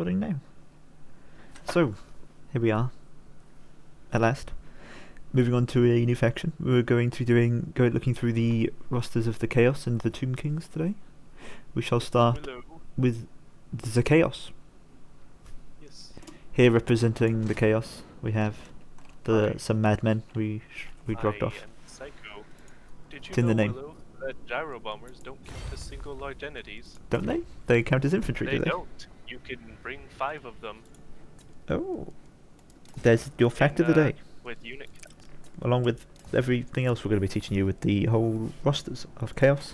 recording now. So, here we are, at last. Moving on to a new faction. We're going to be looking through the rosters of the Chaos and the Tomb Kings today. We shall start with the Chaos. Yes. Here representing the Chaos, we have some madmen we dropped off. Psycho. Did you It's in the name. Willow, that gyro bombers don't count as single identities? Don't they? They count as infantry, They do they? don't. You can bring 5 of them. Oh. There's your fact of the day. With unit counts. Along with everything else we're going to be teaching you with the whole rosters of Chaos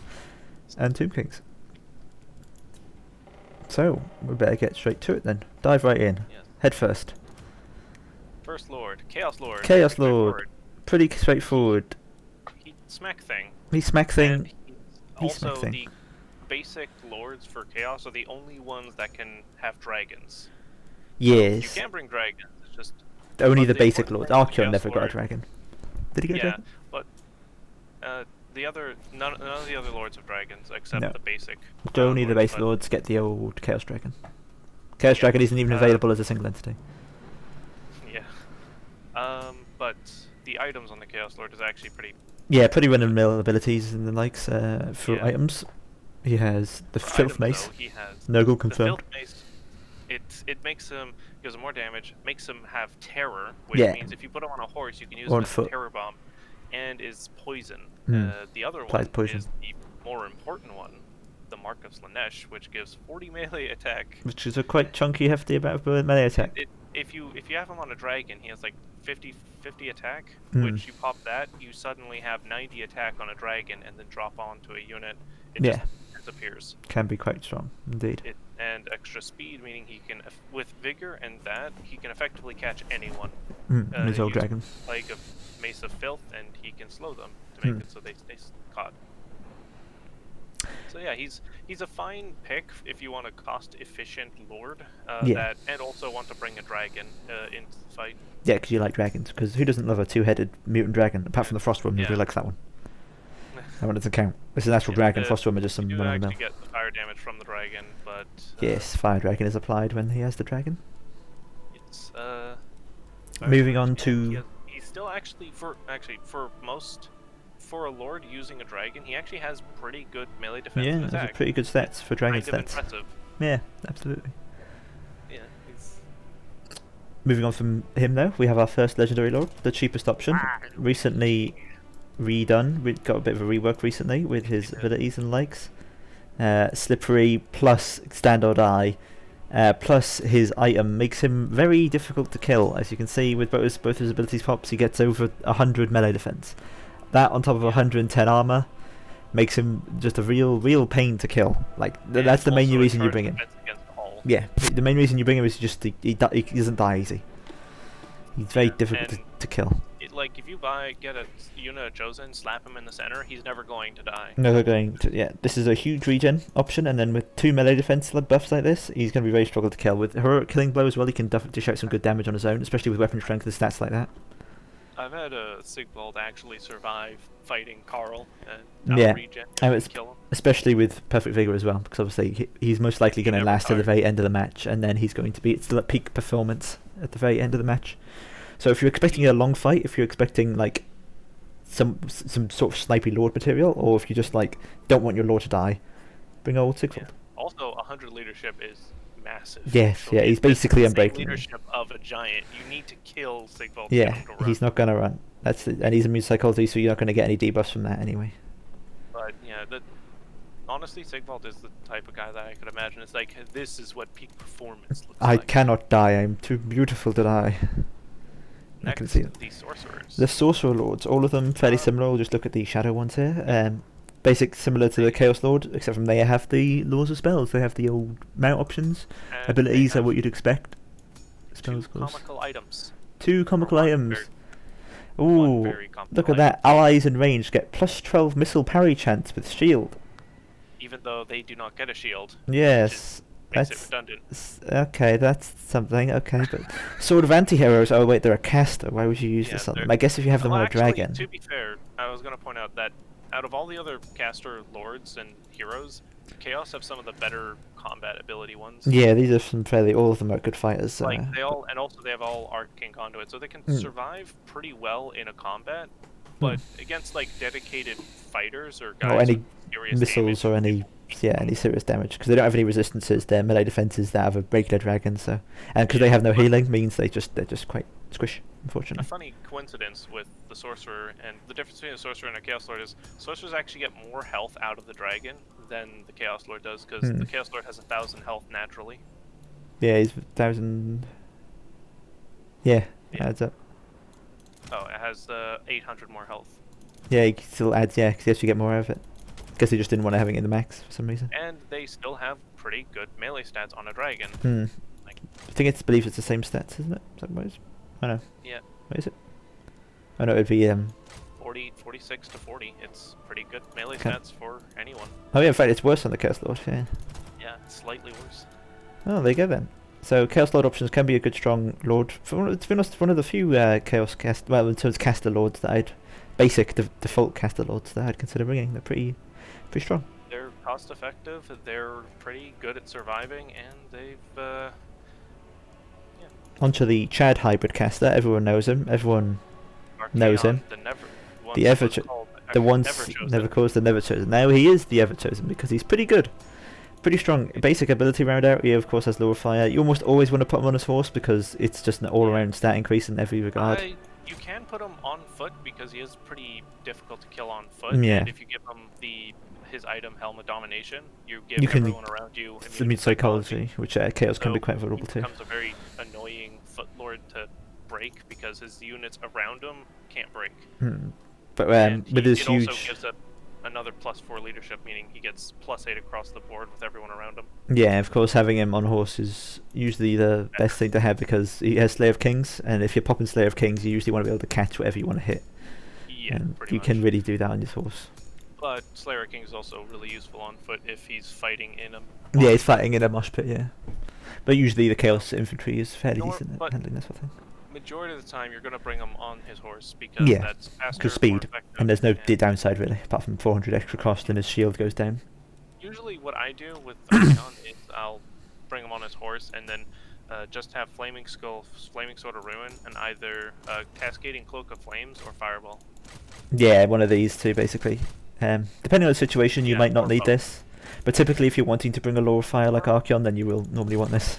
and Tomb Kings. So, we better get straight to it then. Dive right in. Yes. Head first. First Lord. Chaos Lord. Chaos Lord. Pretty straightforward. He smack thing. He smack thing. And He smack also, thing. the basic lords for Chaos are the only ones that can have dragons. Yes. You can bring dragons, it's just... Only but the basic important lords. part of the Archeon Chaos never got a Lord- dragon. Did he get a Yeah, dragon? but none of the other lords have dragons except No. the basic. Only the lords, base but- lords get the old Chaos Dragon. Chaos Yeah, Dragon isn't even uh, available as a single entity. Yeah. But the items on the Chaos Lord is actually pretty... Yeah, pretty run-of-the-mill abilities and the likes for Yeah. items. He has the For Filth items, Mace. though, he has Nurgle the confirmed. Filth Mace. It makes him... gives him more damage, makes him have terror, which Yeah. means if you put him on a horse, you can use Or him on as a foot. terror bomb, and is poison. Hmm. The other Applies one poison. is the more important one, the Mark of Slanesh, which gives 40 melee attack. Which is a quite chunky, hefty amount of melee attack. If you have him on a dragon, he has like 50 attack, Hmm. which you pop that, you suddenly have 90 attack on a dragon, and then drop onto a unit. It Yeah. just disappears. Can be quite strong, indeed. And extra speed, meaning he can, with vigor and that, he can effectively catch anyone. His old use dragon. Like a Mace of Filth, and he can slow them to make it so they stay caught. So yeah, he's a fine pick if you want a cost-efficient lord Yeah. and also want to bring a dragon into the fight. Yeah, because you like dragons. Because who doesn't love a two-headed mutant dragon? Apart from the Frostworm, nobody Yeah. likes that one. That one doesn't count. It's an actual dragon. Frostworm are just some You do run-of-the-mill. actually get the fire damage from the dragon, but Yes, Fire Dragon is applied when he has the dragon. it's Moving on and to... he's still actually for a lord using a dragon, he actually has pretty good melee defense Yeah, and those are attack. pretty good stats for dragon Kind of stats. impressive. Yeah, absolutely. Yeah, it's Moving on from him though, we have our first legendary lord, the cheapest option. Recently redone, we got a bit of a rework recently with his abilities and likes. Slippery plus stand or die, plus his item makes him very difficult to kill. As you can see with both his abilities pops, he gets over 100 melee defense. That on top of 110 armor makes him just a real pain to kill. Like that's the main also reason you charged bring him. defense against all. Yeah, the main reason you bring him is just he doesn't die easy. He's very Yeah, difficult and to kill. Like if you get a unit chosen, slap him in the center, he's never going to die. No, they're going to, yeah, this is a huge regen option, and then with 2 melee defense buffs like this, he's going to be very struggle to kill. With heroic killing blow as well, he can dish out some good damage on his own, especially with weapon strength and stats like that. I've had a Sigvald actually survive fighting Carl and Yeah, regen and and kill him. especially with perfect vigor as well, because obviously he's most likely going to never last to the tired. very end of the match, and then he's going to be still at peak performance at the very end of the match. So if you're expecting a long fight, if you're expecting like some sort of snipey lord material, or if you just like don't want your lord to die, bring old Sigvald. Yeah. Also, 100 leadership is massive. Yes, So yeah, he's it's basically the same unbreakable. leadership of a giant. You need to kill Sigvald to get Yeah, him to run. he's not going to run. And he's immune psychology, so you're not going to get any debuffs from that anyway. But yeah, honestly, Sigvald is the type of guy that I could imagine. It's like, this is what peak performance looks I like. cannot die. I'm too beautiful to die. I can Next, see it. the sorcerers. The Sorcerer Lords, all of them fairly similar. We'll just look at the Shadow ones here. Basic, similar to the Chaos Lord, except from they have the laws of spells. They have the old mount options. And Abilities they are what have you'd expect. two Spells, of course. comical items. 2 comical One items. one Ooh, very comical look at item. that. Allies in range get plus 12 missile parry chance with shield. Even though they do not get a shield. Yes. Makes it That's redundant. okay. That's something. Okay, but Sword of Anti-Heroes. Oh wait, they're a caster. Why would you use Yeah, this on them? they're- I guess if you have them Well, on a actually, dragon. to be fair, I was going to point out that out of all the other caster lords and heroes, Chaos have some of the better combat ability ones. Yeah, these are some fairly. All of them are good fighters. Like they all, and also they have all arcane conduit, so they can survive pretty well in a combat. But against like dedicated fighters or guys or any with serious missiles damage, or any any serious damage, because they don't have any resistances. They're melee defenses that have a regular dragon. So and because they have no healing, means they're just quite squish. A Unfortunately. funny coincidence with the sorcerer and the difference between a sorcerer and a chaos lord is sorcerers actually get more health out of the dragon than the chaos lord does, because the chaos lord has 1,000 health naturally. Yeah, he's 1,000. Yeah, adds up. Oh, it has 800 more health. Yeah, he still adds. Yeah, because he has to get more out of it. Guess he just didn't want to have it in the max for some reason. And they still have pretty good melee stats on a dragon. Like, I think it's believe it's the same stats, isn't it? Is that what it is? I know. Yeah. What is it? Oh no, it'd be 46 to 40. It's pretty good melee stats for anyone. Oh yeah, in fact, it's worse on the Chaos Lord. Yeah. Yeah, slightly worse. Oh, there you go then. So Chaos Lord options can be a good strong Lord. To be honest, one of the few Chaos cast, well, in terms of caster Lords that I'd basic default caster Lords that I'd consider bringing. They're pretty strong. They're cost effective. They're pretty good at surviving, and they've Onto the Chad hybrid caster. Everyone knows him. Everyone knows him. The once never caused, the never chosen. Now he is the ever chosen because he's pretty good. Pretty strong. Basic ability round out. He of course has lower fire. You almost always want to put him on his horse because it's just an all-around stat increase in every regard. You can put him on foot because he is pretty difficult to kill on foot. Yeah. And if you give him his item Helmet Domination, you give everyone around you immune psychology, which Chaos can be quite vulnerable to. He becomes a very annoying foot lord to break because his units around him can't break. But with his huge. It also gives up another +4 leadership, meaning he gets +8 across the board with everyone around him. Yeah, of course, having him on horse is usually the best thing to have because he has Slayer of Kings, and if you're popping Slayer of Kings, you usually want to be able to catch whatever you want to hit. Yeah, and pretty you much. can really do that on your horse. But Slayer of Kings is also really useful on foot if he's fighting in a... Yeah, he's fighting in a mosh pit, yeah. But usually the Chaos Infantry is fairly decent at handling that sort of thing. Majority of the time you're going to bring him on his horse because that's faster, because speed, more effective, and there's no downside really, apart from 400 extra cost and his shield goes down. Usually what I do with Archeon is I'll bring him on his horse and then just have Flaming Skull, Flaming Sword of Ruin, and either Cascading Cloak of Flames or Fireball. Yeah, one of these two basically. Depending on the situation, you might not need this, but typically if you're wanting to bring a lower fire like Archeon, then you will normally want this.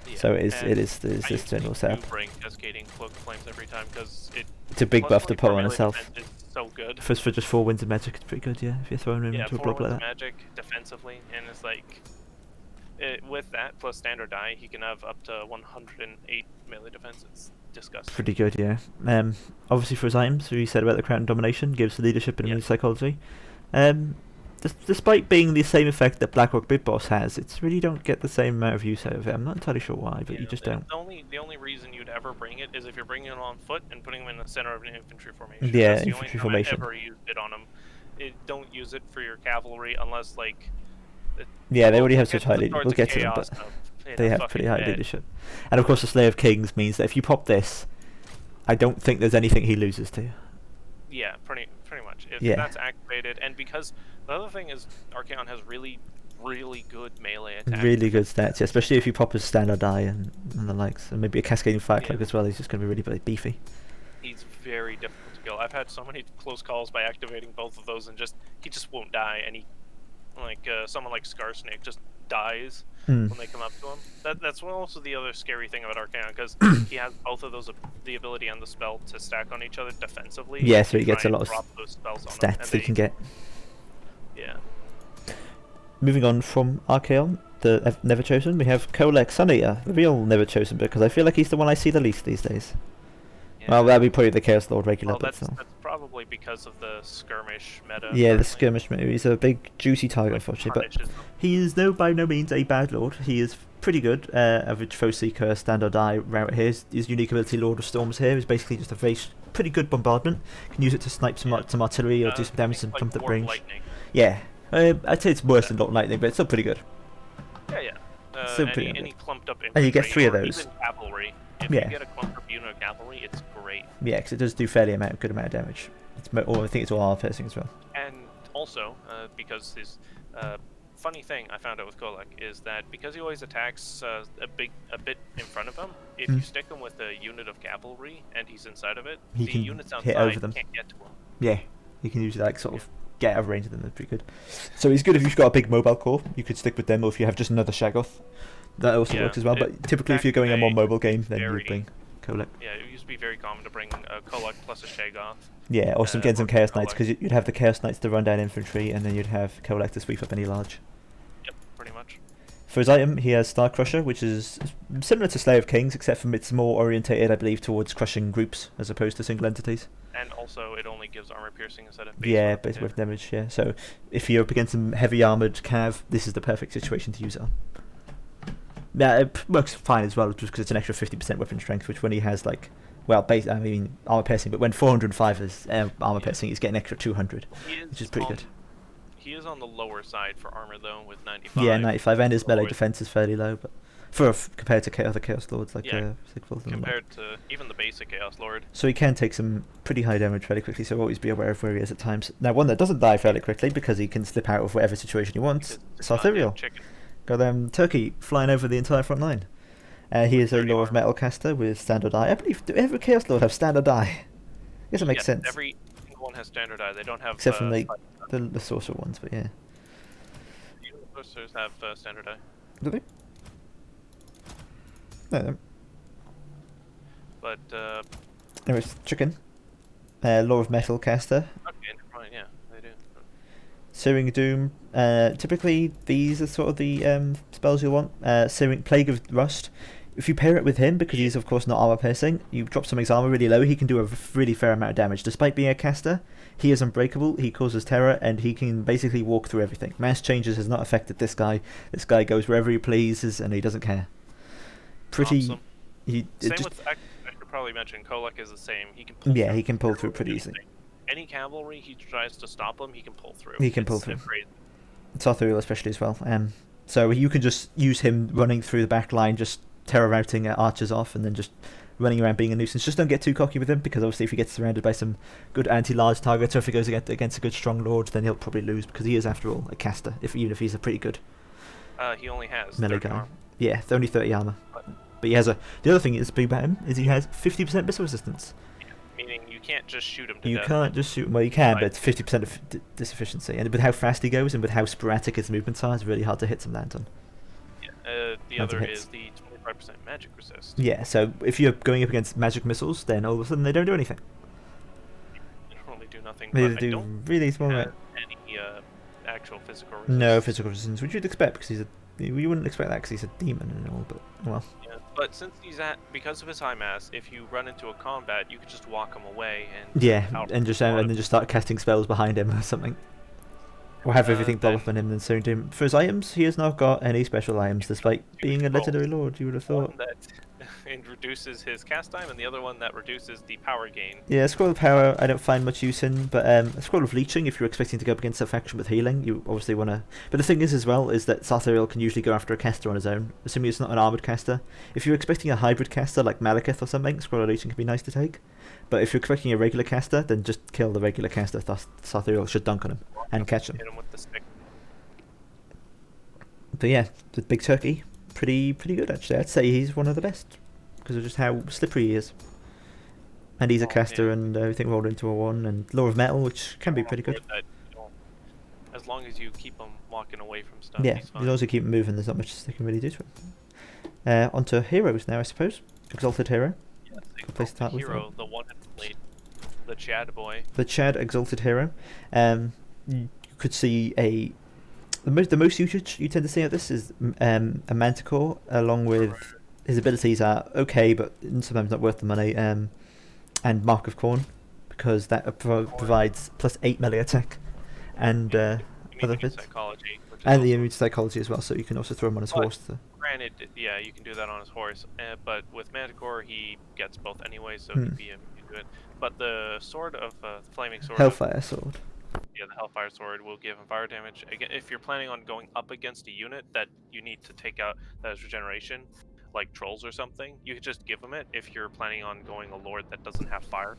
Yeah, so it is this general setup. Bring Cascading Cloak of Flames every time because it's a big buff to put on itself. It's so good. For just 4 Winds of Magic, it's pretty good, yeah. If you're throwing him into a blob like that. Magic defensively, and it's like with that plus standard die, he can have up to 108 melee defense. It's disgusting. Pretty good, yeah. Obviously for his items, who you said about the Crown Domination, gives leadership and immune psychology. Despite being the same effect that Blackrock Big Boss has, it's really don't get the same amount of use out of it. I'm not entirely sure why, but you just don't. The only reason you'd ever bring it is if you're bringing it on foot and putting him in the center of an infantry formation. Yeah, that's infantry formation. I've ever used it on him. Don't use it for your cavalry unless like. Yeah, they already have such high leadership. We'll get to them, but they have pretty high leadership. And of course, the Slayer of Kings means that if you pop this, I don't think there's anything he loses to. Yeah, pretty much. If that's activated, and because the other thing is Archeon has really good melee attacks. Really good stats, yeah, especially if you pop his standard die and the likes, and maybe a Cascading Fire Cloak as well. He's just going to be really beefy. He's very difficult to kill. I've had so many close calls by activating both of those, and he just won't die. And someone like Scarsnake just dies when they come up to him. That's also the other scary thing about Archeon, because he has both of those, the ability and the spell to stack on each other defensively. Yeah, so he gets a lot of those stats he can get. Yeah. Moving on from Archeon, the Never Chosen, we have Kolek Suneater, the real Never Chosen, because I feel like he's the one I see the least these days. Yeah. Well, that'd be probably the Chaos Lord regular, but that's probably because of the skirmish meta. Yeah, the skirmish meta. He's a big, juicy target, unfortunately, but he is by no means a bad Lord. He is pretty good. Average Foe Seeker, Standard Die route here. His unique ability, Lord of Storms, here is basically just a pretty good bombardment. Can use it to snipe some artillery or do some damage and come to range. Lightning. Yeah, I'd say it's worse than Lord Lightning, but it's still pretty good. Yeah. Any clumped up infantry, and you get 3 of those. Even cavalry. If you get a clumped up unit of cavalry, it's great. Yeah, because it does do good amount of damage. I think it's all arm piercing as well. And also, because his funny thing I found out with Kolek is that because he always attacks a bit in front of him, if you stick him with a unit of cavalry and he's inside of it, He the can units hit outside over them. can't get to him. Yeah, he can usually like sort of get out of range of them. That's pretty good. So he's good if you've got a big mobile core. You could stick with them, or if you have just another Shaggoth, that also works as well. But typically, if you're going a more mobile game, then you would bring Kolek. Yeah, it used to be very common to bring a Kolek plus a Shaggoth. Yeah, or some Chaos Knights, because you'd have the Chaos Knights to run down infantry, and then you'd have Kolek to sweep up any large. Yep, pretty much. For his item, he has Star Crusher, which is similar to Slayer of Kings, except for it's more orientated, I believe, towards crushing groups as opposed to single entities. And also, it only gives armor piercing instead of base base weapon damage. Yeah, so if you're up against some heavy armored cav, this is the perfect situation to use it on. Yeah, it works fine as well, just because it's an extra 50% weapon strength, which when he has like, well, armor piercing, but when 405 is armor piercing, he's getting extra 200, which is pretty good. He is on the lower side for armor though, with 95. Yeah, 95, and his melee defense is fairly low, but compared to other Chaos Lords like Sigvald. Compared to even the basic Chaos Lord. So he can take some pretty high damage fairly quickly, so always be aware of where he is at times. Now, one that doesn't die fairly quickly because he can slip out of whatever situation he wants, Sarthuriel. Got Turkey flying over the entire front line. He is a Law of Metal caster with standard eye. I believe, do every Chaos Lord have standard eye? I guess it makes sense. Every single one has standard eye. They don't have... Except from the Sorcerer ones, but yeah. Even the Sorcerers have standard eye. Do they? No, they don't. But, anyways, Chicken. Law of Metal caster. Okay, never mind, yeah, they do. Searing Doom. Typically, these are sort of the spells you'll want. Searing Plague of Rust. If you pair it with him, because he's of course not armor piercing, you drop some of his armor really low, he can do a really fair amount of damage. Despite being a caster, he is unbreakable, he causes terror, and he can basically walk through everything. Mass changes has not affected this guy. This guy goes wherever he pleases, and he doesn't care. Pretty... Awesome. I should probably mention, Kolek is the same. He can pull through. He can pull through pretty easily. Any cavalry he tries to stop him, he can pull through. He can pull through. Sarthuriel especially as well. So you can just use him running through the back line, just terror routing archers off, and then just running around being a nuisance. Just don't get too cocky with him, because obviously if he gets surrounded by some good anti-large targets, or if he goes against a good strong lord, then he'll probably lose, because he is after all a caster, even if he's a pretty good he only has melee guy. Yeah, only 30 armor. But he has the other thing that's big about him is he has 50% missile resistance. Yeah, meaning you can't just shoot him to You death. can't just shoot him. Well, you can, but it's 50% of disefficiency. And with how fast he goes and with how sporadic his movements are, it's really hard to hit some lands on. Yeah, the other is the 25% magic resist. Yeah, so if you're going up against magic missiles, then all of a sudden they don't do anything. They don't really do nothing. They but do really small amount. Any actual physical resistance. No physical resistance, which you'd expect, because you wouldn't expect that because he's a demon and all, but well. Yeah, but since because of his high mass, if you run into a combat, you could just walk him away and and then just start casting spells behind him or something, or have everything blow up on him and soon do him. For his items, he has not got any special items, despite being a legendary lord. You would have thought. One that reduces his cast time, and the other one that reduces the power gain. Yeah, Scroll of Power I don't find much use in, but a Scroll of Leeching, if you're expecting to go up against a faction with healing, you obviously want to... But the thing is as well, is that Sarthuriel can usually go after a caster on his own, assuming it's not an armoured caster. If you're expecting a hybrid caster like Malekith or something, Scroll of Leeching can be nice to take. But if you're expecting a regular caster, then just kill the regular caster. Sarthuriel should dunk on him and catch him. Hit him with the stick. But yeah, the Big Turkey, pretty good actually. I'd say he's one of the best, because of just how slippery he is. And he's a caster and everything rolled into a 1, and Law of Metal, which can be pretty good. As long as you keep him walking away from stuff, yeah, he's fine. As long as you keep him moving, there's not much they can really do to him. Onto heroes now, I suppose. Exalted Hero. Yes, Good place to start with. Hero, the one that played the Chad boy. The Chad Exalted Hero. You could see the most usage you tend to see of this is a Manticore, along with his abilities are okay, but sometimes not worth the money. And Mark of Corn, because that provides plus 8 melee attack, and other bits. Psychology, and the immune psychology as well, so you can also throw him on his horse. Granted, yeah, you can do that on his horse, but with Manticore he gets both anyway, so he'd be good. But the sword of flaming sword, Hellfire sword. Yeah, the Hellfire sword will give him fire damage. Again, if you're planning on going up against a unit that you need to take out that has regeneration, like trolls or something, you could just give him it if you're planning on going a lord that doesn't have fire.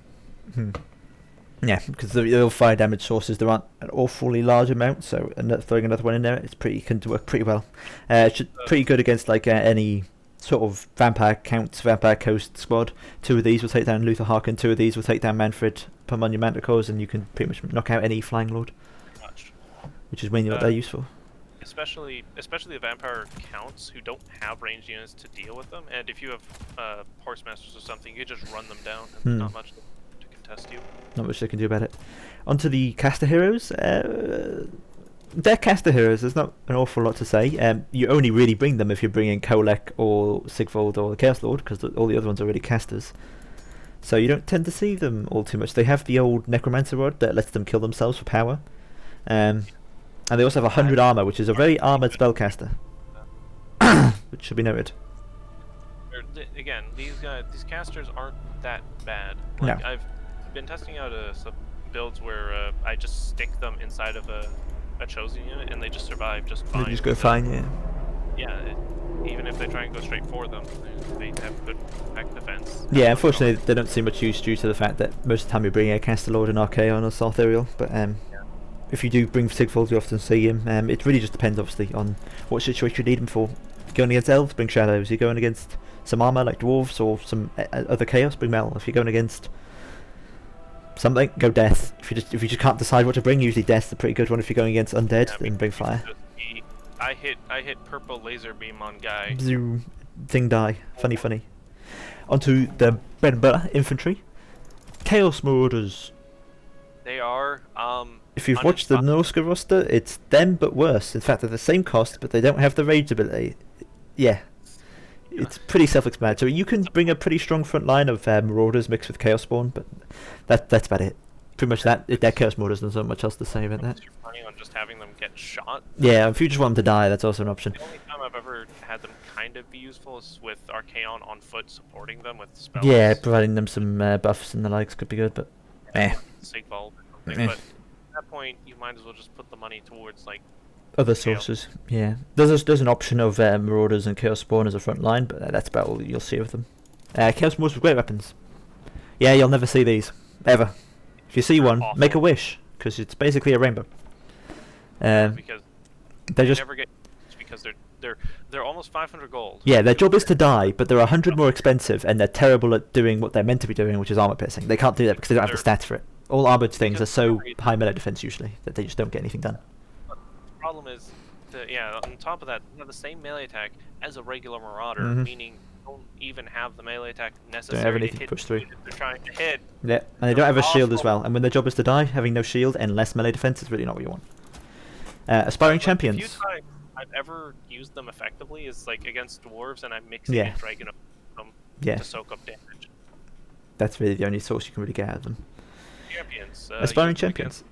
Yeah, because the fire damage sources, there aren't an awfully large amount, so throwing another one in there, can work pretty well. It's pretty good against like any sort of vampire coast squad. 2 of these will take down Luther Harkin, 2 of these will take down Manfred Permunia Manticores, and you can pretty much knock out any Flying Lord. Which is mainly what they're used for. Especially the vampire counts who don't have ranged units to deal with them, and if you have horse masters or something, you can just run them down, and there's not much to contest you. Not much they can do about it. Onto the caster heroes. They're caster heroes, there's not an awful lot to say. You only really bring them if you're bringing Kolek or Sigvold or the Chaos Lord, because all the other ones are already casters. So you don't tend to see them all too much. They have the old Necromancer Rod that lets them kill themselves for power. And they also have 100 armor, which is a very armored spellcaster, which should be noted. Again, these casters aren't that bad. Like, no. I've been testing out some builds where I just stick them inside of a chosen unit, and they just survive just fine. They just go fine, yeah. Yeah, even if they try and go straight for them, they have good attack defense. Yeah, unfortunately, they don't see much use due to the fact that most of the time you're bringing a Caster Lord, an Archaon, or Sarthariel, but if you do bring Sigfold, you often see him. It really just depends, obviously, on what situation you need him for. If you're going against elves, bring shadows. If you're going against some armor like dwarves or some other chaos, bring Mel. If you're going against something, go death. If you just can't decide what to bring, usually death's a pretty good one. If you're going against undead, then bring fire. I hit purple laser beam on guy. Zoom, thing die. Funny. Onto the bread and butter infantry. Chaos Marauders. They are. If you've watched the Norska roster, it's them but worse. In fact, they're the same cost, but they don't have the rage ability. Yeah. It's pretty self-explanatory. You can bring a pretty strong front line of Marauders mixed with Chaos Spawn, but that's about it. Pretty much that. They're Chaos Marauders, there's not much else to say about that. You're planning on just having them get shot? Yeah, if you just want them to die, that's also an option. The only time I've ever had them kind of be useful is with Archaon on foot supporting them with spells. Yeah, providing them some buffs and the likes could be good, but Sigvold or something, but at that point, you might as well just put the money towards, like, other sources. Yeah, there's an option of Marauders and Chaos Spawn as a front line, but that's about all you'll see with them. Chaos Marauders with great weapons. Yeah, you'll never see these ever. If you see one, make a wish, because it's basically a rainbow. Because they just never get because they're almost 500 gold. Yeah, their job is to die, but they're 100 more expensive, and they're terrible at doing what they're meant to be doing, which is armor piercing. They can't do that because they don't have the stats for it. All armored things are so high melee defense usually that they just don't get anything done. The problem is, on top of that, they have the same melee attack as a regular Marauder, meaning they don't even have the melee attack necessary don't have anything to push through. They're trying to hit. Yeah, and they don't have a shield as well, and when their job is to die, having no shield and less melee defense is really not what you want. Aspiring champions. The few times I've ever used them effectively is like against dwarves, and I'm mixing a dragon of them to soak up damage. That's really the only source you can really get out of them. Champions. Aspiring champions.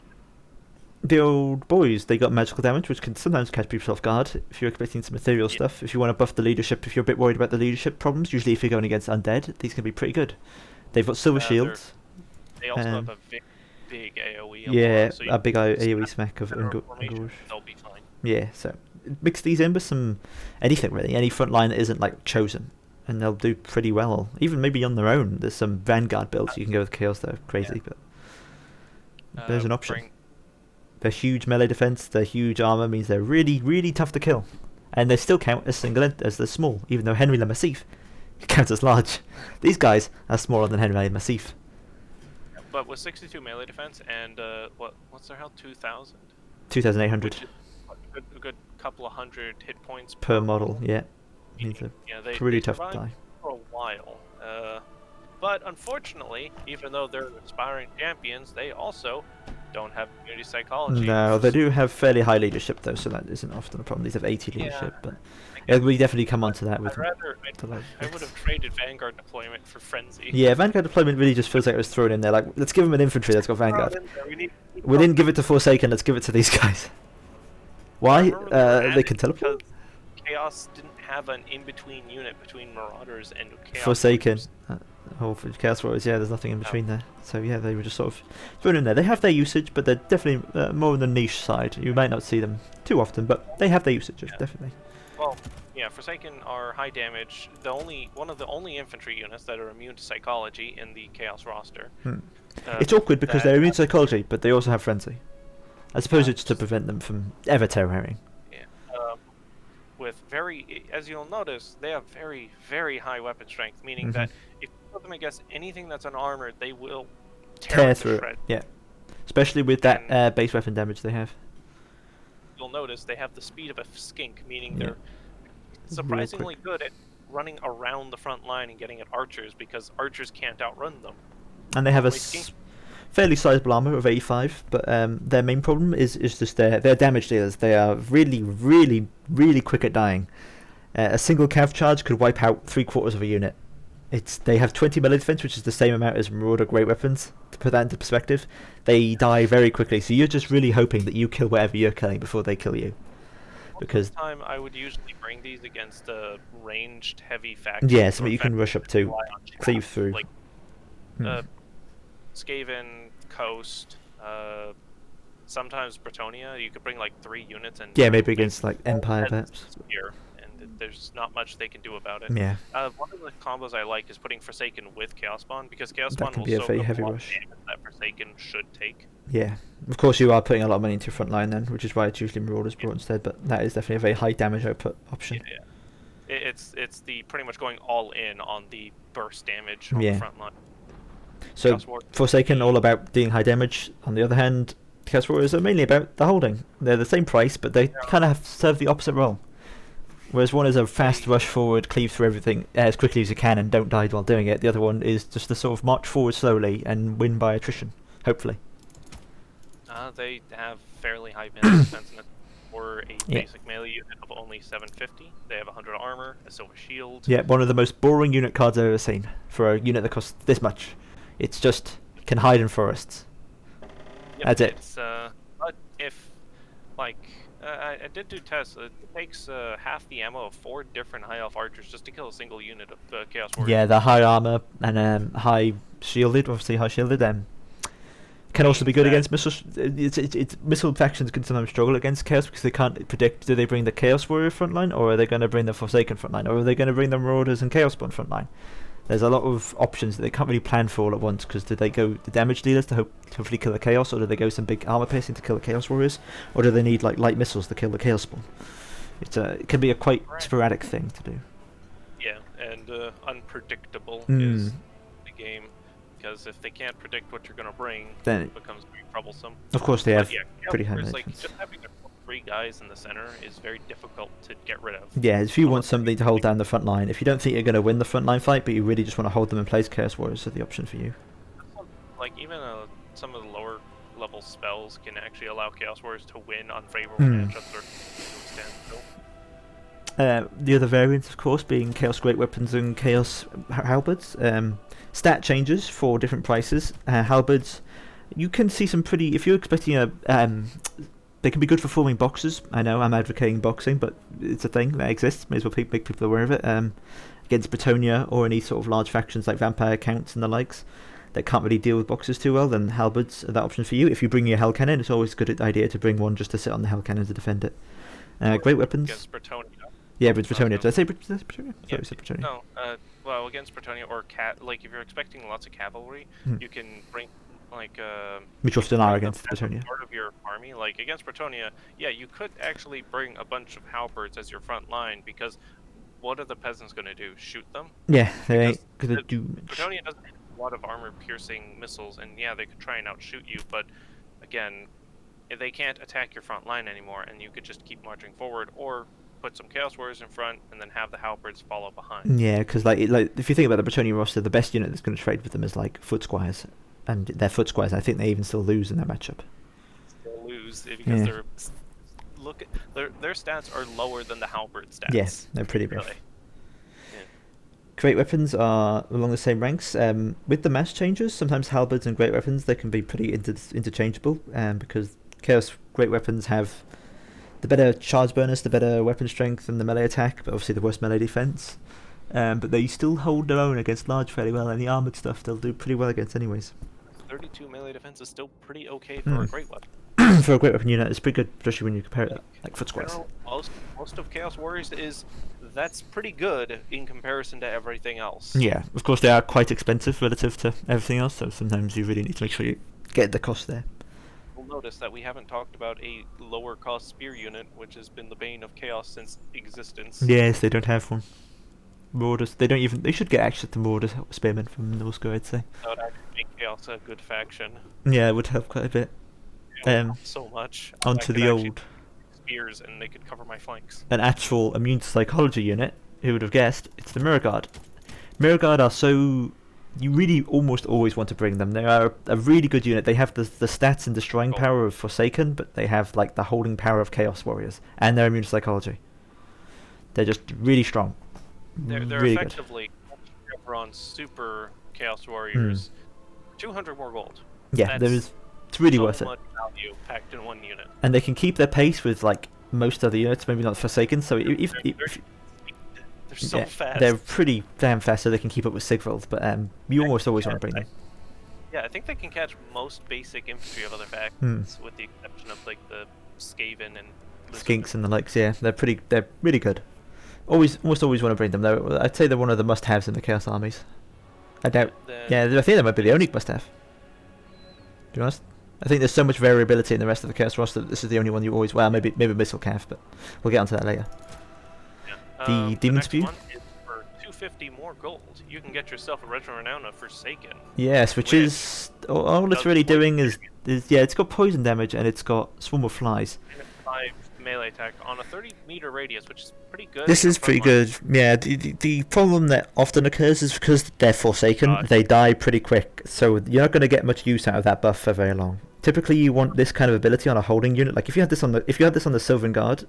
The old boys, they got magical damage, which can sometimes catch people off guard if you're expecting some ethereal stuff. If you want to buff the leadership, if you're a bit worried about the leadership problems, usually if you're going against undead, these can be pretty good. They've got silver shields. They also have a big AoE. Yeah, so a big AoE smack of They'll be fine. Yeah, so mix these in with some anything really, any front line that isn't like chosen, and they'll do pretty well. Even maybe on their own. There's some Vanguard builds you can go with Chaos that are crazy, but there's an option. Their huge melee defense, their huge armor means they're really, really tough to kill, and they still count as as they're small, even though Henry Le Massif counts as large. These guys are smaller than Henry Le Massif. But with 62 melee defense and what's their health? 2,000. 2,800. A good couple of hundred hit points per model. Yeah. They pretty tough to die for a while. But unfortunately, even though they're aspiring champions, they also don't have community psychology. No, they do have fairly high leadership though, so that isn't often a problem. These have 80 leadership, but we definitely come onto that with. I would have traded Vanguard deployment for Frenzy. Yeah, Vanguard deployment really just feels like it was thrown in there. Like, let's give them an infantry that's got Vanguard. We didn't give it to Forsaken. Let's give it to these guys. Why? They can teleport. Chaos didn't have an in-between unit between Marauders and Chaos. Forsaken. For Chaos Warriors, there's nothing in between there. So they were just sort of thrown in there. They have their usage, but they're definitely more on the niche side. You might not see them too often, but they have their usage, definitely. Well, yeah, Forsaken are high damage. One of the only infantry units that are immune to psychology in the Chaos roster. It's awkward because they're immune to psychology, but they also have frenzy. I suppose it's to prevent them from ever terroring. Yeah. With as you'll notice, they have very, very high weapon strength, meaning that if you put them against anything that's unarmored, they will tear through shred. it. Yeah. Especially with that base weapon damage they have. You'll notice they have the speed of a skink, meaning they're surprisingly good at running around the front line and getting at archers, because archers can't outrun them. And they have a fairly sizable armor of 85, but their main problem is just their damage dealers. They are really, really, really quick at dying. A single cav charge could wipe out 3/4 of a unit. They have 20 melee defense, which is the same amount as Marauder great weapons. To put that into perspective, they die very quickly. So you're just really hoping that you kill whatever you're killing before they kill you. Because most of the time, I would usually bring these against a ranged heavy faction. Yeah, something you can rush up to, cleave through. Like Skaven, Coast, sometimes Bretonia. You could bring like 3 units and maybe against like Empire perhaps. Here, and there's not much they can do about it. Yeah. One of the combos I like is putting Forsaken with Chaos Spawn, because Chaos That Spawn can will be a soak very up heavy a lot rush. of damage that Forsaken should take. Yeah, of course you are putting a lot of money into your front line then, which is why it's usually Marauders brought instead. But that is definitely a very high damage output option. Yeah. It's the pretty much going all in on the burst damage on the front line. So Forsaken all about dealing high damage. On the other hand, Chaos Warriors are mainly about the holding. They're the same price, but they kind of serve the opposite role. Whereas one is a fast rush forward, cleave through everything as quickly as you can and don't die while doing it. The other one is just the sort of march forward slowly and win by attrition, hopefully. They have fairly high melee defense for a basic melee unit of only 750. They have 100 armor, a silver shield. Yeah, one of the most boring unit cards I've ever seen for a unit that costs this much. It's just can hide in forests. Yep, That's it. But if, like, I did do tests. It takes half the ammo of 4 different high elf archers just to kill a single unit of Chaos Warriors. Yeah, the high armor and high shielded, obviously high shielded. Can also be good against missiles. It's missile factions can sometimes struggle against Chaos because they can't predict. Do they bring the Chaos Warrior frontline, or are they going to bring the Forsaken frontline, or are they going to bring the Marauders and Chaos Spawn frontline? There's a lot of options that they can't really plan for all at once, because do they go the damage dealers to hopefully kill the Chaos, or do they go some big armor piercing to kill the Chaos Warriors, or do they need like light missiles to kill the Chaos Spawn? It can be a quite sporadic thing to do. Yeah, and unpredictable is the game, because if they can't predict what you're going to bring, then it becomes very troublesome. Of course, they have pretty high like just having 3 guys in the center is very difficult to get rid of. Yeah, if you want something to hold down the front line, if you don't think you're going to win the front line fight, but you really just want to hold them in place, Chaos Warriors are the option for you. Like even some of the lower level spells can actually allow Chaos Warriors to win unfavorable matchups or stand still. The other variants, of course, being Chaos Great Weapons and Chaos Halberds. Stat changes for different prices. Halberds, you can see some pretty. If you're expecting they can be good for forming boxes. I know I'm advocating boxing, but it's a thing that exists. May as well make people aware of it. Against Bretonia or any sort of large factions like Vampire Counts and the likes that can't really deal with boxes too well, then Halberds are that option for you. If you bring your Hell Cannon, it's always a good idea to bring one just to sit on the Hell Cannon to defend it. Great weapons. Against Bretonia. Yeah, but Bretonia. Did I say Bretonia? I thought you said Bretonia. No, well, against Bretonia or like if you're expecting lots of cavalry, you can bring like Mutual Dinar against Bretonia. Part of your army, like against Bretonia, yeah, you could actually bring a bunch of halberds as your front line, because what are the peasants going to do? Shoot them? Yeah, they ain't gonna do much. Bretonia doesn't have a lot of armor-piercing missiles, and yeah, they could try and outshoot you, but again, they can't attack your front line anymore, and you could just keep marching forward, or put some Chaos Warriors in front, and then have the halberds follow behind. Yeah, because like if you think about the Bretonia roster, the best unit that's going to trade with them is like Foot Squires, and their Foot Squires, I think they even still lose in that matchup. Still lose because their stats are lower than the halberd stats. Yes, they're pretty rough. Really. Great weapons are along the same ranks. With the mass changes, sometimes halberds and great weapons, they can be pretty interchangeable, because Chaos great weapons have the better charge bonus, the better weapon strength, and the melee attack, but obviously the worst melee defense. But they still hold their own against large fairly well, and the armored stuff they'll do pretty well against anyways. 32 melee defense is still pretty okay for a great weapon. for a great weapon unit, it's pretty good, especially when you compare it like foot squares. Most of Chaos Warriors that's pretty good in comparison to everything else. Yeah, of course they are quite expensive relative to everything else, so sometimes you really need to make sure you get the cost there. You'll notice that we haven't talked about a lower cost spear unit, which has been the bane of Chaos since existence. Yes, they don't have one. Marauders, they should get access to Marauders Spearmen from Norsko, I'd say. That would actually make Chaos a good faction. Yeah, it would help quite a bit. So much. Onto the old spears, and they could cover my flanks. An actual immune psychology unit. Who would have guessed? It's the Mirror Guard. Mirror Guard are so... You really almost always want to bring them. They are a really good unit. They have the stats and destroying power of Forsaken, but they have like the holding power of Chaos Warriors, and their immune psychology. They're just really strong. They're really effectively on super Chaos Warriors. 200 more gold. Yeah, it's really worth it. Much value packed in one unit. And they can keep their pace with like most other units, maybe not Forsaken. So if they're so fast. They're pretty damn fast, so they can keep up with Sigvald. But you almost always want to bring them. Yeah, I think they can catch most basic infantry of other factions, with the exception of like the Skaven and Skinks and the likes. Yeah, they're really good. Almost always want to bring them. Though I'd say they're one of the must-haves in the Chaos armies. I doubt. Yeah, I think they might be the only must-have. To be honest, I think there's so much variability in the rest of the Chaos roster that this is the only one you always. Well, maybe Missile Calf, but we'll get onto that later. Yeah. The Demon Spew. One is for 250 more gold. You can get yourself a Regiment Renown of Forsaken. Yes, which is all it's really doing is yeah, it's got poison damage and it's got Swarm of Flies. And it's 5 melee attack on a 30-meter radius, which is pretty good. This is pretty good. Yeah, the problem that often occurs is because they're Forsaken, they die pretty quick, so you're not going to get much use out of that buff for very long. Typically, you want this kind of ability on a holding unit. Like if you had this on the Sylvan Guard,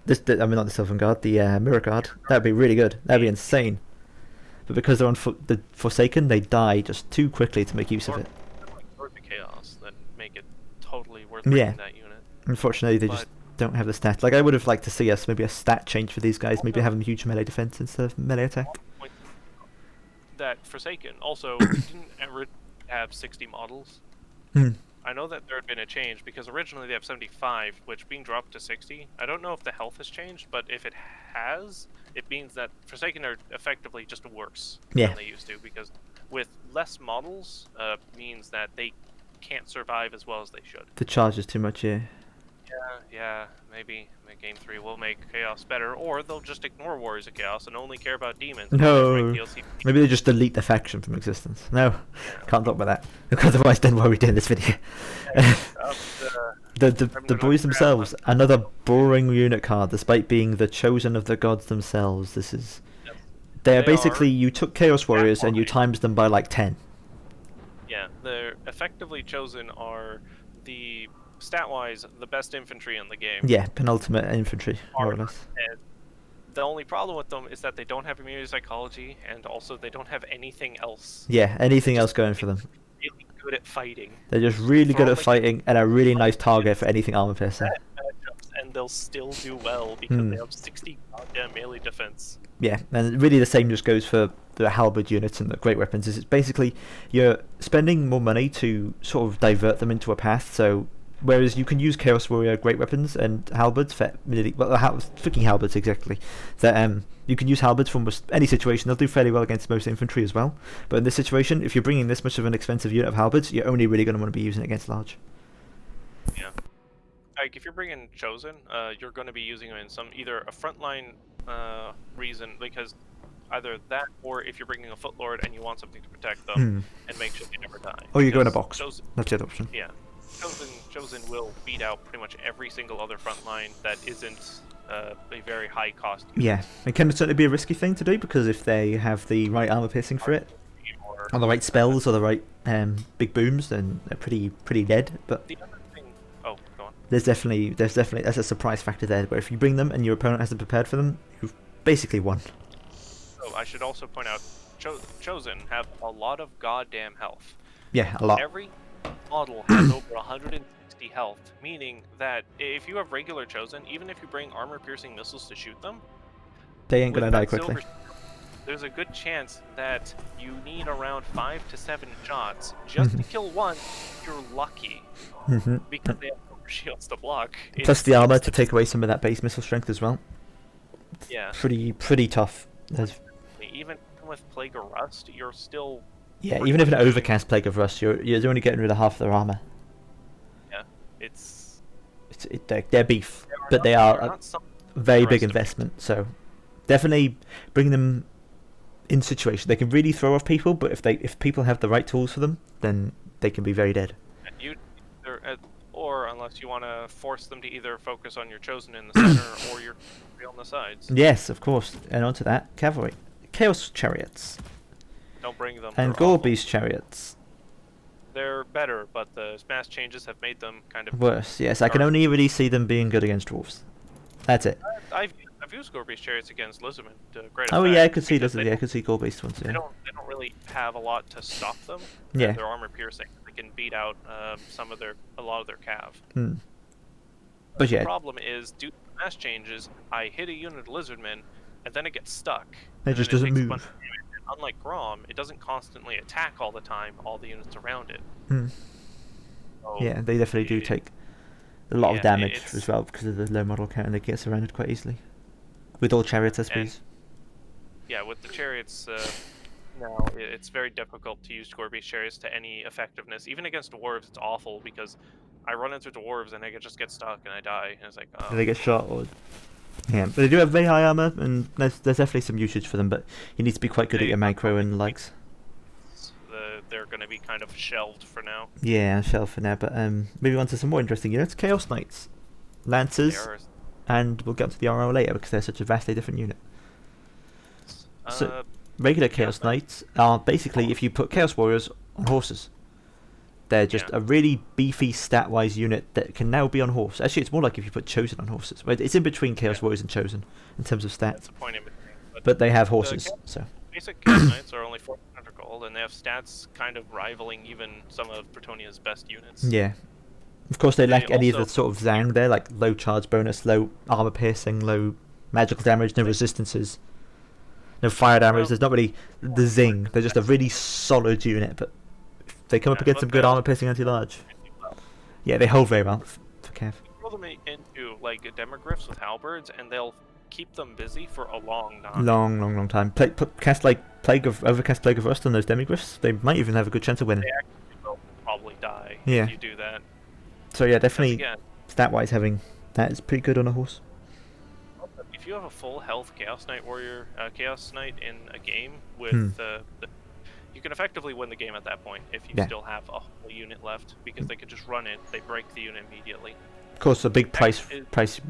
not the Sylvan Guard, the Mirror Guard, that'd be really good. That'd be insane. But because they're on the Forsaken, they die just too quickly to make use of it. Or the Chaos that make it totally worth bringing that unit. Unfortunately, they just don't have the stat. Like I would have liked to see us maybe a stat change for these guys. Maybe have them huge melee defense instead of melee attack. That Forsaken also didn't ever have 60 models. I know that there had been a change because originally they have 75, which being dropped to 60. I don't know if the health has changed, but if it has, it means that Forsaken are effectively just worse than they used to, because with less models means that they can't survive as well as they should. The charge is too much, yeah. Yeah, maybe Game 3 will make Chaos better, or they'll just ignore Warriors of Chaos and only care about Demons. No, maybe they just delete the faction from existence. No, can't talk about that, because otherwise then why are we doing this video? The boys themselves, another boring unit card, despite being the chosen of the gods themselves. This is... They're basically, you took Chaos Warriors and you times them by like 10. Yeah, they're effectively chosen are the... stat-wise, the best infantry in the game. Yeah, penultimate infantry, more or less. And the only problem with them is that they don't have immunity psychology, and also they don't have anything else. Yeah, anything else going for them. Really good at fighting. They're just really good at fighting, and a really nice target for anything armor piercing. And they'll still do well because they have 60 goddamn melee defense. Yeah, and really the same just goes for the halberd units and the great weapons. It's basically you're spending more money to sort of divert them into a path, so whereas you can use Chaos Warrior great weapons and halberds for freaking halberds exactly. That you can use halberds for almost any situation. They'll do fairly well against most infantry as well. But in this situation, if you're bringing this much of an expensive unit of halberds, you're only really going to want to be using it against large. Yeah, like if you're bringing Chosen, you're going to be using them in either a frontline reason, because either that, or if you're bringing a Footlord and you want something to protect them and make sure they never die. Oh, you go in a box. That's the other option. Yeah. Chosen will beat out pretty much every single other front line that isn't a very high cost unit. Yeah, it can certainly be a risky thing to do, because if they have the right armor piercing for it, or the right spells, or the right big booms, then they're pretty dead. But the other thing, go on. There's definitely that's a surprise factor there, where if you bring them and your opponent hasn't prepared for them, you've basically won. So I should also point out, Chosen have a lot of goddamn health. Yeah, a lot. Every model has over 160 health, meaning that if you have regular Chosen, even if you bring armor-piercing missiles to shoot them, they ain't gonna die quickly. There's a good chance that you need around 5 to 7 shots just to kill one if you're lucky, because they have no shields to block. Plus the armor to take away some of that base missile strength as well. Yeah. Pretty tough. Even with Plague of Rust, you're still... Yeah, even if an overcast Plague of Rust, you're only getting rid of half their armor. Yeah, they're beef, but they are a very big investment. So definitely bring them in situations they can really throw off people. But if people have the right tools for them, then they can be very dead. Or unless you want to force them to either focus on your chosen in the center or your on the sides. Yes, of course. And onto that, cavalry, Chaos Chariots. Don't bring them. And Gore Beast Chariots. They're better, but the mass changes have made them kind of worse. Yes, I can only really see them being good against dwarves. That's it. I've used Gore Beast Chariots against Lizardmen to great effect. Oh yeah, I could see Lizardmen. Yeah, I could see Gore Beast ones. Yeah. They don't really have a lot to stop them. Yeah. They're armor piercing. They can beat out a lot of their cav. But yeah. The problem is, due to mass changes, I hit a unit of Lizardmen, and then it gets stuck. It just doesn't move. Unlike Grom, it doesn't constantly attack all the time, all the units around it. So yeah, they definitely do take a lot of damage as well because of the low model count, and they get surrounded quite easily. With all chariots, I suppose. Yeah, with the chariots, now it's very difficult to use Gore Beast Chariots to any effectiveness. Even against dwarves, it's awful because I run into dwarves and I just get stuck and I die. And it's like, oh. They get shot or... Yeah, but they do have very high armor, and there's definitely some usage for them, but you need to be quite good at your macro and likes. They're going to be kind of shelved for now. Yeah, shelved for now, but moving on to some more interesting units. Chaos Knights, Lancers, and we'll get to the RO later because they're such a vastly different unit. So, regular Chaos Knights are basically if you put Chaos Warriors on horses. They're just a really beefy stat-wise unit that can now be on horse. Actually, it's more like if you put Chosen on horses. It's in between Chaos Warriors and Chosen in terms of stats. That's the point in between. But they have horses, so. Basic Chaos Knights are only 400 gold, and they have stats kind of rivaling even some of Bretonia's best units. Yeah. Of course, they lack any of the sort of Zang there, like low charge bonus, low armor piercing, low magical damage, no resistances, no fire damage. There's not really the zing. They're just a really solid unit, but they come up against some good armor piercing anti-large. Yeah, they hold very well for Cav. Throw them into like demogryphs with halberds, and they'll keep them busy for a long time. Long time. Cast like overcast Plague of Rust on those demogryphs. They might even have a good chance of winning. They actually will probably die if you do that. So yeah, definitely stat-wise having that is pretty good on a horse. If you have a full health Chaos Knight warrior, Chaos Knight in a game with you can effectively win the game at that point if you still have a whole unit left, because they could just run it, they break the unit immediately. Of course, a big price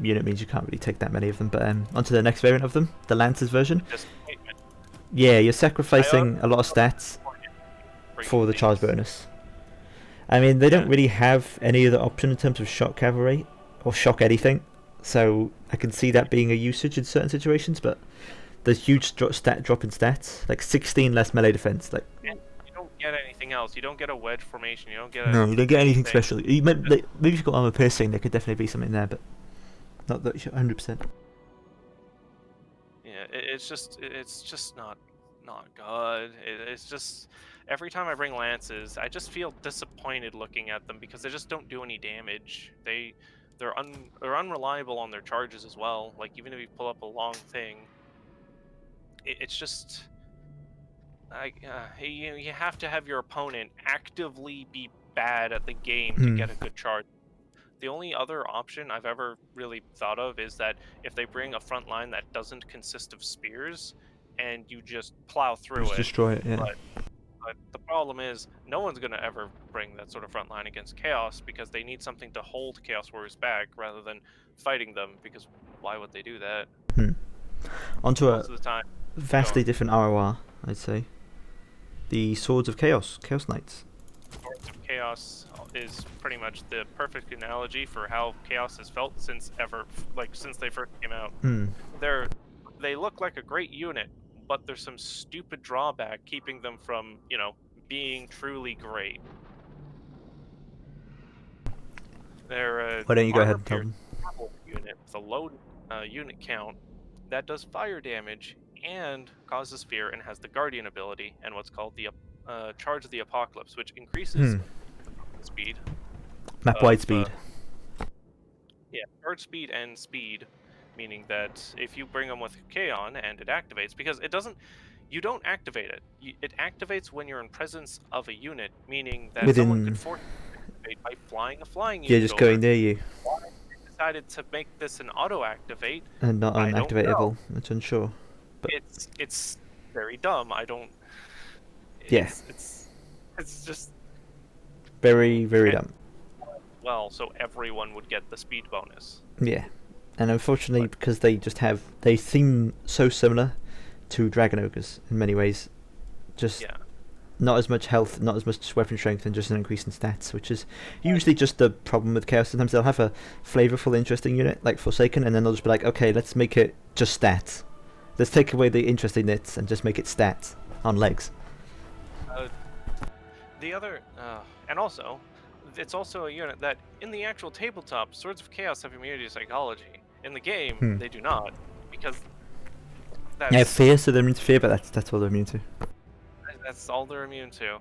unit means you can't really take that many of them, but onto the next variant of them, the Lancers version. Yeah, you're sacrificing a lot of stats for the charge bonus. I mean, they don't really have any other option in terms of shock cavalry, or shock anything, so I can see that being a usage in certain situations, but there's huge stat drop in stats, like 16 less melee defense. Like, and you don't get anything else. You don't get a wedge formation. You don't get you don't get anything special. Maybe if you've got armor piercing, there could definitely be something there, but not that 100%. Yeah, it's just not good. It's just every time I bring lances, I just feel disappointed looking at them because they just don't do any damage. They're unreliable on their charges as well. Like even if you pull up a long thing. It's just, you have to have your opponent actively be bad at the game to get a good charge. The only other option I've ever really thought of is that if they bring a front line that doesn't consist of spears, and you just plow through it. Destroy it, yeah. But the problem is, no one's going to ever bring that sort of front line against Chaos, because they need something to hold Chaos Warriors back rather than fighting them, because why would they do that? Onto a vastly different ROR, I'd say. The Swords of Chaos, Chaos Knights. Swords of Chaos is pretty much the perfect analogy for how Chaos has felt since they first came out. They look like a great unit, but there's some stupid drawback keeping them from, being truly great. They're why don't you go ahead and tell them? Unit with a low unit count that does fire damage and causes fear, and has the Guardian ability and what's called the Charge of the Apocalypse, which increases speed. Map wide speed. Yeah, charge speed and speed, meaning that if you bring them with Kaon and it activates, because it doesn't, you don't activate it. It activates when you're in presence of a unit, meaning that someone could Within, force it to activate by flying a flying yeah, unit just going over. near you Why they decided to make this an auto-activate, and not I don't know. unactivatable. It's unsure, but It's very dumb. I don't. yeah, It's just very very and dumb. well, so everyone would get the speed bonus. Yeah, and unfortunately, But because they seem so similar to Dragon Ogres in many ways, just yeah, not as much health, not as much weapon strength, and just an increase in stats, which is usually just the problem with Chaos. Sometimes they'll have a flavorful, interesting unit like Forsaken, and then they'll just be like, okay, let's make it just stats. Let's take away the interesting bits and just make it stats on legs. uh, the other, and also, it's also a unit that in the actual tabletop, Swords of Chaos have immunity to psychology. In the game, they do not, because Yeah, that's fear, so they're immune to fear, but that's all they're immune to. that's all they're immune to.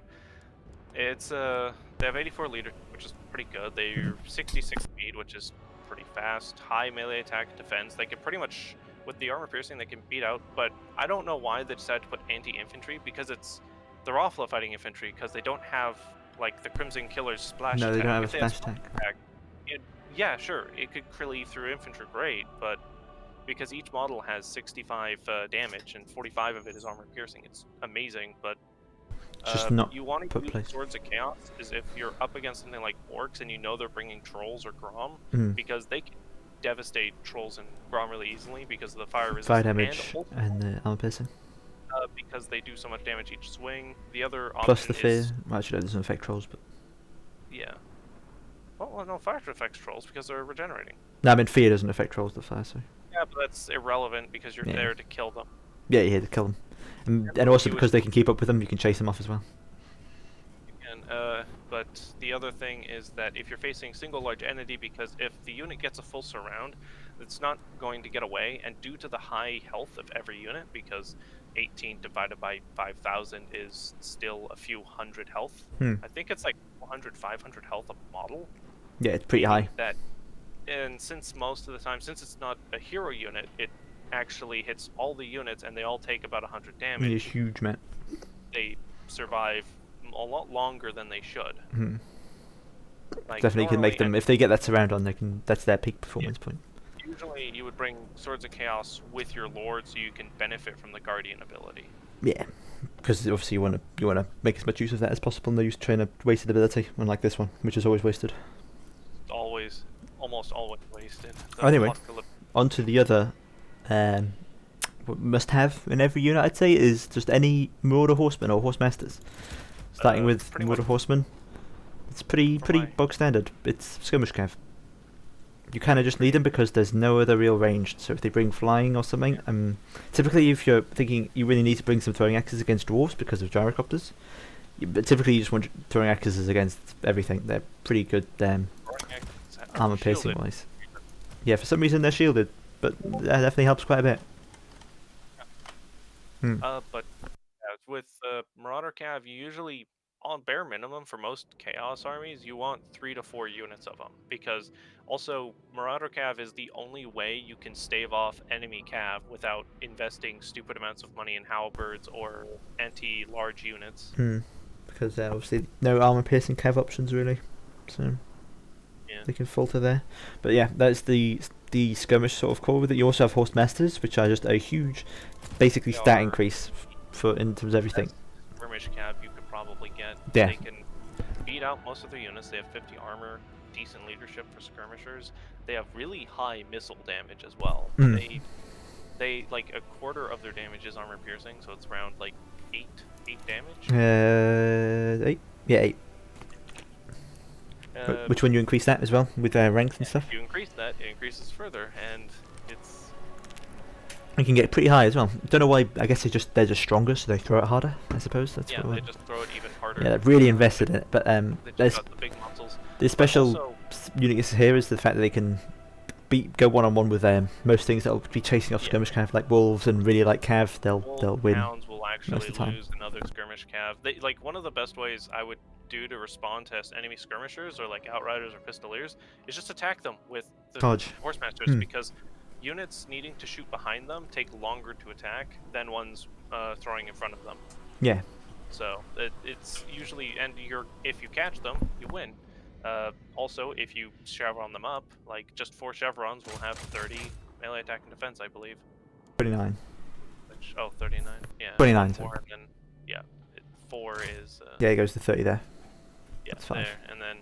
It's they have 84 leadership, which is pretty good. They're 66 speed, which is pretty fast. High melee attack, defense. They can pretty much, with the armor piercing, they can beat out. But I don't know why they decided to put anti-infantry, because they're awful at fighting infantry because they don't have like the Crimson Killer's splash No, attack. they don't have a If they had splash attack. yeah, sure, it could clearly through infantry, great, but because each model has 65 damage and 45 of it is armor piercing, it's amazing. But Just not you want to put use place. Swords of Chaos is if you're up against something like orcs and you know they're bringing trolls or Grom, because they can devastate trolls and Grom really easily because of the fire resistance Fire damage and the armor piercing. because they do so much damage each swing. The other Plus option the fear. is Well, actually, that doesn't affect trolls, but yeah. Well, no, fire affects trolls because they're regenerating. no, I mean fear doesn't affect trolls. The fire, so Yeah, but that's irrelevant because you're there to kill them. yeah, you here to kill them, and also because they can keep up with them, you can chase them off as well. And but the other thing is that if you're facing single large entity, because if the unit gets a full surround, it's not going to get away. And due to the high health of every unit, because 18 divided by 5,000 is still a few hundred health. I think it's like 400, 500 health a model. Yeah, it's pretty high. And since most of the time, since it's not a hero unit, it actually hits all the units, and they all take about 100 damage. It's huge, man. They survive a lot longer than they should. Like Definitely can make them, if they get that surround on, they can. That's their peak performance point. Usually, you would bring Swords of Chaos with your Lord, so you can benefit from the Guardian ability. Yeah, because obviously you want to make as much use of that as possible, and no use trying to wasted ability, unlike this one, which is always wasted. Almost always wasted. Anyway, on to the other must-have in every unit, I'd say, is just any Marauder Horsemen or Horsemasters. Starting with Marauder Horsemen, it's pretty bog standard. It's Skirmish Cav. You kind of just need them because there's no other real range. So if they bring flying or something, typically if you're thinking you really need to bring some throwing axes against dwarves because of gyrocopters, but typically you just want throwing axes against everything. They're pretty good armor piercing wise. Yeah, for some reason they're shielded, but that definitely helps quite a bit. But with Marauder Cav, you usually, on bare minimum for most Chaos armies, you want 3 to 4 units of them, because also Marauder Cav is the only way you can stave off enemy Cav without investing stupid amounts of money in halberds or anti-large units. Because obviously no armor piercing Cav options really, so they can falter there. But yeah, that's the skirmish sort of core with it. You also have Horse Masters, which are just a huge, basically stat increase for in terms of everything. Skirmish Cav you could probably get. Yeah. They can beat out most of their units. They have 50 armor, decent leadership for skirmishers. They have really high missile damage as well. They like a quarter of their damage is armor piercing, so it's around like 8 damage. 8. Yeah, 8. Which when you increase that as well with ranks and stuff, if you increase that, it increases further, and it's. You can get pretty high as well. Don't know why. I guess they're just stronger, so they throw it harder. I suppose that's what they just throw it even harder. Yeah, they're really invested in it. But there's got the big muscles. The special unit here is the fact that they can go one-on-one with most things that will be chasing off skirmish cav, like wolves and really like cav. They'll win. Hounds will actually most of the time. lose another skirmish cav. They, like one of the best ways I would do to respond to enemy skirmishers or like outriders or pistoliers is just attack them with the Dodge. horsemasters, because units needing to shoot behind them take longer to attack than ones throwing in front of them. Yeah. So it's usually, and if you catch them, you win. Also, if you chevron them up, like just 4 chevrons will have 30 melee attack and defense, I believe. 39. Which, 39. Yeah. 29. More, and then, yeah, 4 is. Yeah, it goes to 30 there. Yeah, That's fine. there, and then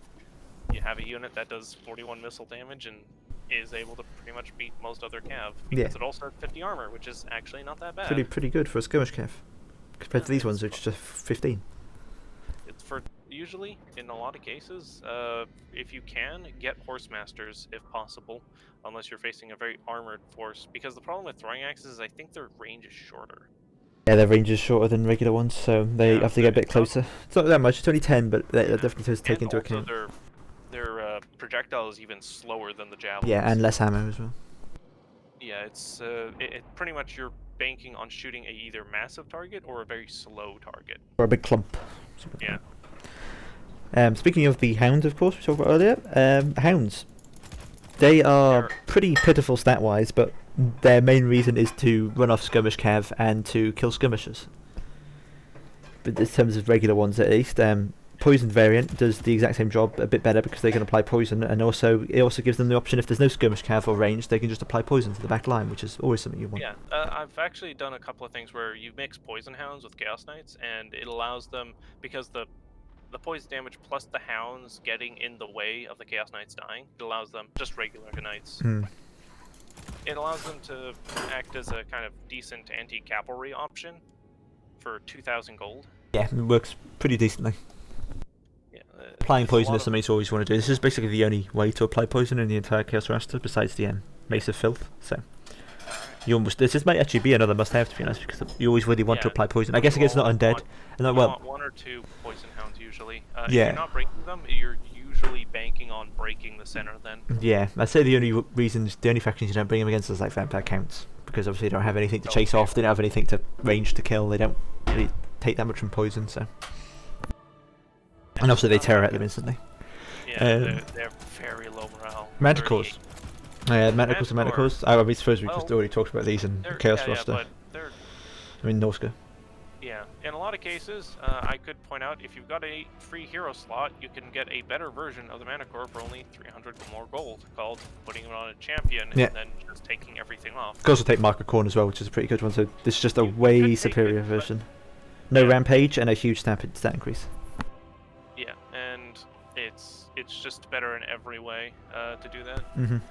you have a unit that does 41 missile damage and is able to pretty much beat most other cav, because it also has 50 armor, which is actually not that bad. Pretty good for a skirmish cav compared to these ones, which are just 15. It's for usually in a lot of cases, if you can get horsemasters if possible, unless you're facing a very armored force, because the problem with throwing axes is I think their range is shorter. Yeah, their range is shorter than regular ones, so they have to get a bit closer. It's not that much, it's only 10, but that definitely does take into account. Their projectile is even slower than the javelins. Yeah, and less ammo as well. Yeah, it's pretty much you're banking on shooting a either massive target or a very slow target. Or a big clump. Yeah. Speaking of the hounds, of course, we talked about earlier. Hounds. They are pretty pitiful stat-wise, but their main reason is to run off skirmish cav and to kill skirmishers. But in terms of regular ones, at least, poison variant does the exact same job, a bit better because they can apply poison, and also it also gives them the option, if there's no skirmish cav or range, they can just apply poison to the back line, which is always something you want. Yeah, I've actually done a couple of things where you mix poison hounds with chaos knights, and it allows them, because the poison damage plus the hounds getting in the way of the chaos knights dying, it allows them, just regular knights, it allows them to act as a kind of decent anti-cavalry option for 2,000 gold. Yeah, it works pretty decently. Yeah, applying poison is something you always want to do. This is basically the only way to apply poison in the entire Chaos Raster, besides the Mace of Filth. So this might actually be another must-have, to be honest, because you always really want to apply poison. I guess it gets not undead. You want 1 or 2 poison hounds usually. If you're not breaking them, you're usually banking on breaking the center then. Yeah, I'd say the only factions you don't bring them against is like vampire counts, because obviously they don't have anything to chase off, they don't have anything to range to kill, they don't really take that much from poison, so. And also they tear at them instantly. Yeah, they're very low morale. Manticores. Manticores and Manticores. I suppose we just already talked about these in Chaos Roster. I mean, Norska. Yeah, in a lot of cases, I could point out, if you've got a free hero slot, you can get a better version of the Manticore for only 300 more gold, called putting it on a champion and then just taking everything off. You can also take Marker Corn as well, which is a pretty good one, so this is just a way superior version. No rampage and a huge stat increase. Yeah, and it's just better in every way to do that.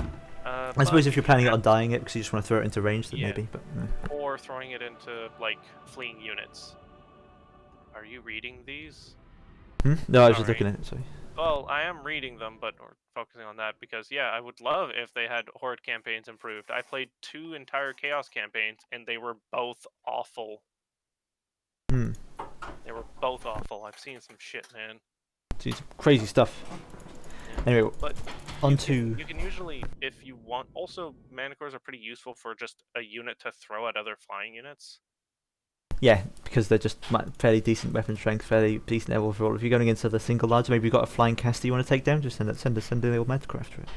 I suppose if you're planning on dying it because you just want to throw it into range, then maybe. But or throwing it into like fleeing units. Are you reading these? No, I was just looking at it. Sorry. Well, I am reading them, but we're focusing on that because I would love if they had horde campaigns improved. I played 2 entire chaos campaigns, and they were both awful. They were both awful. I've seen some shit, man. It's crazy stuff. Anyway, but onto... You can usually, if you want... Also, Manticores are pretty useful for just a unit to throw at other flying units. Yeah, because they're just fairly decent weapon strength, fairly decent overall. If you're going against other single lads, maybe you've got a flying caster you want to take down, just send the old Manticore after it.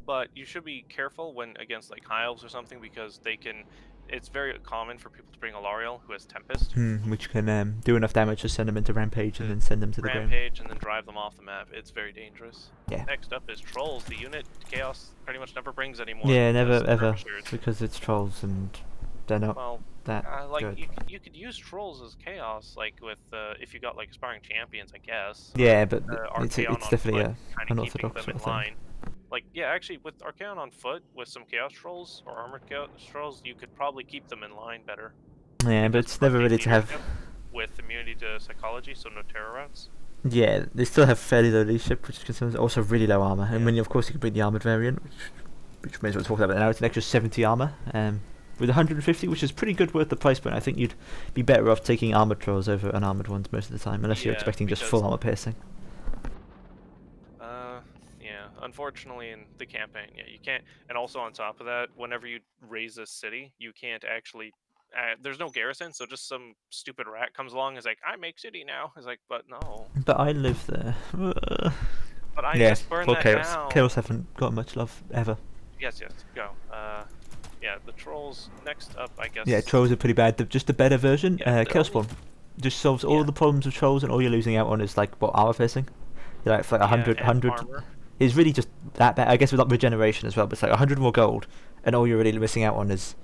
But you should be careful when against like High Elves or something, because they can... It's very common for people to bring a Lariel who has Tempest. Which can do enough damage to send them into Rampage and then send them to the ground. Rampage and then drive them off the map. It's very dangerous. Yeah. Next up is Trolls. The unit Chaos pretty much never brings anymore. Yeah, never ever. Because it's Trolls and they're not that good. You could use Trolls as Chaos, like with if you got like Aspiring Champions, I guess. Yeah, but it's definitely an orthodox sort of thing. Like, actually, with Archaon on foot, with some Chaos Trolls, or Armored Chaos Trolls, you could probably keep them in line better. Yeah, but it's never really to have... With immunity to psychology, so no terror routes. Yeah, they still have fairly low leadership, which is also really low armor. And when of course you can bring the armored variant, which may as well talk about now, it's an extra 70 armor, with 150, which is pretty good worth the price point. I think you'd be better off taking armored trolls over unarmored ones most of the time, unless you're expecting just full armor piercing. Unfortunately, in the campaign, you can't. And also on top of that, whenever you raise a city, you can't actually there's no garrison, so just some stupid rat comes along and is like, I make city now. He's like, but no. But I live there. But I Yeah, just burned well, that Chaos. down. Chaos haven't got much love ever. Yes, go. Yeah, the trolls next up, I guess. Yeah, trolls are pretty bad. Just a better version. Yeah, Chaos Spawn just solves all the problems of trolls, and all you're losing out on is like what armor piercing. You're like for like 100. Armor. It's really just that bad. I guess with like regeneration as well, but it's like 100 more gold, and all you're really missing out on is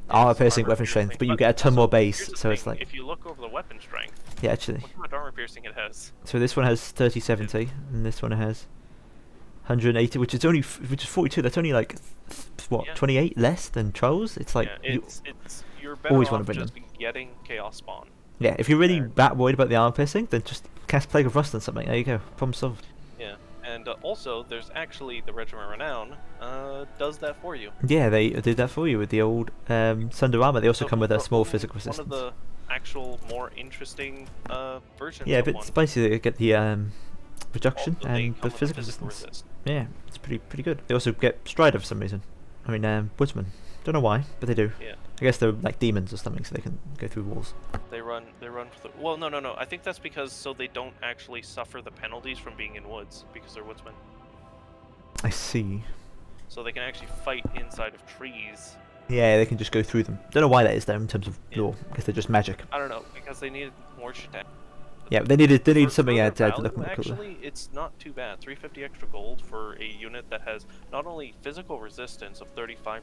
armor piercing, weapon strength. But you get a ton more base, so it's like. If you look over the weapon strength. Yeah, actually. Look how much armor piercing it has. So this one has 30-70, and this one has 180, which is 42. That's only like what 28 less than trolls. It's like you're better always off want to bring just them. getting Chaos Spawn. Yeah, if you're really that worried about the armor piercing, then just cast Plague of Rust on something. There you go, problem solved. Yeah, and also there's actually the Regiment Renown does that for you. Yeah, they did that for you with the old Sunder armor. They also come with a small physical resistance. One of the actual more interesting versions. Yeah, but it's basically they get the reduction also, and the physical resistance. Yeah, it's pretty good. They also get Strider for some reason. I mean, Woodsman. Don't know why, but they do. Yeah. I guess they're like demons or something, so they can go through walls. They run for the... Well, no. I think that's because so they don't actually suffer the penalties from being in woods, because they're woodsmen. I see. So they can actually fight inside of trees. Yeah, they can just go through them. Don't know why that is though in terms of lore, because they're just magic. I don't know, because they needed more shit. Yeah, they needed something to look more cool. Actually, it's not too bad. 350 extra gold for a unit that has not only physical resistance of 35%,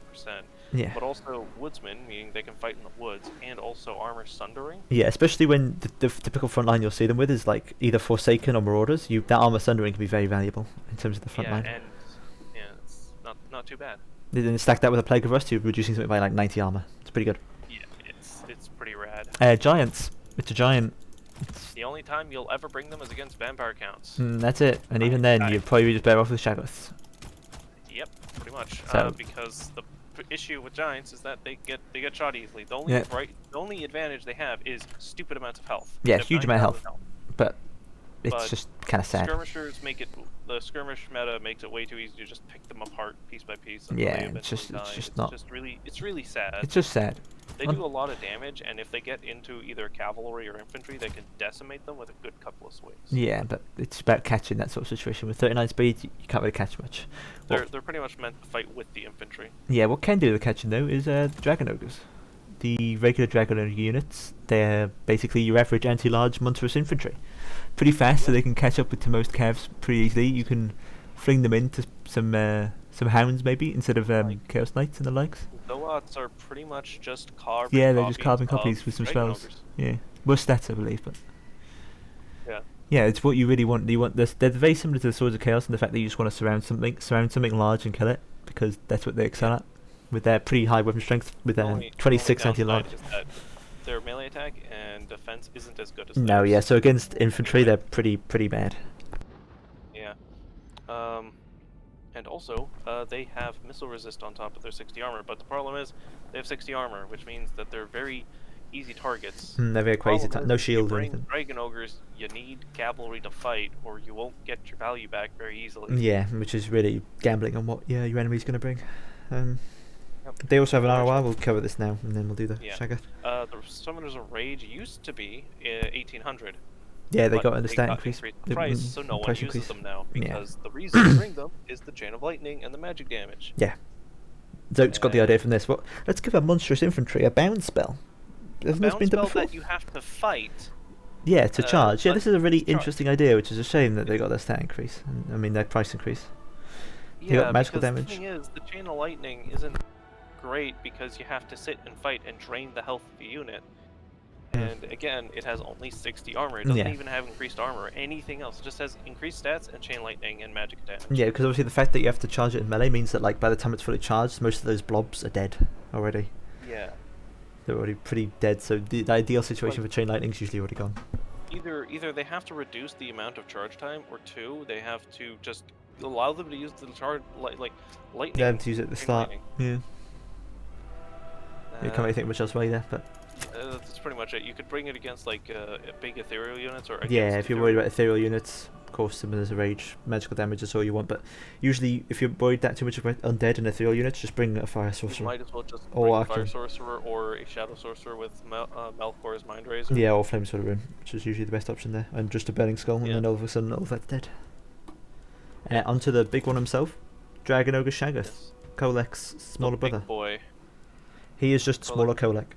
but also woodsmen, meaning they can fight in the woods, and also armor sundering. Yeah, especially when the typical front line you'll see them with is like either Forsaken or Marauders. That armor sundering can be very valuable in terms of the front line. And it's not too bad. Then stack that with a Plague of Rust, you're reducing something by like 90 armor. It's pretty good. Yeah, it's pretty rad. Giants. It's a giant. The only time you'll ever bring them is against vampire counts. That's it, and even then, you're probably just better off with Shaggoths. Yep, pretty much. So, because the issue with giants is that they get shot easily. The only advantage they have is stupid amounts of health. Yeah, huge amount of health, but it's just kind of sad. Skirmishers make it. The skirmish meta makes it way too easy to just pick them apart piece by piece. Yeah, it's really sad. It's just sad. They do a lot of damage, and if they get into either cavalry or infantry, they can decimate them with a good couple of swings. Yeah, but it's about catching that sort of situation. With 39 speed, you can't really catch much. They're pretty much meant to fight with the infantry. Yeah, what can do the catching though is the Dragon Ogres. The regular Dragon Ogre units, they're basically your average anti-large monstrous infantry. Pretty fast, so they can catch up with to most cavs pretty easily. You can fling them into some hounds maybe instead of Chaos Knights and the likes. Zoats are pretty much just carbon. Yeah, they're just carbon copies with some spells. Yeah, worse stats I believe, but. Yeah, it's what you really want. You want this. They're very similar to the Swords of Chaos in the fact that you just want to surround something large and kill it, because that's what they excel at, with their pretty high weapon strength, with their 26 anti-large. Their melee attack and defense isn't as good as no, yeah. So against infantry, they're pretty bad. Yeah. And also, they have missile resist on top of their 60 armor, but the problem is they have 60 armor, which means that they're very easy targets. They're very crazy. No shield or anything. Dragon ogres, you need cavalry to fight, or you won't get your value back very easily. Yeah, which is really gambling on what your enemy's going to bring. They also have an ROI. We'll cover this now, and then we'll do the Shaggoth. The Summoners of Rage used to be 1800. Yeah, they got a stat increase. The price, so no one uses them now, because the reason to bring them is the Chain of Lightning and the magic damage. Yeah. Zote's got the idea from this. Let's give our monstrous infantry a bound spell. Hasn't this been done before? That you have to fight. Yeah, to charge. Yeah, this is a really interesting idea, which is a shame that they got their stat increase. I mean, their price increase. Yeah, they got magical damage. The thing is, the Chain of Lightning isn't great because you have to sit and fight and drain the health of the unit. And again, it has only 60 armor. It doesn't even have increased armor or anything else. It just has increased stats and chain lightning and magic damage. Yeah, because obviously the fact that you have to charge it in melee means that like by the time it's fully charged, most of those blobs are dead already. Yeah. They're already pretty dead, so the ideal situation for chain lightning's usually already gone. Either they have to reduce the amount of charge time, or two, they have to just allow them to use the charge lightning. They have to use it at the start. Yeah. You can't really think much else way there, but. That's pretty much it. You could bring it against like big ethereal units, or if you're worried about ethereal units, course, some of those rage, magical damage is all you want. But usually, if you're worried that too much about undead and ethereal units, just bring a fire You sorcerer. might as well just Or bring a arcane. fire sorcerer or a shadow sorcerer with Malkor's Mind Razor. Yeah, or flame sword rune, which is usually the best option there, and just a burning skull, and Yeah. then all of a sudden all that's dead. Onto the big one himself, Dragon Ogre Shaggoth, Yes. Kolek's smaller Big brother. boy, He is just smaller Kolek.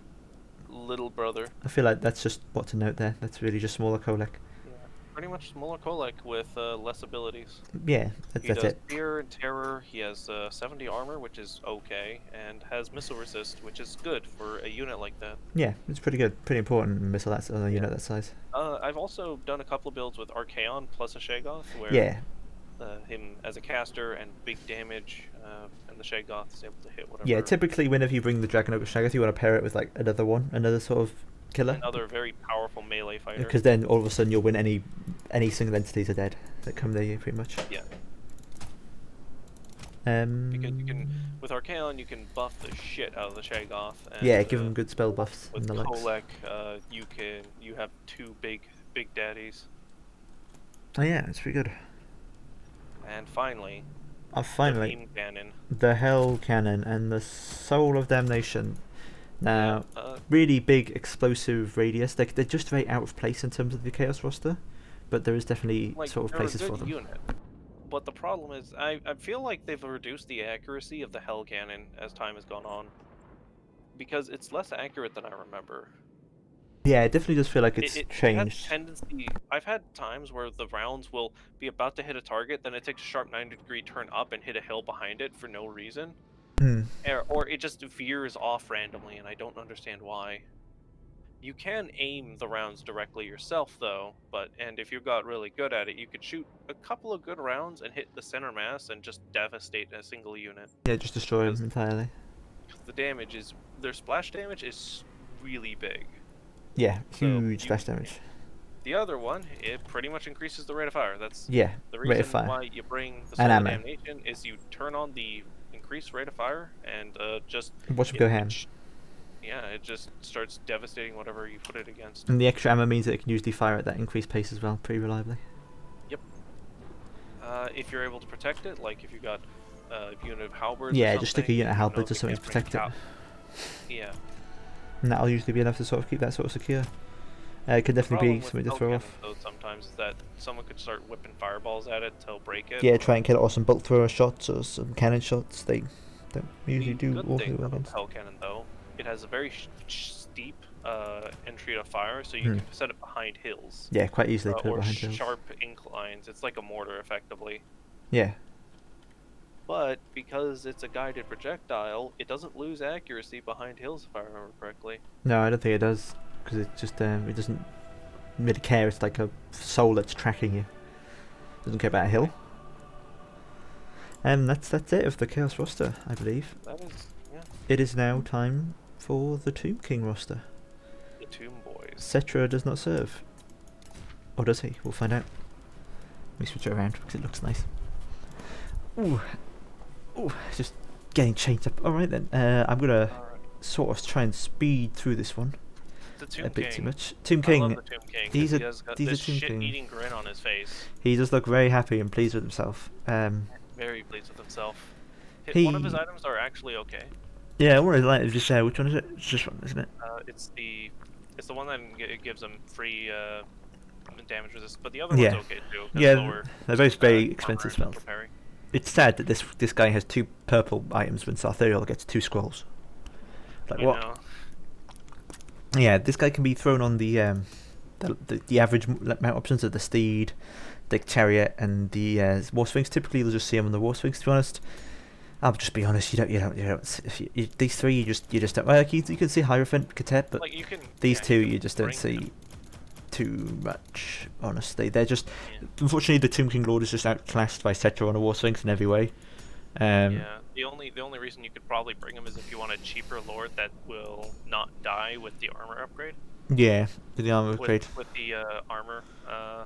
little brother. I feel like that's just what to note there. That's really just smaller Kolek. Yeah. Pretty much smaller Kolek with less abilities. Yeah, He that's does it. fear and terror. He has 70 armor, which is okay, and has missile resist, which is good for a unit like that. Yeah, it's pretty good. Pretty important missile that's on a unit that size. I've also done a couple of builds with Archaon plus a Shaggoth, where Yeah. him as a caster and big damage, and the Shaggoth is able to hit whatever. Yeah, typically whenever you bring the Dragon Ogre Shaggoth, you want to pair it with like another sort of killer. Another very powerful melee fighter. Because then all of a sudden you'll win any single entities are dead that come near you, pretty much. Yeah. Because you can with Archaon you can buff the shit out of the Shaggoth. And, yeah, give them good spell buffs with and the likes. Kolek, you have two big daddies. Oh yeah, it's pretty good. And finally, Finally, the beam cannon. the Hell Cannon and the Soul of Damnation. Now, Yeah, really big explosive radius. They're just very out of place in terms of the Chaos roster, but there is definitely sort of they're places a for good them. unit. But the problem is, I feel like they've reduced the accuracy of the Hell Cannon as time has gone on, because it's less accurate than I remember. Yeah, it definitely does feel like it's It has changed. tendency. I've had times where the rounds will be about to hit a target, then it takes a sharp 90-degree turn up and hit a hill behind it for no reason, or it just veers off randomly, and I don't understand why. You can aim the rounds directly yourself, though, and if you got really good at it, you could shoot a couple of good rounds and hit the center mass and just devastate a single unit. Yeah, just destroy them entirely. The damage is their splash damage is really big. Yeah, So huge splash damage. The other one, it pretty much increases the rate of fire. That's Yeah, the rate of reason fire. why you bring the And Soul of ammo. Damnation is you turn on the increased rate of fire and just Watch them go ham. Yeah, it just starts devastating whatever you put it against. And the extra ammo means that it can usually fire at that increased pace as well, pretty reliably. Yep. If you're able to protect it, like if you got a unit of halberds. Yeah, or just stick a something, unit of you know, halberds or they something to can't bring protect it. Yeah. And that'll usually be enough to sort of keep that sort of secure. It could definitely be something to throw off. Though, sometimes is that someone could start whipping fireballs at it to break it. Yeah, try and kill it or some bolt thrower shots or some cannon shots. They don't usually do good awfully thing well about against. the Hell Cannon, though, it has a very steep entry to fire, so you can set it behind hills. Yeah, quite easily put it or behind hills. sharp inclines. It's like a mortar, effectively. Yeah. But because it's a guided projectile, it doesn't lose accuracy behind hills, if I remember correctly. No, I don't think it does, because it just it doesn't really care. It's like a soul that's tracking you. Doesn't care about a hill. And that's it of the Chaos roster, I believe. That is, yeah. It is now time for the Tomb King roster. The Tomb Boys. Cetra does not serve. Or does he? We'll find out. Let me switch it around because it looks nice. Ooh. Ooh, just getting changed up. Alright then. I'm going to sort of try and speed through this one. The Tomb a bit King. Too much. Tomb King. I love the Tomb King. He's He a has got he's this a Tomb King. shit-eating grin on his face. He does look very happy and pleased with himself. Very pleased with himself. One of his items are actually okay. Yeah, one of his items just which one is it? It's this one, isn't it? It's the one that it gives him free damage resist, but the other one's okay too. Yeah, they're both very armor expensive and spells. repairing. It's sad that this guy has 2 purple items when Sarthariel gets 2 scrolls. Like I what? know. Yeah, this guy can be thrown on the average mount options of the steed, the chariot, and the war sphinx. Typically, you'll just see him on the war sphinx. To be honest, I'll just be honest. You don't. If these 3, you just don't. Well, you can see Hierophant, Katet, but Like these 2 you you just don't see them. too much. Honestly, they're just. Unfortunately, the Tomb King Lord is just outclassed by Cetra on a war sphinx in every way. Yeah, the only reason you could probably bring him is if you want a cheaper lord that will not die with the armor upgrade. Yeah, the armor upgrade. With the armor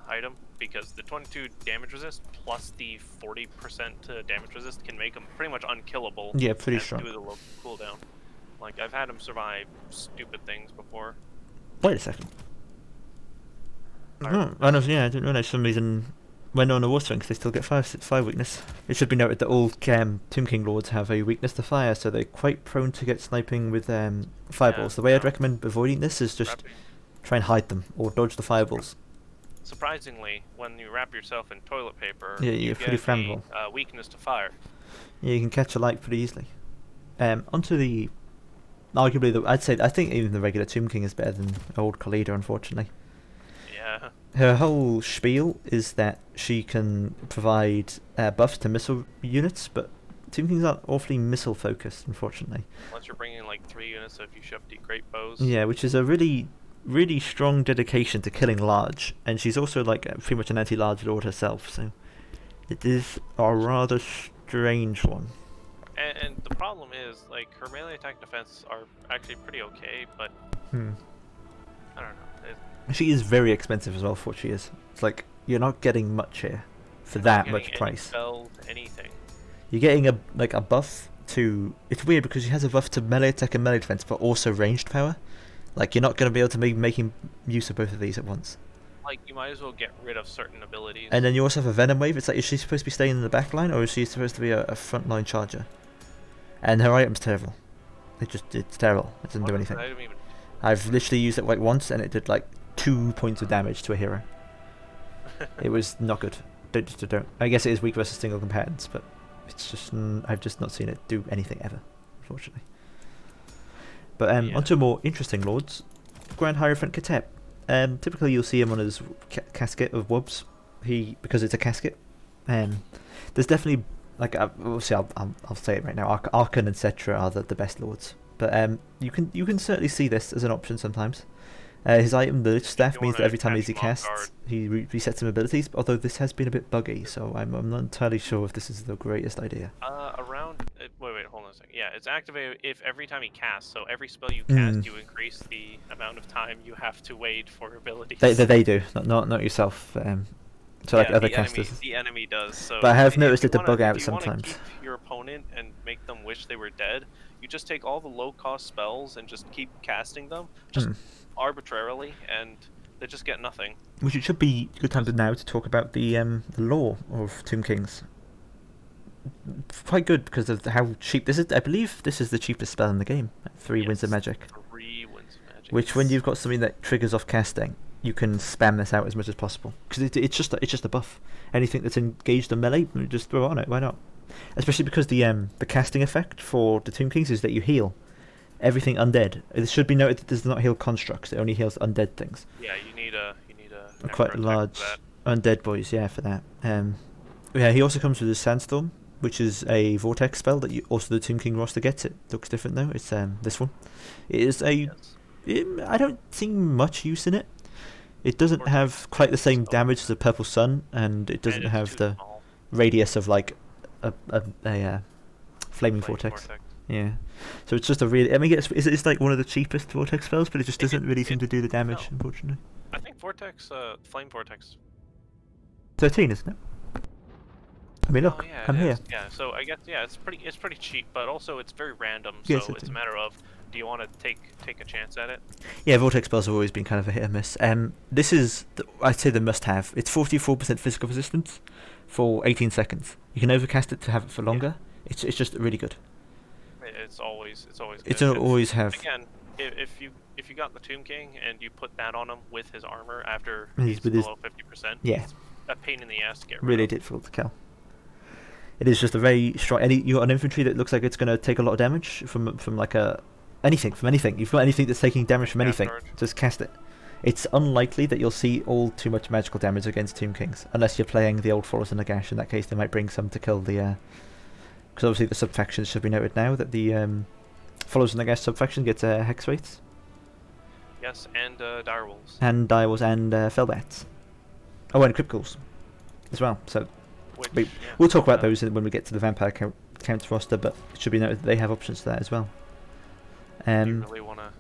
item, because the 22 damage resist plus the 40% damage resist can make him pretty much unkillable. Yeah, pretty and strong. do the low cooldown. Like, I've had him survive stupid things before. Wait a second. I didn't realize for some reason when on a War Strength, they still get fire weakness. It should be noted that all Tomb King Lords have a weakness to fire, so they're quite prone to get sniping with fireballs. The way I'd recommend avoiding this is just try and hide them, or dodge the fireballs. Surprisingly, when you wrap yourself in toilet paper, yeah, you pretty get flammable. A weakness to fire. Yeah, you can catch a light pretty easily. Onto the... Arguably, I think even the regular Tomb King is better than old Khalida, unfortunately. Yeah. Her whole spiel is that she can provide buffs to missile units, but Tomb Kings aren't awfully missile focused, unfortunately. Unless you're bringing like 3 units, so if you shove the great bows. Yeah, which is a really strong dedication to killing large, and she's also like pretty much an anti-large lord herself, so it is a rather strange one. And the problem is, like, her melee attack defense are actually pretty okay, but I don't know. She is very expensive as well for what she is. It's like you're not getting much here for that much price. Spells, anything. You're getting a buff to. It's weird because she has a buff to melee attack and melee defense, but also ranged power. Like you're not going to be able to be making use of both of these at once. Like you might as well get rid of certain abilities. And then you also have a venom wave. It's like, is she supposed to be staying in the back line, or is she supposed to be a frontline charger? And her item's terrible. It's terrible. It doesn't do anything. I've literally used it like once, and it did like 2 points of damage to a hero. It was not good. Don't. I guess it is weak versus single combatants, but it's just I've just not seen it do anything ever, unfortunately. But onto more interesting lords, Grand Hierophant Katep. Typically you'll see him on his casket of wubs. Because it's a casket. There's definitely like obviously I'll say it right now. Archon and Cetra are the best lords, but you can certainly see this as an option sometimes. His item, the Lich Staff, means that every time he casts, he resets some abilities. Although this has been a bit buggy, so I'm not entirely sure if this is the greatest idea. Wait, hold on a second. Yeah, it's activated if every time he casts. So every spell you cast, you increase the amount of time you have to wait for abilities. They do, not yourself. So like other casters. The enemy does. So but I have noticed it to bug out sometimes. If you want to keep your opponent and make them wish they were dead, you just take all the low-cost spells and just keep casting them, just arbitrarily, and they just get nothing. Which it should be a good time now to talk about the lore of Tomb Kings. Quite good because of how cheap this is. I believe this is the cheapest spell in the game. 3 Winds of Magic. 3 Winds of Magic. Which, when you've got something that triggers off casting, you can spam this out as much as possible because it's just a buff. Anything that's engaged in melee, just throw it on it. Why not? Especially because the casting effect for the Tomb Kings is that you heal everything undead. It should be noted that it does not heal constructs. It only heals undead things. Yeah, you need a quite large undead boys. Yeah, for that. Yeah, he also comes with his Sandstorm, which is a vortex spell that also the Tomb King roster gets. It looks different though. It's this one. It is I don't see much use in it. It doesn't have quite the same damage as the Purple Sun, and it doesn't have the radius of like a flaming vortex. Yeah, so it's just a really. I mean, it's like one of the cheapest vortex spells, but it just doesn't really seem to do the damage, unfortunately. I think flame vortex. 13, isn't it? I mean, look, I'm here. Yeah, so I guess it's pretty cheap, but also it's very random. So it's a matter of, do you want to take a chance at it? Yeah, vortex spells have always been kind of a hit or miss. This is I'd say the must-have. It's 44% physical resistance for 18 seconds. You can overcast it to have it for longer. Yeah. It's just really good. It's always good. It'll always have. Again, if you got the Tomb King and you put that on him with his armor after he's below 50%, yeah, it's a pain in the ass to get rid of. Really difficult to kill. It is just a very strong. You got an infantry that looks like it's going to take a lot of damage from like anything. You've got anything that's taking damage from anything. Just cast it. It's unlikely that you'll see all too much magical damage against Tomb Kings, unless you're playing the old Followers in Nagash. In that case, they might bring some to kill the. Because obviously the sub-factions should be noted now that the Followers in Nagash sub-faction gets hex rates. Yes, and direwolves. And direwolves and fellbats. Oh, and crypt as well. So. We'll talk about those when we get to the Vampire Count roster, but it should be noted that they have options to that as well. You really want to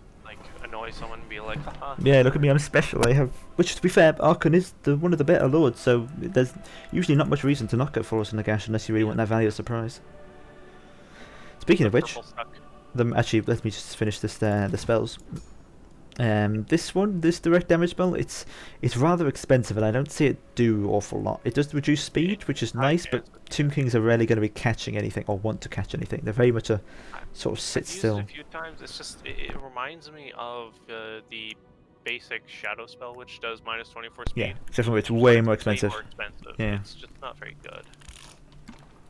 annoy someone and be like, haha. Yeah, look at me, I'm special. I have, which to be fair, Archon is one of the better lords, so there's usually not much reason to not go Followers in Nagash unless you really want that value of surprise. Speaking of which, actually, let me just finish this. The spells. This direct damage spell, it's rather expensive, and I don't see it do awful lot. It does reduce speed, which is nice, but Tomb Kings are rarely going to be catching anything or want to catch anything. They're very much a sort of sit still. I've used it a few times. It's just it reminds me of the basic shadow spell, which does -24 speed. Yeah, definitely. It's way more expensive. Way more expensive. Yeah, it's just not very good.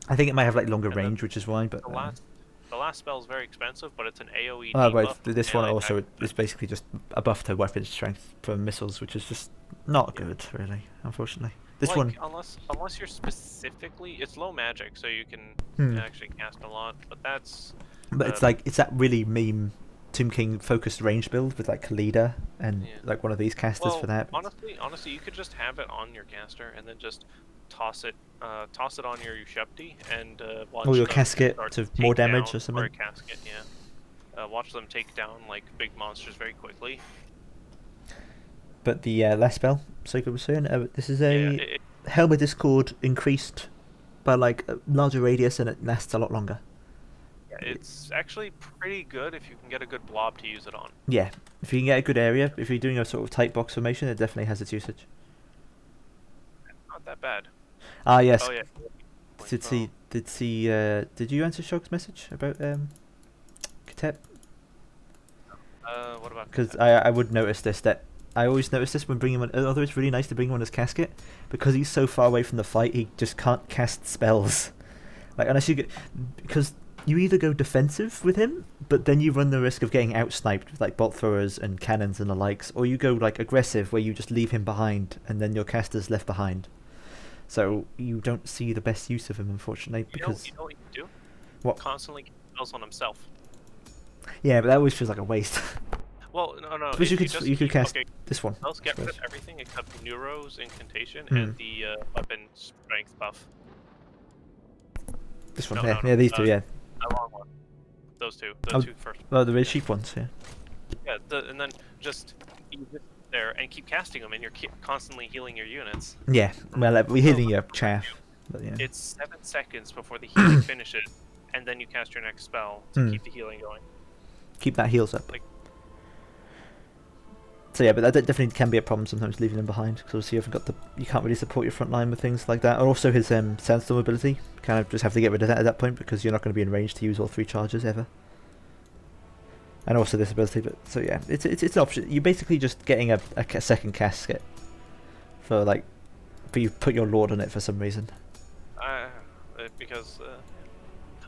I think it might have like longer range, which is why. But the last spell is very expensive, but it's an AOE. Oh, right. This one also is basically just a buff to weapon strength from missiles, which is just not good, really. Unfortunately, this one. Unless you're specifically, it's low magic, so you can actually cast a lot. But that's. But it's that really meme Tomb King focused range build with like Khalida and like one of these casters for that. Honestly, you could just have it on your caster and then just toss it on your Ushepti and watch your casket to more damage or something. Or a casket, yeah. Watch them take down like big monsters very quickly. But the last spell, Soka was saying, this is a Helm of Discord increased by like a larger radius, and it lasts a lot longer. Yeah, it's actually pretty good if you can get a good blob to use it on. Yeah, if you can get a good area, if you're doing a sort of tight box formation, it definitely has its usage. Not that bad. Ah, yes. Oh, yeah. Did you answer Shog's message about Katep? What about? Because I would notice this, that I always notice this when bringing him on. Although it's really nice to bring him on his casket, because he's so far away from the fight, he just can't cast spells. Like unless you get, because you either go defensive with him, but then you run the risk of getting out-sniped with like bolt throwers and cannons and the likes, or you go like aggressive where you just leave him behind and then your caster's left behind. So you don't see the best use of him, unfortunately, because you know what you do? What? Constantly get spells on himself. Yeah, but that always feels like a waste. Well, no. Because you could cast this one. Spells get rid of everything except Neuro's Incantation and the weapon strength buff. This one here. Yeah, these two, yeah. The long one. Those two. The two first. Oh, the really cheap ones, yeah. Yeah, and then just there and keep casting them, and you're constantly healing your units. Yeah, well, we're healing your chaff. But yeah. It's 7 seconds before the healing finishes, and then you cast your next spell to keep the healing going. Keep that heals up. So yeah, but that definitely can be a problem sometimes, leaving them behind, because obviously you can't really support your front line with things like that. Or also his sandstorm ability, kind of just have to get rid of that at that point, because you're not going to be in range to use all 3 charges ever. And also this ability, but so yeah, it's an option. You're basically just getting a second casket for like, but you put your lord on it for some reason. Because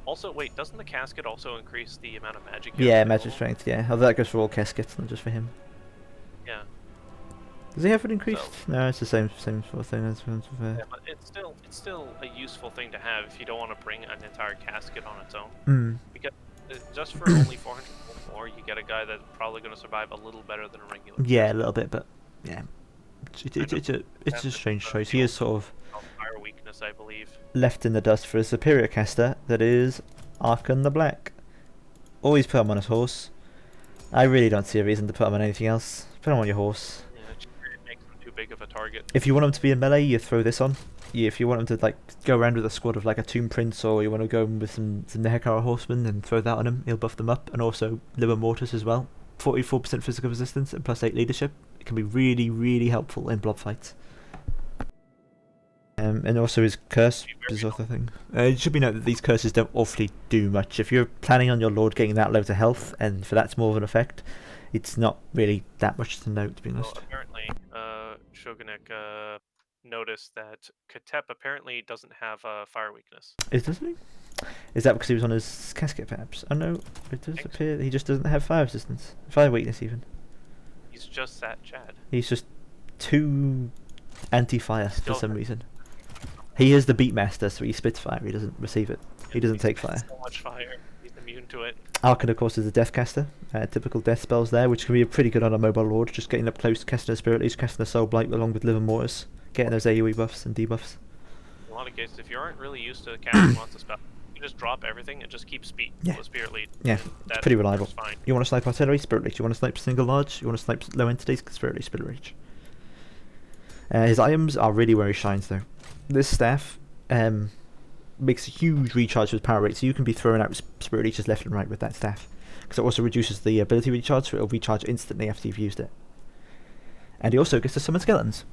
also wait, doesn't the casket also increase the amount of magic? Yeah, magic strength. Yeah, although that goes for all caskets, not just for him. Yeah. Does he have it increased? So, no, it's the same sort of thing as yeah, but it's still a useful thing to have if you don't want to bring an entire casket on its own. Because just for only 400 more, you get a guy that's probably going to survive a little better than a regular. Yeah, a little bit, but yeah, it's a strange choice. He is sort of fire weakness, I believe. Left in the dust for a superior caster that is Archon the Black. Always put him on his horse. I really don't see a reason to put him on anything else. Put him on your horse. Yeah, it makes him too big of a target. If you want him to be in melee, you throw this on. If you want him to like go around with a squad of like a Tomb Prince, or you want to go with some Nehekara horsemen and throw that on him, he'll buff them up. And also Liber Mortis as well. 44% physical resistance and +8 leadership. It can be really, really helpful in blob fights. And also his curse is other thing. It should be noted that these curses don't awfully do much. If you're planning on your lord getting that low to health, and for that's more of an effect, it's not really that much to note, to be honest. Well, apparently, Shogunek noticed that Katep apparently doesn't have a fire weakness. Doesn't he? Is that because he was on his casket, perhaps? Oh no, it does appear that he just doesn't have fire resistance. Fire weakness, even. He's just that Chad. He's just too anti-fire for some reason. He is the Beatmaster, so he spits fire, he doesn't receive it. He doesn't take fire. So much fire, he's immune to it. Archon, of course, is a death caster. Typical death spells there, which can be pretty good on a mobile lord, just getting up close, casting a Spirit Leech, casting a Soul Blight along with Liver Mortis, getting those AoE buffs and debuffs. In a lot of cases, if you aren't really used to casting lots of spells, you just drop everything and just keep speed with Spirit Leech. Yeah, it's pretty reliable. Fine. You want to snipe artillery? Spirit Leech. You want to snipe single large? You want to snipe low entities? Spirit Leech, Spirit Leech. His items are really where he shines, though. This staff makes a huge recharge with power rate, so you can be throwing out Spirit Leeches left and right with that staff. because it also reduces the ability recharge, so it'll recharge instantly after you've used it. And he also gets to summon skeletons,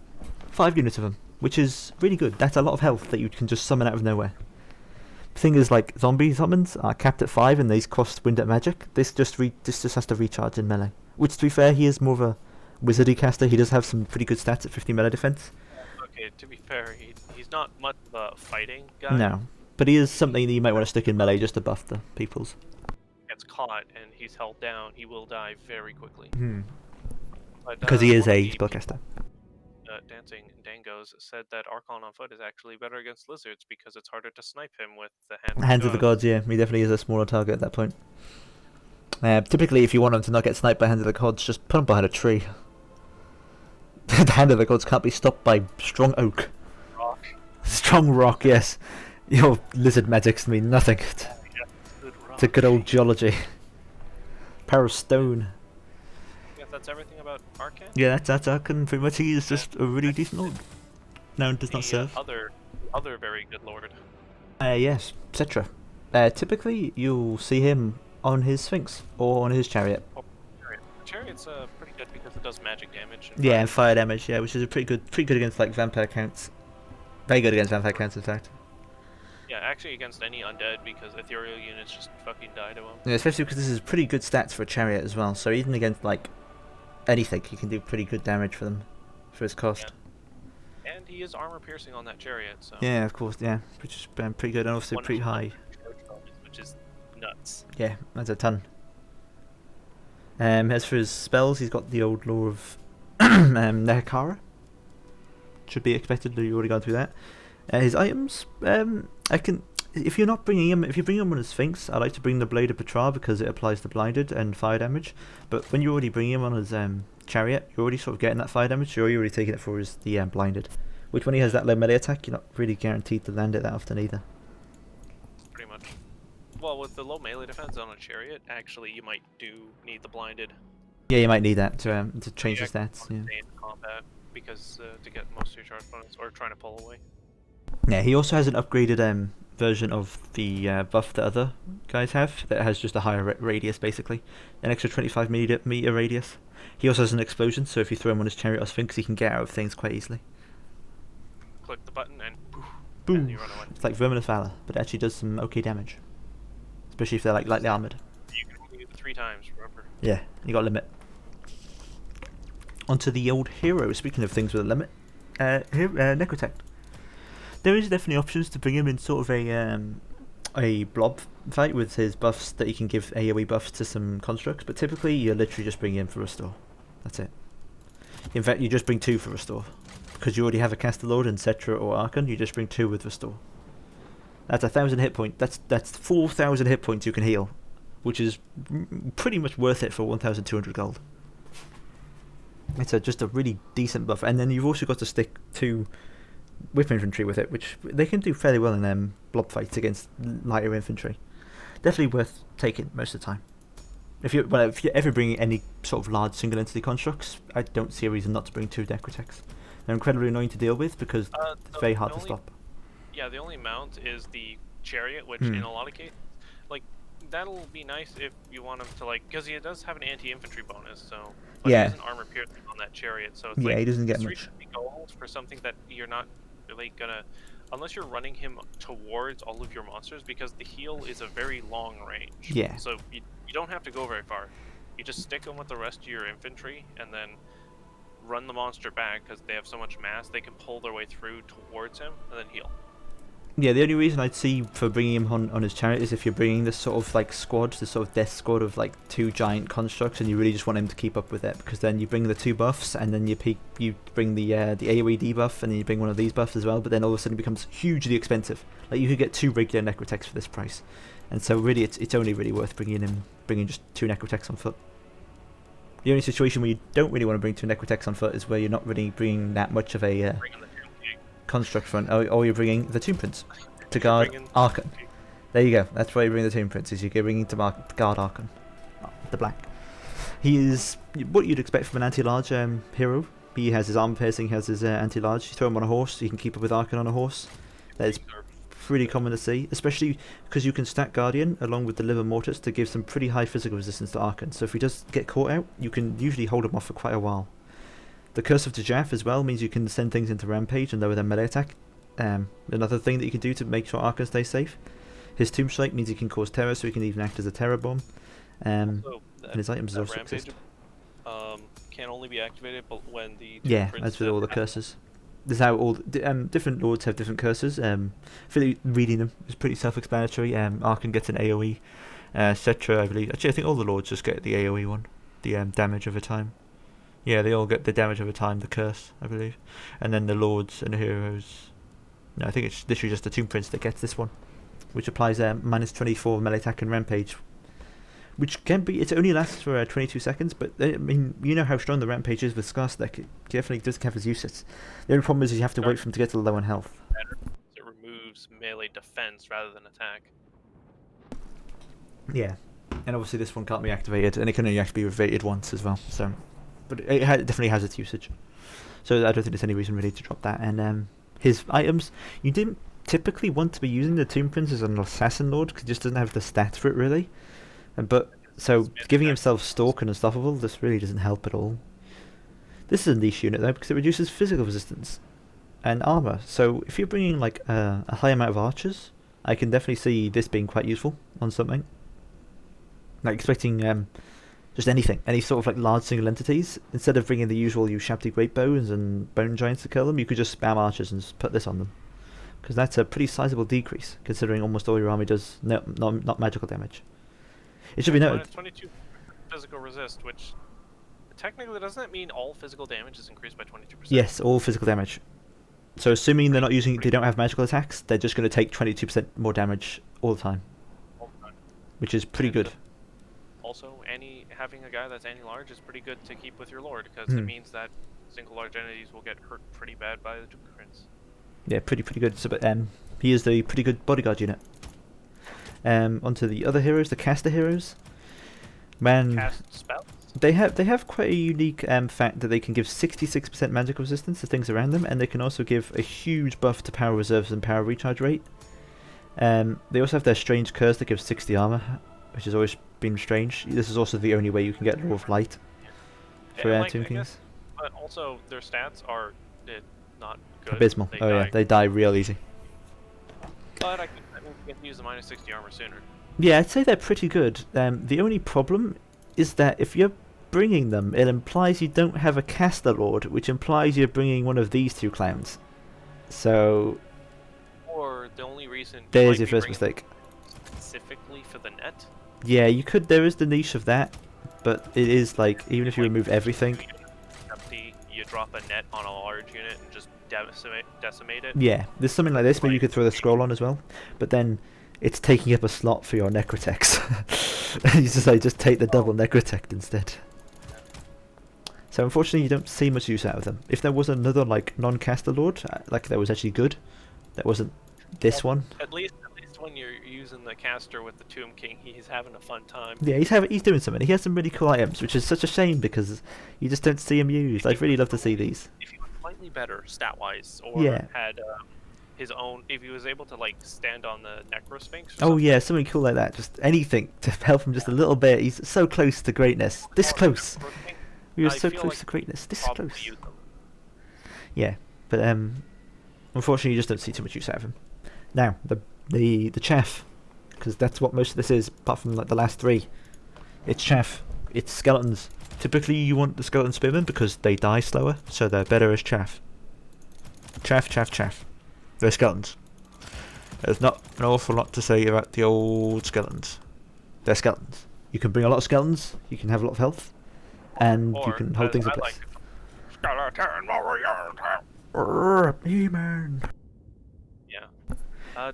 5 units of them, which is really good. That's a lot of health that you can just summon out of nowhere. The thing is, like, zombie summons are capped at 5 and these cost wind at magic. This just has to recharge in melee. Which, to be fair, he is more of a wizardy caster. He does have some pretty good stats at 50 melee defense. Okay, to be fair, he's not much of a fighting guy. No, but he is something that you might want to stick in melee just to buff the peoples. Gets caught and he's held down, he will die very quickly. Because he is a spellcaster. Dancing Dangos said that Archon on foot is actually better against lizards because it's harder to snipe him with the Hands of the Gods, yeah. He definitely is a smaller target at that point. Typically, if you want him to not get sniped by Hands of the Gods, just put him behind a tree. The Hand of the Gods can't be stopped by strong oak. Rock. Strong rock, yes. Your lizard magics mean nothing. It's a good old geology. Power of stone. That's everything about Arcan? Yeah, that's Arcan. Pretty much, he is just a really decent lord. No, does not serve. Other very good lord. Yes, Cetra. Typically, you'll see him on his Sphinx or on his chariot. Chariot's pretty good because it does magic damage. And fire damage. Yeah, which is a pretty good against like vampire counts. Very good against vampire counts, in fact. Yeah, actually against any undead because ethereal units just fucking die to him. Yeah, especially because this is pretty good stats for a chariot as well. So even against like anything, he can do pretty good damage for them, for his cost. Yeah. And he is armor piercing on that chariot, so. Yeah, of course. Yeah, which is pretty good and also pretty high. Which is nuts. Yeah, that's a ton. As for his spells, he's got the old law of Nehekara. Should be expected. You already gone through that. His items, if you're bringing him on a Sphinx, I like to bring the Blade of Petra because it applies to blinded and fire damage. But when you already bring him on his chariot, you're already sort of getting that fire damage. So you're already taking it for the blinded. Which when he has that low melee attack, you're not really guaranteed to land it that often either. Pretty much. Well, with the low melee defense on a chariot, actually you might need the blinded. Yeah, you might need that to change the stats. Yeah. In combat because to get most of your charge bonus or trying to pull away. Yeah, he also has an upgraded version of the buff that other guys have that has just a higher radius, basically. An extra 25 meter radius. He also has an explosion, so if you throw him on his chariot or Sphinx, he can get out of things quite easily. Click the button and boom! And you run away. It's like Verminous Valor, but it actually does some okay damage. Especially if they're like lightly armoured. You can only use it 3 times, remember? Yeah, you got a limit. Onto the old hero, speaking of things with a limit. Necrotect. There is definitely options to bring him in sort of a blob fight with his buffs that he can give AoE buffs to some constructs, but typically you literally just bring him for restore. That's it. In fact, you just bring 2 for restore. Because you already have a Caster Lord and Cetra or Archon, you just bring 2 with restore. That's 1,000 hit point. That's 4,000 hit points you can heal, which is pretty much worth it for 1,200 gold. It's just a really decent buff, and then you've also got to stick 2 whip infantry with it, which they can do fairly well in blob fights against lighter infantry. Definitely worth taking most of the time. If you're ever bringing any sort of large single entity constructs, I don't see a reason not to bring 2 Necrotechs. They're incredibly annoying to deal with because it's very hard to stop. Yeah, the only mount is the chariot, which in a lot of cases, like, that'll be nice if you want him to, like, because he does have an anti-infantry bonus, so. But yeah. He has an armor piercing on that chariot, so it's he doesn't get much. 350 gold for something that you're not really gonna, unless you're running him towards all of your monsters, because the heal is a very long range. Yeah. So you don't have to go very far. You just stick him with the rest of your infantry, and then run the monster back, because they have so much mass, they can pull their way through towards him, and then heal. Yeah, the only reason I'd see for bringing him on his chariot is if you're bringing this sort of like squad, this sort of death squad of like 2 giant constructs, and you really just want him to keep up with it, because then you bring the 2 buffs, and then you bring the AoE debuff, and then you bring one of these buffs as well, but then all of a sudden it becomes hugely expensive. Like you could get 2 regular Necrotechs for this price, and so really it's only really worth bringing just 2 Necrotechs on foot. The only situation where you don't really want to bring 2 Necrotechs on foot is where you're not really bringing that much of a construct front, or you're bringing the Tomb Prince to guard Archon. There you go. That's why you bring the Tomb Prince. Is you're bringing to guard Archon, the black. He is what you'd expect from an anti-large hero. He has his armor piercing. He has his anti-large. You throw him on a horse. You can keep up with Archon on a horse. That is pretty common to see, especially because you can stack Guardian along with Deliver Mortis to give some pretty high physical resistance to Archon. So if he does get caught out, you can usually hold him off for quite a while. The Curse of Tajaf as well means you can send things into Rampage and lower their melee attack. Another thing that you can do to make sure Archon stays safe. His Tomb Strike means he can cause terror, so he can even act as a terror bomb. And his items also exist. Can only be activated but when the as with all the curses. This is how all different lords have different curses. I feel like reading them is pretty self-explanatory. Archon gets an AoE, Cetra, I believe. Actually, I think all the lords just get the AoE one, the damage over time. Yeah, they all get the damage over time, the curse, I believe. And then the lords and the heroes. No, I think it's literally just the Tomb Prince that gets this one, which applies minus 24 melee attack and Rampage. Which can be, it only lasts for 22 seconds, but I mean, you know how strong the Rampage is with Scar Stack. It definitely does have its uses. The only problem is you have to wait for him to get to low on health. It removes melee defense rather than attack. Yeah, and obviously this one can't be activated, and it can only actually be activated once as well. So, but it definitely has its usage. So I don't think there's any reason really to drop that. And his items, you didn't typically want to be using the Tomb Prince as an Assassin Lord because he just doesn't have the stats for it really. But so giving himself Stalk and Unstoppable, this really doesn't help at all. This is a niche unit though because it reduces physical resistance and armor. So if you're bringing like a high amount of archers, I can definitely see this being quite useful on something. Like expecting just anything, any sort of like large single entities. Instead of bringing the usual Ushabti Great Bows and Bone Giants to kill them, you could just spam archers and just put this on them. Because that's a pretty sizable decrease, considering almost all your army does not magical damage. It should be noted. 22 physical resist, which technically doesn't that mean all physical damage is increased by 22%? Yes, all physical damage. So assuming they don't have magical attacks, they're just going to take 22% more damage all the time, which is pretty good. Also, having a guy that's anti-large is pretty good to keep with your lord because it means that single large entities will get hurt pretty bad by the Tomb Prince. Yeah, pretty good. So, but he is the pretty good bodyguard unit. Onto the other heroes, the caster heroes. Man, cast spells? They have quite a unique fact that they can give 66% magical resistance to things around them, and they can also give a huge buff to power reserves and power recharge rate. They also have their strange curse that gives 60 armor, which has always been strange. This is also the only way you can get Law of Light for Tomb Kings. But also their stats are not good. Abysmal. Yeah, they die real easy. But I mean, you can use the minus 60 armor sooner. Yeah, I'd say they're pretty good. The only problem is that if you're bringing them, it implies you don't have a caster lord, which implies you're bringing one of these two clowns. So, or the only reason there's your first mistake. Specifically for the net. Yeah, you could. There is the niche of that, but it is like even if you remove everything. You drop a net on a large unit and just decimate it. Yeah, there's something like this. Maybe you could throw the scroll on as well, but then it's taking up a slot for your Necrotex. You just take the double Necrotect instead. So unfortunately, you don't see much use out of them. If there was another like non-caster lord, like that was actually good, that wasn't this one. At least when you're using the caster with the Tomb King, he's having a fun time. Yeah, he's doing something. He has some really cool items, which is such a shame because you just don't see him used. I'd really love to see these. If he was slightly better stat-wise, or had his own, if he was able to like stand on the Necrosphinx. Oh yeah, something cool like that. Just anything to help him just a little bit. He's so close to greatness. This close. We were so close to greatness. This close. Yeah, but unfortunately, you just don't see too much use out of him. Now the chaff, because that's what most of this is, apart from like the last three. It's chaff. It's skeletons. Typically, you want the skeleton spearmen because they die slower, so they're better as chaff. Chaff. They're skeletons. There's not an awful lot to say about the old skeletons. They're skeletons. You can bring a lot of skeletons. You can have a lot of health, and you can hold things in place. Skeleton warrior. He-Man. Yeah.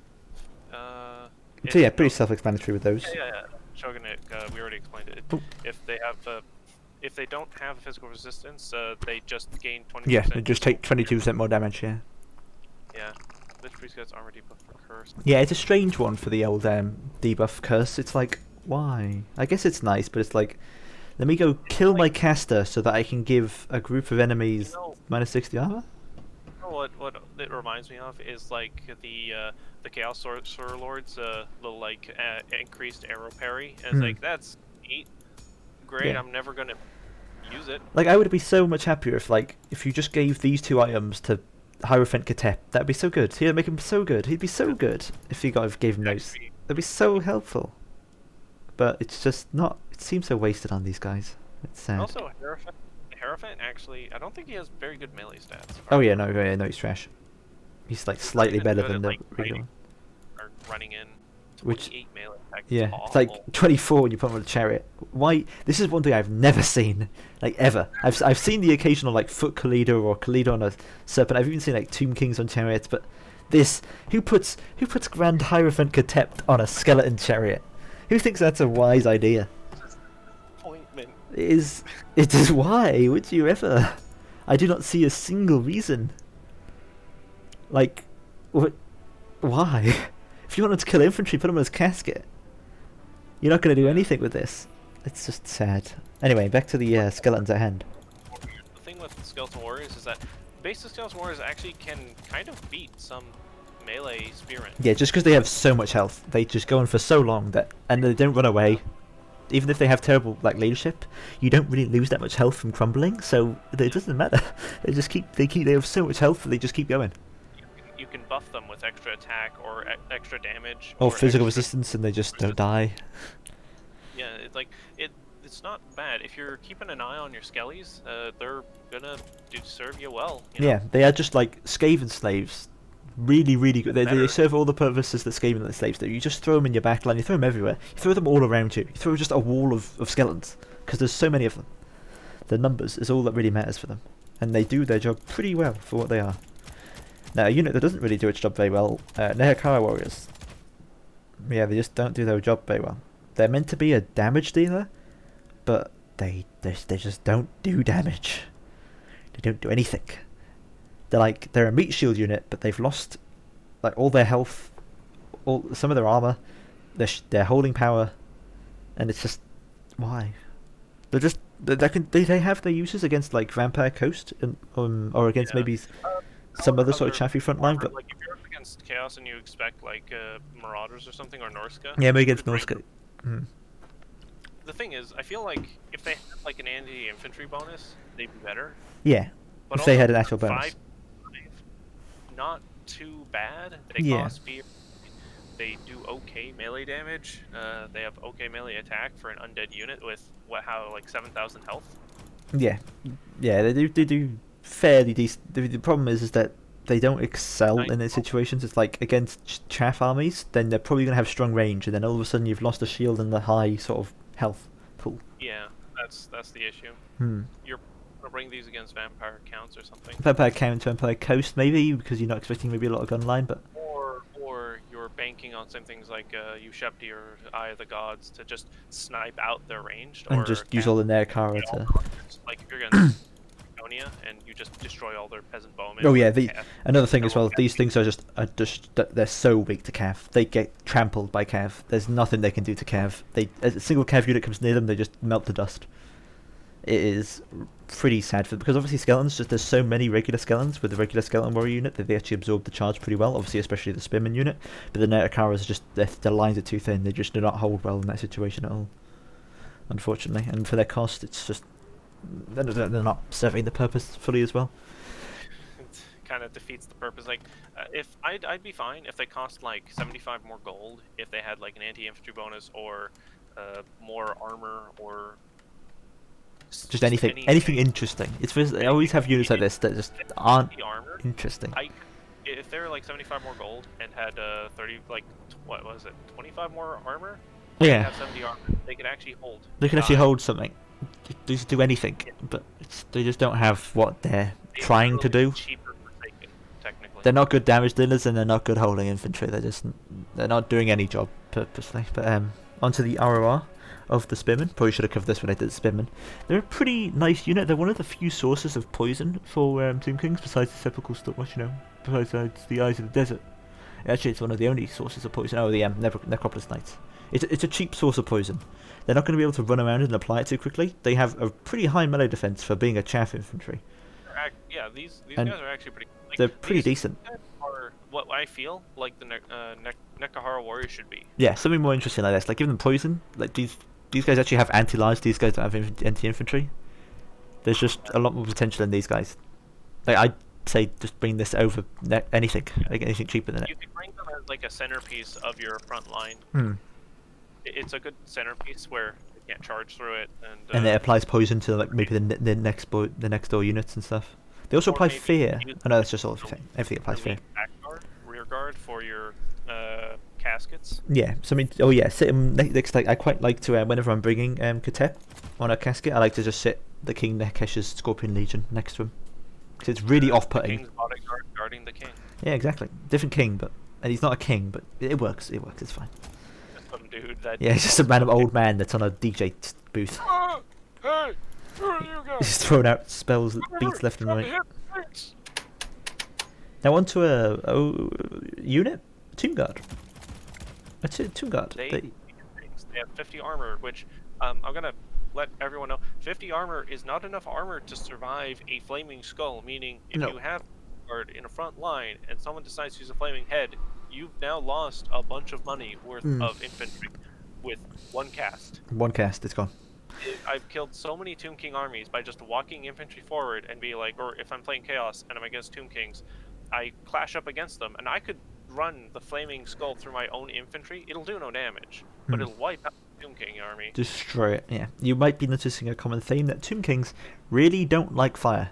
So yeah, pretty self-explanatory with those. Yeah. Shogunate, we already explained it. Oh. If they don't have physical resistance, they just gain 20%. Yeah, they just take 22% more damage. Yeah. Yeah. Lich Priest gets armor debuff for curse. Yeah, it's a strange one for the old debuff curse. It's like, why? I guess it's nice, but it's like, let me go kill my caster so that I can give a group of enemies minus 60 armor? No, what it reminds me of is like the Chaos Sorcerer Lord's little like increased arrow parry, and it's like that's neat, great. Yeah. I'm never gonna use it. Like, I would be so much happier if you just gave these 2 items to Hierophant Katep. That'd be so good. He'd make him so good. He'd be so good if you gave him those. That'd be so helpful. But it's just not. It seems so wasted on these guys. It's sad. Also, Hierophant actually, I don't think he has very good melee stats. Oh yeah, no, he's trash. He's like slightly better than the like, regular one. Or running in. Which, 28 melee attack. yeah, Awful. it's like 24 when you put him on a chariot. Why? This is one thing I've never seen, like ever. I've seen the occasional like foot Khalida or Khalida on a serpent. I've even seen like Tomb Kings on chariots, but this, who puts Grand Hierophant Katep on a skeleton chariot? Who thinks that's a wise idea? Disappointment. It is why would you ever? I do not see a single reason. Like, what? Why? If you wanted to kill infantry, put him on his casket. You're not going to do anything with this. It's just sad. Anyway, back to the skeletons at hand. The thing with Skeleton Warriors is that basic Skeleton Warriors actually can kind of beat some melee spearmen. Yeah, just because they have so much health, they just go on for so long and they don't run away. Even if they have terrible like leadership, you don't really lose that much health from crumbling, so it doesn't matter. They have so much health that they just keep going. You can buff them with extra attack or extra damage or physical resistance, and they just don't die. Yeah, it's like it's not bad if you're keeping an eye on your skellies. They're gonna serve you well. You know? Yeah, they are just like Skaven slaves. Really, really good. They serve all the purposes that Skaven slaves do. You just throw them in your backline. You throw them everywhere. You throw them all around you. You throw just a wall of skeletons because there's so many of them. The numbers is all that really matters for them, and they do their job pretty well for what they are. Now, a unit that doesn't really do its job very well, Nehakara Warriors. Yeah, they just don't do their job very well. They're meant to be a damage dealer, but they just don't do damage. They don't do anything. They're a meat shield unit, but they've lost like all their health, some of their armor, their holding power, and it's just why? They have their uses against like Vampire Coast and or against maybe some other sort of chaffy front line, but like if you're up against Chaos and you expect like Marauders or something or Norska. Yeah, maybe against Norska. The thing is, I feel like if they had like an anti-infantry bonus, they'd be better. Yeah, but if they had an actual bonus. Not too bad. They cost spear. They do okay melee damage. They have okay melee attack for an undead unit with like 7,000 health. Yeah, they do fairly decent. The problem is that they don't excel in these situations. It's like against chaff armies, then they're probably gonna have strong range, and then all of a sudden you've lost a shield and the high sort of health pool. Yeah, that's the issue. You're gonna bring these against vampire counts or something. Vampire count, vampire coast, maybe because you're not expecting maybe a lot of gun line, but or you're banking on some things like Ushepti or Eye of the Gods to just snipe out their range, and just use all the Nehakara to. Like if you're gonna and you just destroy all their peasant bowmen. Oh yeah, another thing as well. These things are just they're so weak to Cav. They get trampled by Cav. There's nothing they can do to Cav. As a single Cav unit comes near them, they just melt to dust. It is pretty sad because obviously skeletons. There's so many regular skeletons with the regular skeleton warrior unit that they actually absorb the charge pretty well. Obviously, especially the Spearman unit. But the Nehakaras just their lines are too thin. They just do not hold well in that situation at all. Unfortunately, and for their cost, it's just. They're not serving the purpose fully as well. It kind of defeats the purpose. Like, if I'd be fine if they cost like 75 more gold, if they had like an anti-infantry bonus or more armor or just anything interesting. They always have units like this that just aren't interesting. If they're like 75 more gold and had 30 like what was it 25 more armor? Yeah. They have 70 armor. They could actually hold. They can actually hold something. Just do anything, but they just don't have what they're trying to do. Technically. They're not good damage dealers and they're not good holding infantry. They're not doing any job purposely. But onto the ROR of the Spearmen. Probably should have covered this when I did the Spearmen. They're a pretty nice unit. They're one of the few sources of poison for Tomb Kings besides the sepulchral stuff. Besides the Eyes of the Desert. Actually, it's one of the only sources of poison. Oh, the Necropolis Knights. It's a cheap source of poison. They're not going to be able to run around and apply it too quickly. They have a pretty high melee defense for being a chaff infantry. Yeah, these And guys are actually pretty. Like, they're pretty these decent. guys are what I feel like the Nekahara warriors should be. Yeah, something more interesting like this. Like give them poison. Like these guys actually have anti-lives. These guys don't have anti-infantry. There's just a lot more potential in these guys. Like I'd say, just bring this over anything. Like anything cheaper than it. You could bring them as like a centerpiece of your front line. It's a good centerpiece where you can't charge through it, and it applies poison to like maybe the next door units and stuff. They also apply fear. I know that's just all thing. Everything applies fear. Rear guard for your caskets. Yeah. So I mean, oh yeah, sit him next. Like I quite like to whenever I'm bringing Katep on a casket, I like to just sit the King Nekesh's Scorpion Legion next to him because it's really off-putting. King's bodyguard guarding the king. Yeah, exactly. Different king, and he's not a king, but it works. It works. It's fine. Some dude that. Yeah, it's just a random old man that's on a DJ booth. Hey, who are you guys? He's throwing out spells, beats left and right. Now onto a unit, Tomb Guard. That's it, Tomb Guard. They have 50 armor, which I'm gonna let everyone know. 50 armor is not enough armor to survive a flaming skull. Meaning, if you have guard in a front line and someone decides to use a flaming head, you've now lost a bunch of money worth of infantry with one cast. One cast, it's gone. I've killed so many Tomb King armies by just walking infantry forward and be like, or if I'm playing Chaos and I'm against Tomb Kings, I clash up against them and I could run the flaming skull through my own infantry. It'll do no damage, but it'll wipe out the Tomb King army. Destroy it, yeah. You might be noticing a common theme that Tomb Kings really don't like fire.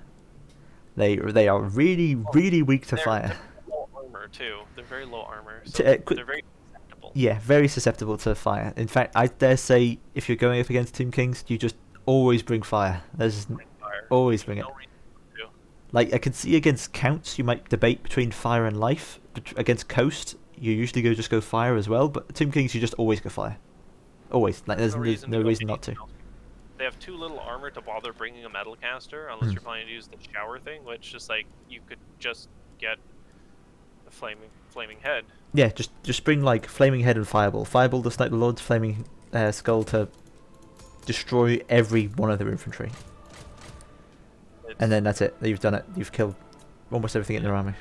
They are really weak to fire. They're low armor too. They're very low armor. So they're very susceptible. Yeah, very susceptible to fire. In fact, I dare say if you're going up against Tomb Kings, you just always bring fire. Always bring it. Like I can see against Counts, you might debate between fire and life. But against Coast, you usually just go fire as well. But Tomb Kings, you just always go fire. Always. Like there's no reason not to. They have too little armor to bother bringing a metal caster unless you're planning to use the shower thing, which just like you could just get the flaming head. Yeah, just bring like flaming head and fireball. Fireball to snipe the Lord's flaming skull to destroy every one of their infantry. And then that's it. You've done it. You've killed almost everything in their army.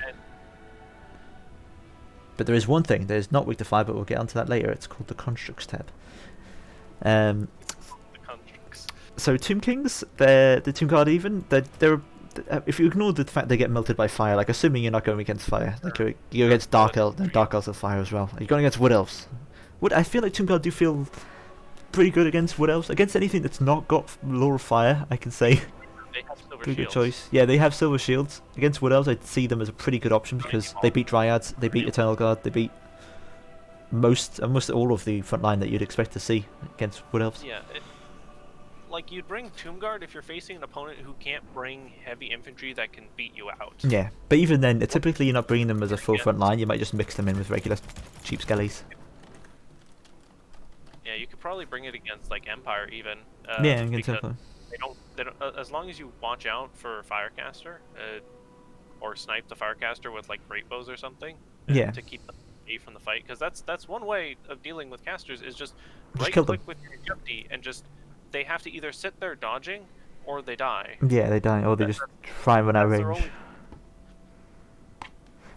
But there is one thing that is not weak to fire, but we'll get onto that later. It's called the Constructs tab. So Tomb Kings, the Tomb Guard even, they're if you ignore the fact they get melted by fire, like assuming you're not going against fire, like you're against Dark Elves, and Dark Elves are fire as well. You're going against Wood Elves. I feel like Tomb Guard do feel pretty good against Wood Elves. Against anything that's not got Lore of Fire, I can say. They have silver pretty shields. Good choice. Yeah, they have silver shields. Against Wood Elves, I'd see them as a pretty good option because they beat Dryads, they beat Eternal Guard, they beat almost all of the front line that you'd expect to see against Wood Elves. Yeah, like you'd bring Tomb Guard if you're facing an opponent who can't bring heavy infantry that can beat you out. Yeah, but even then, typically you're not bringing them as a full front line. You might just mix them in with regular cheap skellies. Yeah, you could probably bring it against like Empire even. Yeah, against Empire. They don't. As long as you watch out for Firecaster, or snipe the Firecaster with like great bows or something. Yeah. To keep them away from the fight, because that's one way of dealing with casters is just right click with your Jupti and just. They have to either sit there dodging, or they die. Yeah, they die, or they just try and run out of range.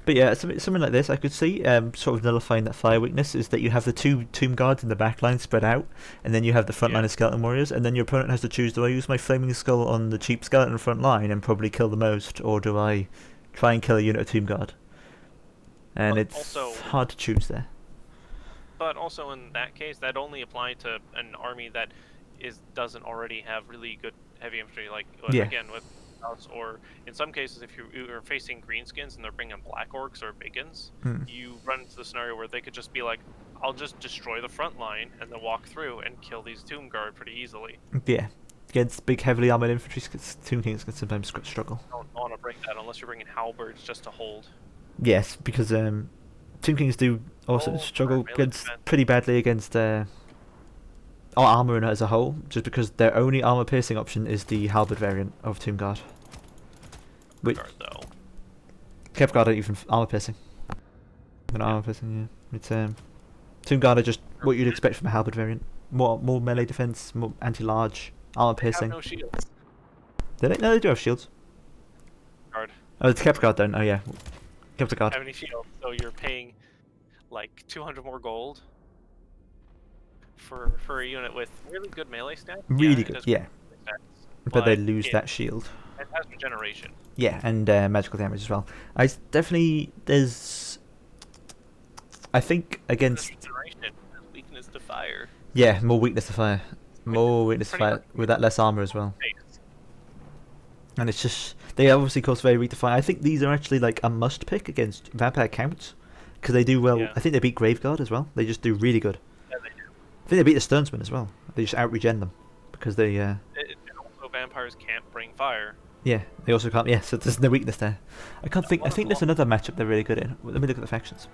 But yeah, something like this, I could see sort of nullifying that fire weakness is that you have the two Tomb Guards in the back line spread out, and then you have the front line of Skeleton Warriors, and then your opponent has to choose, do I use my Flaming Skull on the cheap Skeleton front line and probably kill the most, or do I try and kill a unit of Tomb Guard? And it's also hard to choose there. But also in that case, that only applied to an army that doesn't already have really good heavy infantry, like again with us, or in some cases if you're facing greenskins and they're bringing black orcs or biggins, you run into the scenario where they could just be like, I'll just destroy the front line and then walk through and kill these Tomb Guard pretty easily. Yeah, against big heavily armored infantry, Tomb Kings can sometimes struggle. I don't want to bring that unless you're bringing halberds just to hold. Yes, because Tomb Kings do also struggle pretty badly against armor as a whole, just because their only armor piercing option is the halberd variant of Tomb Guard. Kev Guard ain't even armor piercing. Armor piercing, yeah. It's Tomb Guard are just what you'd expect from a halberd variant. More melee defense, more anti-large, armor piercing. They have no shields. No, they do have shields. guard. Oh, it's kept guard then. Oh yeah, kept guard. Have any shield, so you're paying like 200 more gold for a unit with really good melee stats. Really it good, has yeah. stats, But they lose that shield. It has regeneration. Yeah, and magical damage as well. I think against. Weakness to fire. Yeah, more weakness to fire. More weakness to fire with that less armor as well. And it's just they obviously cost very weak to fire. I think these are actually like a must pick against vampire counts because they do well. Yeah. I think they beat Graveguard as well. They just do really good. Yeah, they do. I think they beat the Sternsman as well. They just out regen them because they. And also vampires can't bring fire. Yeah, they also can't. Yeah, so there's no weakness there. I can't think. I think there's another matchup they're really good in. Let me look at the factions.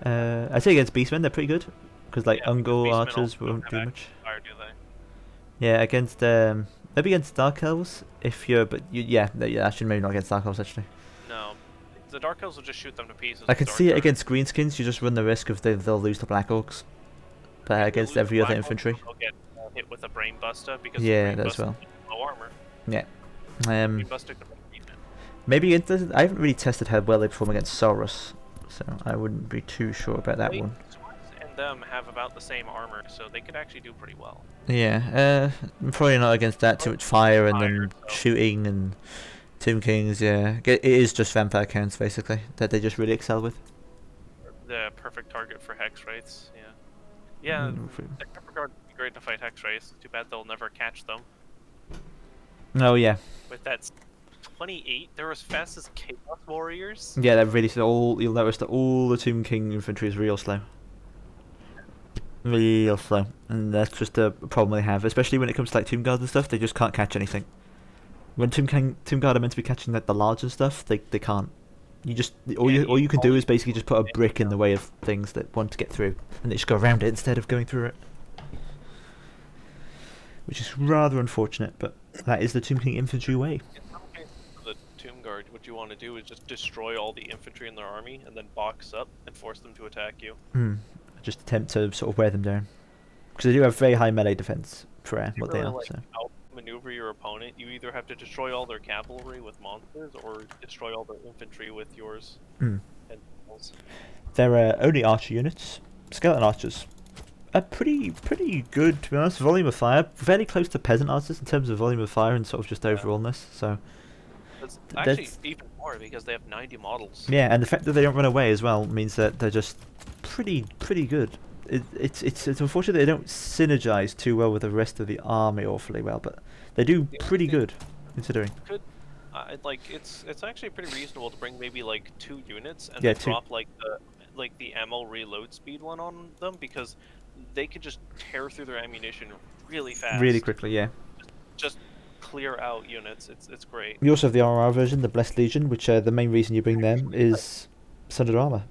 I'd say against Beastmen they're pretty good because like Ungol archers won't do much. Fire, do they? Yeah, against maybe against Dark Elves if you're, actually maybe not against Dark Elves actually. No, the Dark Elves will just shoot them to pieces. I could see it against Greenskins. You just run the risk of they'll lose to Black Orcs. But against every other infantry. They'll get hit with a brain buster because that's well. Low armor. Yeah. Brain buster can beat it. Maybe I haven't really tested how well they perform against Saurus, so I wouldn't be too sure about that one. And them have about the same armor, so they could actually do pretty well. Yeah, probably not against that too much fire and then shooting and Tomb Kings. Yeah, it is just vampire counts basically that they just really excel with. The perfect target for hex wraiths. Yeah, the Pepper Guard would be great to fight hex wraiths. Too bad they'll never catch them. Oh yeah. With that 28, they're as fast as Chaos Warriors. Yeah, they're really slow. You'll notice that all the Tomb King infantry is real slow. Real slow, and that's just a problem they have, especially when it comes to like Tomb Guards and stuff. They just can't catch anything. When Tomb Guard are meant to be catching like the large and stuff, they can't. You just all you can do is basically just put a brick in the way of things that want to get through, and they just go around it instead of going through it, which is rather unfortunate. But that is the Tomb King infantry way. In some cases, the Tomb Guard, what you want to do is just destroy all the infantry in their army, and then box up and force them to attack you. Just attempt to sort of wear them down, because they do have very high melee defense for what they are. So. Outmaneuver your opponent. You either have to destroy all their cavalry with monsters, or destroy all their infantry with yours. And There are only archer units. Skeleton archers are pretty good, to be honest. Volume of fire, fairly close to peasant archers in terms of volume of fire and sort of just overallness. So. It's actually even more because they have 90 models. Yeah, and the fact that they don't run away as well means that they're just pretty good. It's unfortunate they don't synergize too well with the rest of the army awfully well, but they do pretty good considering. It's actually pretty reasonable to bring maybe like 2 units and then drop like the ammo reload speed one on them, because they could just tear through their ammunition really fast. Really quickly, yeah. Just clear out units. It's great. We also have the RR version, the Blessed Legion, which the main reason you bring them is Sundered Armor,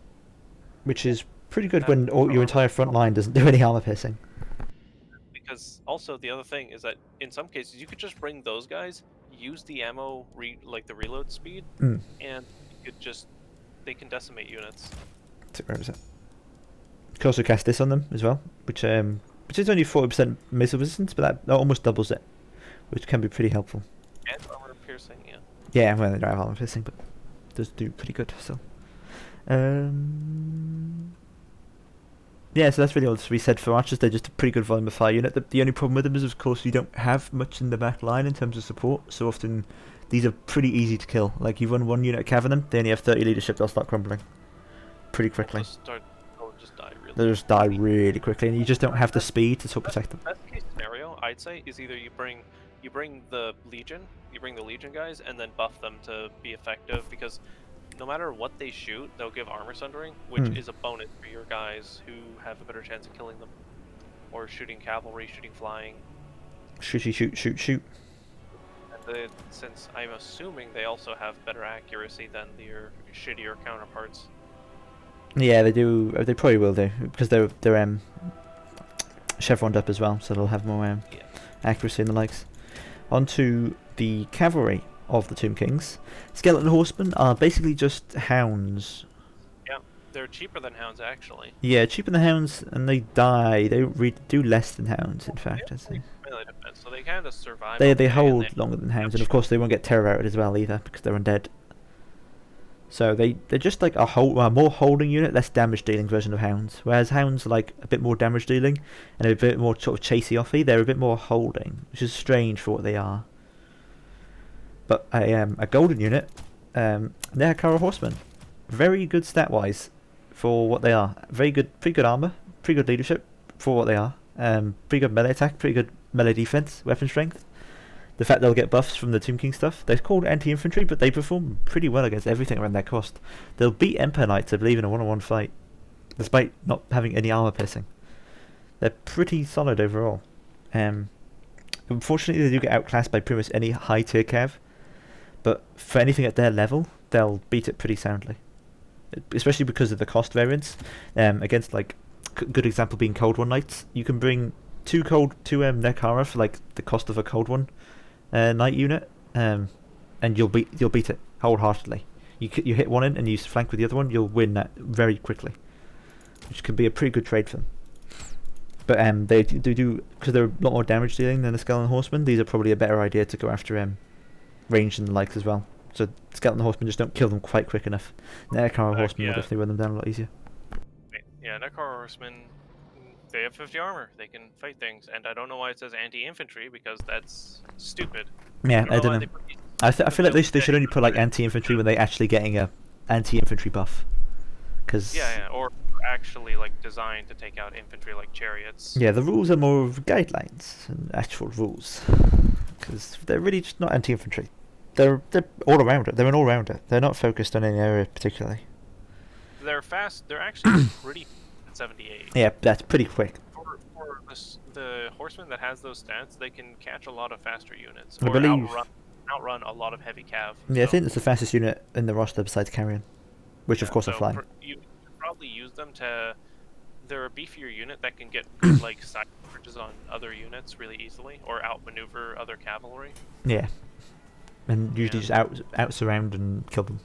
which is pretty good when your entire front line doesn't do any armor piercing. Because also the other thing is that in some cases you could just bring those guys, use the ammo the reload speed, and they can decimate units. Where is it? You can also cast this on them as well, which is only 40% missile resistance, but that almost doubles it, which can be pretty helpful. And armor piercing, yeah. Yeah, well, they don't have armor piercing, but it does do pretty good still. Yeah, so that's really all to be said for archers. They're just a pretty good volume of fire unit. The only problem with them is, of course, you don't have much in the back line in terms of support. So often, these are pretty easy to kill. Like, you run one unit of cav them, they only have 30 leadership, they'll start crumbling pretty quickly. They'll just die really quickly, and you just don't have the speed to sort of protect them. Best case scenario, I'd say, is either you bring the Legion, guys, and then buff them to be effective, because no matter what they shoot, they'll give armor sundering, which is a bonus for your guys who have a better chance of killing them. Or shooting cavalry, shooting flying. Shoot. And since I'm assuming they also have better accuracy than their shittier counterparts. Yeah, they do. They probably will do, because they're chevroned up as well, so they'll have more accuracy and the likes. Onto the cavalry of the Tomb Kings. Skeleton Horsemen are basically just hounds. Yeah, they're cheaper than hounds, actually. Yeah, cheaper than hounds, and they die. They do less than hounds, in fact. I'd say. So they kind of survive. They hold longer than hounds, and of course they won't get terror outed as well either, because they're undead. So they're just like a more holding unit, less damage dealing version of hounds. Whereas hounds are like a bit more damage dealing and a bit more sort of chasey offy. They're a bit more holding, which is strange for what they are. But a golden unit, they're Kara Horsemen. Very good stat wise for what they are. Very good, pretty good armor, pretty good leadership for what they are. Pretty good melee attack, pretty good melee defense, weapon strength. The fact they'll get buffs from the Tomb King stuff. They're called anti-infantry, but they perform pretty well against everything around their cost. They'll beat Empire Knights, I believe, in a one-on-one fight, despite not having any armor piercing. They're pretty solid overall. Unfortunately, they do get outclassed by pretty much any high-tier cav, but for anything at their level, they'll beat it pretty soundly. Especially because of the cost variance. Against, like, good example being Cold One Knights, you can bring two Nekara for like the cost of a Cold One Knight unit, and you'll beat it wholeheartedly. You hit one in and you flank with the other one, you'll win that very quickly, which can be a pretty good trade for them. But they do because they're a lot more damage dealing than the Skeleton Horsemen. These are probably a better idea to go after ranged and the likes as well. So Skeleton Horsemen just don't kill them quite quick enough. Nekara Horsemen will definitely run them down a lot easier. Yeah, Nekara Horsemen, they have 50 armor. They can fight things, and I don't know why it says anti-infantry because that's stupid. Yeah, I don't know. I feel like they should only put like anti-infantry when they're actually getting a anti-infantry buff. Cause yeah, or actually like designed to take out infantry like chariots. Yeah, the rules are more of guidelines than actual rules, because they're really just not anti-infantry. They're all around it. They're an all-rounder. They're not focused on any area particularly. They're fast. They're actually pretty 78. Yeah, that's pretty quick. For the horseman that has those stats, they can catch a lot of faster units. I believe outrun a lot of heavy cav. Yeah, so. I think it's the fastest unit in the roster besides Carrion, which of course are flying. You probably use them to. They're a beefier unit that can get good like side charges on other units really easily, or outmaneuver other cavalry. Yeah, and usually just out surround and kill them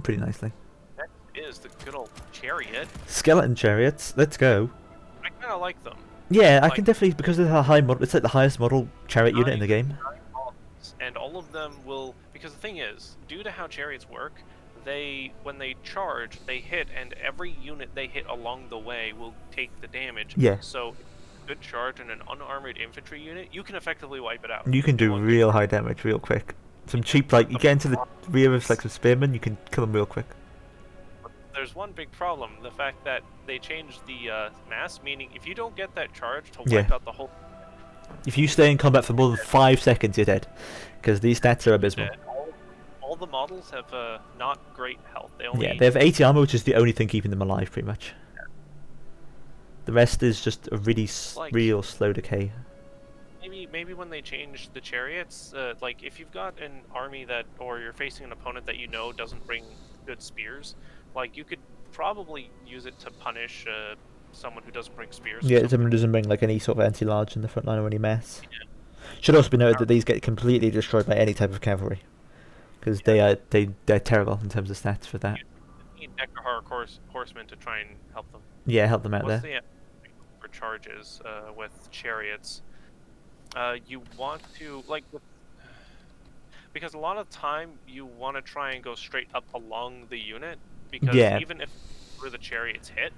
pretty nicely. That is the good old chariot. Skeleton chariots. Let's go. I kind of like them. Yeah, I can definitely, because they're a high model. It's like the highest model chariot unit in the game. And all of them will, because the thing is, due to how chariots work, when they charge, they hit, and every unit they hit along the way will take the damage. Yeah. So, good charge in an unarmored infantry unit, you can effectively wipe it out. You can do real high damage real quick. Some cheap, like, you get into the rear of like some spearmen, you can kill them real quick. There's one big problem, the fact that they changed the mass, meaning if you don't get that charge to wipe out the whole... If you stay in combat for more than 5 seconds, you're dead. Because these stats are abysmal. All the models have not great health. They have 80 armor, which is the only thing keeping them alive, pretty much. Yeah. The rest is just a really real slow decay. Maybe when they change the chariots, like if you've got an army or you're facing an opponent that you know doesn't bring good spears, like you could probably use it to punish someone who doesn't bring spears. Yeah, someone who doesn't bring like any sort of anti-large in the front line or any mass. Yeah. Should also be noted that these get completely destroyed by any type of cavalry, because they're terrible in terms of stats for that. You need Nekahar horsemen to try and help them. Yeah, help them out What's there. For charges with chariots, you want to because a lot of time you want to try and go straight up along the unit, because even if where the chariots hit,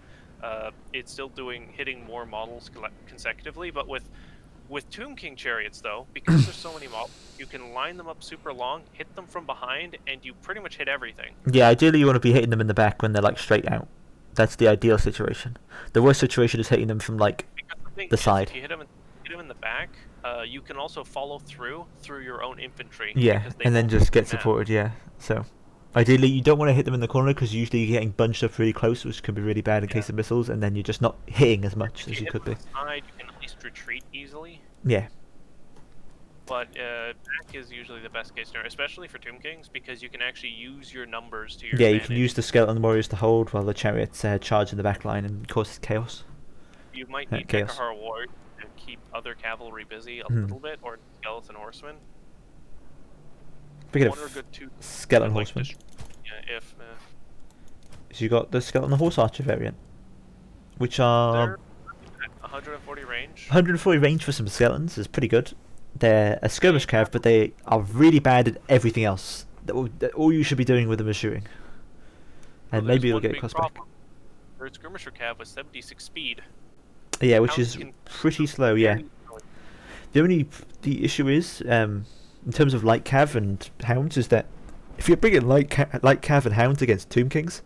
it's still hitting more models consecutively. But with Tomb King chariots, though, because there's so many models, you can line them up super long, hit them from behind, and you pretty much hit everything. Yeah, ideally you want to be hitting them in the back when they're like straight out. That's the ideal situation. The worst situation is hitting them from like the side. If you hit them in the back, you can also follow through your own infantry. Yeah, and then just get supported. Yeah, so ideally you don't want to hit them in the corner, because usually you're getting bunched up really close, which can be really bad in case of missiles, and then you're just not hitting as much as you could be. Side, you can at least retreat easily. Yeah. But back is usually the best case scenario, especially for Tomb Kings, because you can actually use your numbers to your advantage. You can use the skeleton warriors to hold while the chariots charge in the back line and causes chaos. You might need Nekahar warriors to keep other cavalry busy a little bit, or skeleton horsemen. Speaking of skeleton horsemen, so you got the skeleton horse archer variant, which are 140 range. 140 range for some skeletons is pretty good. They're a skirmish cav, but they are really bad at everything else. All you should be doing with them is shooting. and there's maybe it'll one get big cost back. problem. Their skirmisher cav was 76 speed. Yeah, which Hounds is can pretty slow. Yeah. very slowly. The issue is, in terms of light cav and hounds, is that if you're bringing light cav and hounds against Tomb Kings,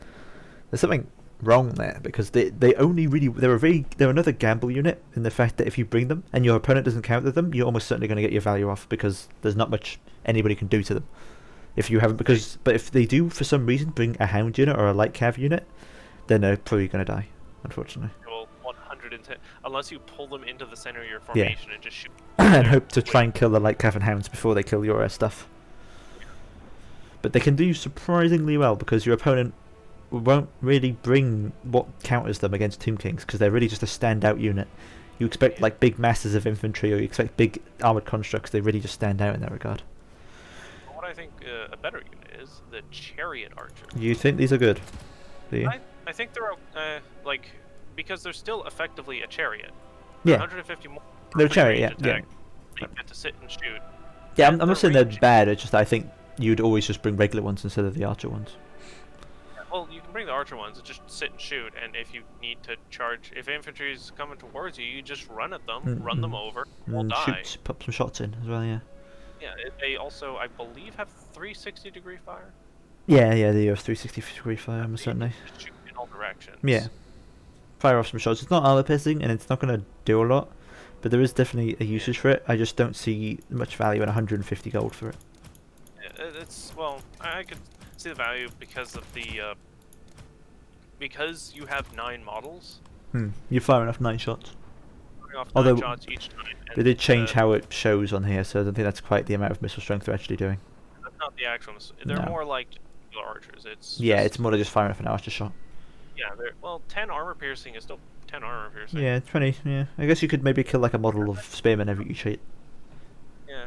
there's something wrong there, because they only really they're another gamble unit in the fact that if you bring them and your opponent doesn't counter them, you're almost certainly going to get your value off, because there's not much anybody can do to them if you haven't. But if they do for some reason bring a hound unit or a light cav unit, then they're probably going to die, unfortunately. Well, 110, unless you pull them into the center of your formation and just shoot. And hope to try and kill the light cav and hounds before they kill your stuff. But they can do surprisingly well, because your opponent won't really bring what counters them against Tomb Kings, because they're really just a standout unit. You expect like big masses of infantry, or you expect big armored constructs. They really just stand out in that regard. What I think a better unit is the chariot archer. You think these are good? Do you? I think they're like, because they're still effectively a chariot. Yeah. 150 more. They're a chariot, yeah. Attack. You get to sit and shoot. Yeah, And I'm not saying range- they're bad. It's just I think you'd always just bring regular ones instead of the archer ones. Well, you can bring the archer ones and just sit and shoot, and if you need to charge, if infantry is coming towards you, you just run at them, run them over, they'll And die. shoot, pop some shots in as well. Yeah. Yeah, they also, I believe, have 360-degree fire. Yeah, they have 360-degree fire, almost So you certainly. can just shoot in all directions. Yeah. Fire off some shots. It's not armor piercing, and it's not going to do a lot, but there is definitely a usage for it. I just don't see much value in 150 gold for it. It's, well, I could see the value because of the because you have 9 models. You're firing off 9 shots. Firing off 9 Although shots each time. They did change how it shows on here, so I don't think that's quite the amount of missile strength they're actually doing. That's not the actual. They're No. more like regular archers. It's Yeah, just, it's more than just firing off an archer shot. yeah. They're, well, 10 armor piercing is still 10 armor piercing. Yeah, 20. Yeah, I guess you could maybe kill like a model of spearmen every each hit. Yeah.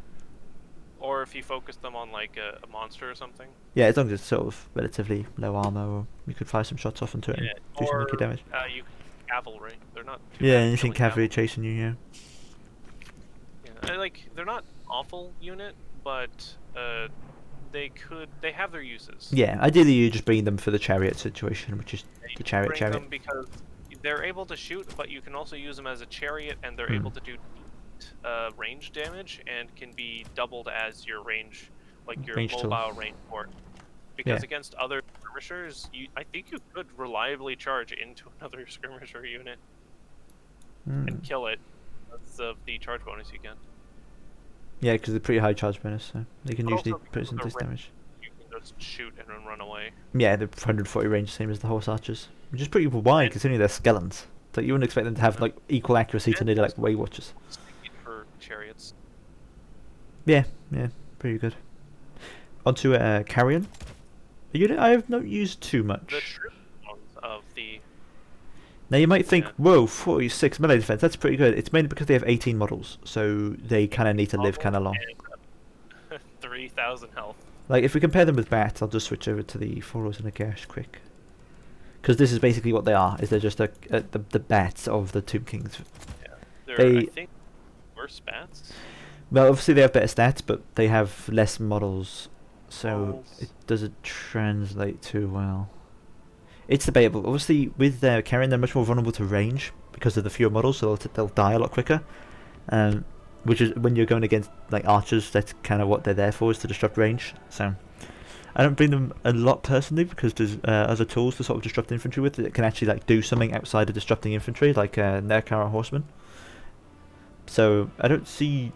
Or if you focus them on like a monster or something. Yeah, as long as it's sort of relatively low armor, or you could fire some shots off into it and do some wicked damage. You cavalry. They're not. Too Yeah, bad anything killing cavalry chasing you, yeah. Yeah, they're not awful unit, but they have their uses. Yeah, ideally you just bring them for the chariot situation, which is Yeah, you the can bring chariot. them because they're able to shoot, but you can also use them as a chariot, and they're able to do range damage, and can be doubled as your range, like your Range tool. mobile range port. Because Yeah. against other skirmishers, I think you could reliably charge into another skirmisher unit and kill it because of the charge bonus you get. Yeah, because they're pretty high charge bonus, so they can But usually also put some because of the damage. You can just shoot and then run away. Yeah, they're 140 range, same as the horse archers, which is pretty wide considering they're skeletons. So you wouldn't expect them to have like equal accuracy to nearly like Way Watchers. Sticky for chariots. Yeah, pretty good. Onto Carrion. A unit I have not used too much. The troop ones of the Now you might think, Yeah. whoa, 46 melee defense, that's pretty good. It's mainly because they have 18 models, so they kind of need to live kind of long. and 3,000 health. Like, if we compare them with Bat, I'll just switch over to the Followers and a Gash quick. Because this is basically what they are, is they're just the bats of the Tomb Kings. Yeah. They're, They- I think, worse bats. Well, obviously they have better stats, but they have less models, so Models. it doesn't translate too well. It's debatable. Obviously, with Carrion, they're much more vulnerable to range because of the fewer models, so they'll die a lot quicker. Which is when you're going against like archers, that's kind of what they're there for, is to disrupt range. So I don't bring them a lot personally because there's other tools to sort of disrupt infantry with that can actually like do something outside of disrupting infantry, like Nerkara Horsemen. So I don't see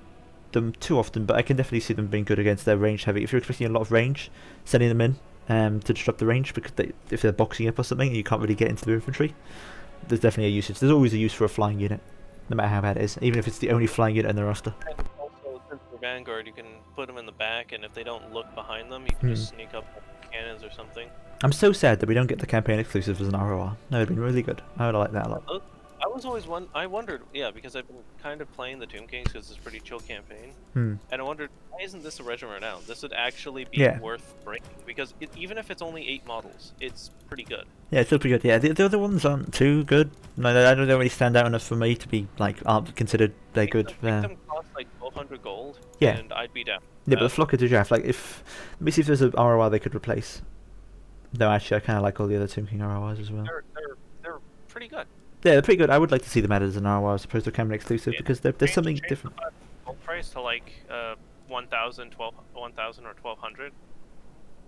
them too often, but I can definitely see them being good against their range heavy. If you're expecting a lot of range, sending them in to disrupt the range, because if they're boxing up or something and you can't really get into the infantry, there's definitely a usage. There's always a use for a flying unit, no matter how bad it is, even if it's the only flying unit in the roster. And also, since they're Vanguard, you can put them in the back, and if they don't look behind them, you can just sneak up with cannons or something. I'm so sad that we don't get the campaign exclusive as an ROR. That would have been really good. I would have liked that a lot. I was always I wondered, yeah, because I've been kind of playing the Tomb Kings because it's a pretty chill campaign, and I wondered, why isn't this a regiment now? This would actually be Yeah. worth breaking, because even if it's only 8 models, it's pretty good. Yeah, it's still pretty good. Yeah, the other ones aren't too good. No, I don't really stand out enough for me to be like considered they're good. Make them cost like 1,200 gold, Yeah. and I'd be down. Yeah, but the Flocker de Draft, like if let me see if there's a ROR they could replace. No, actually, I kind of like all the other Tomb King RORs as well. They're pretty good. Yeah, they're pretty good. I would like to see them added as an ROR as opposed to a Cameron exclusive because there's something different. The gold price to like 1,000, 1,000 or 1,200.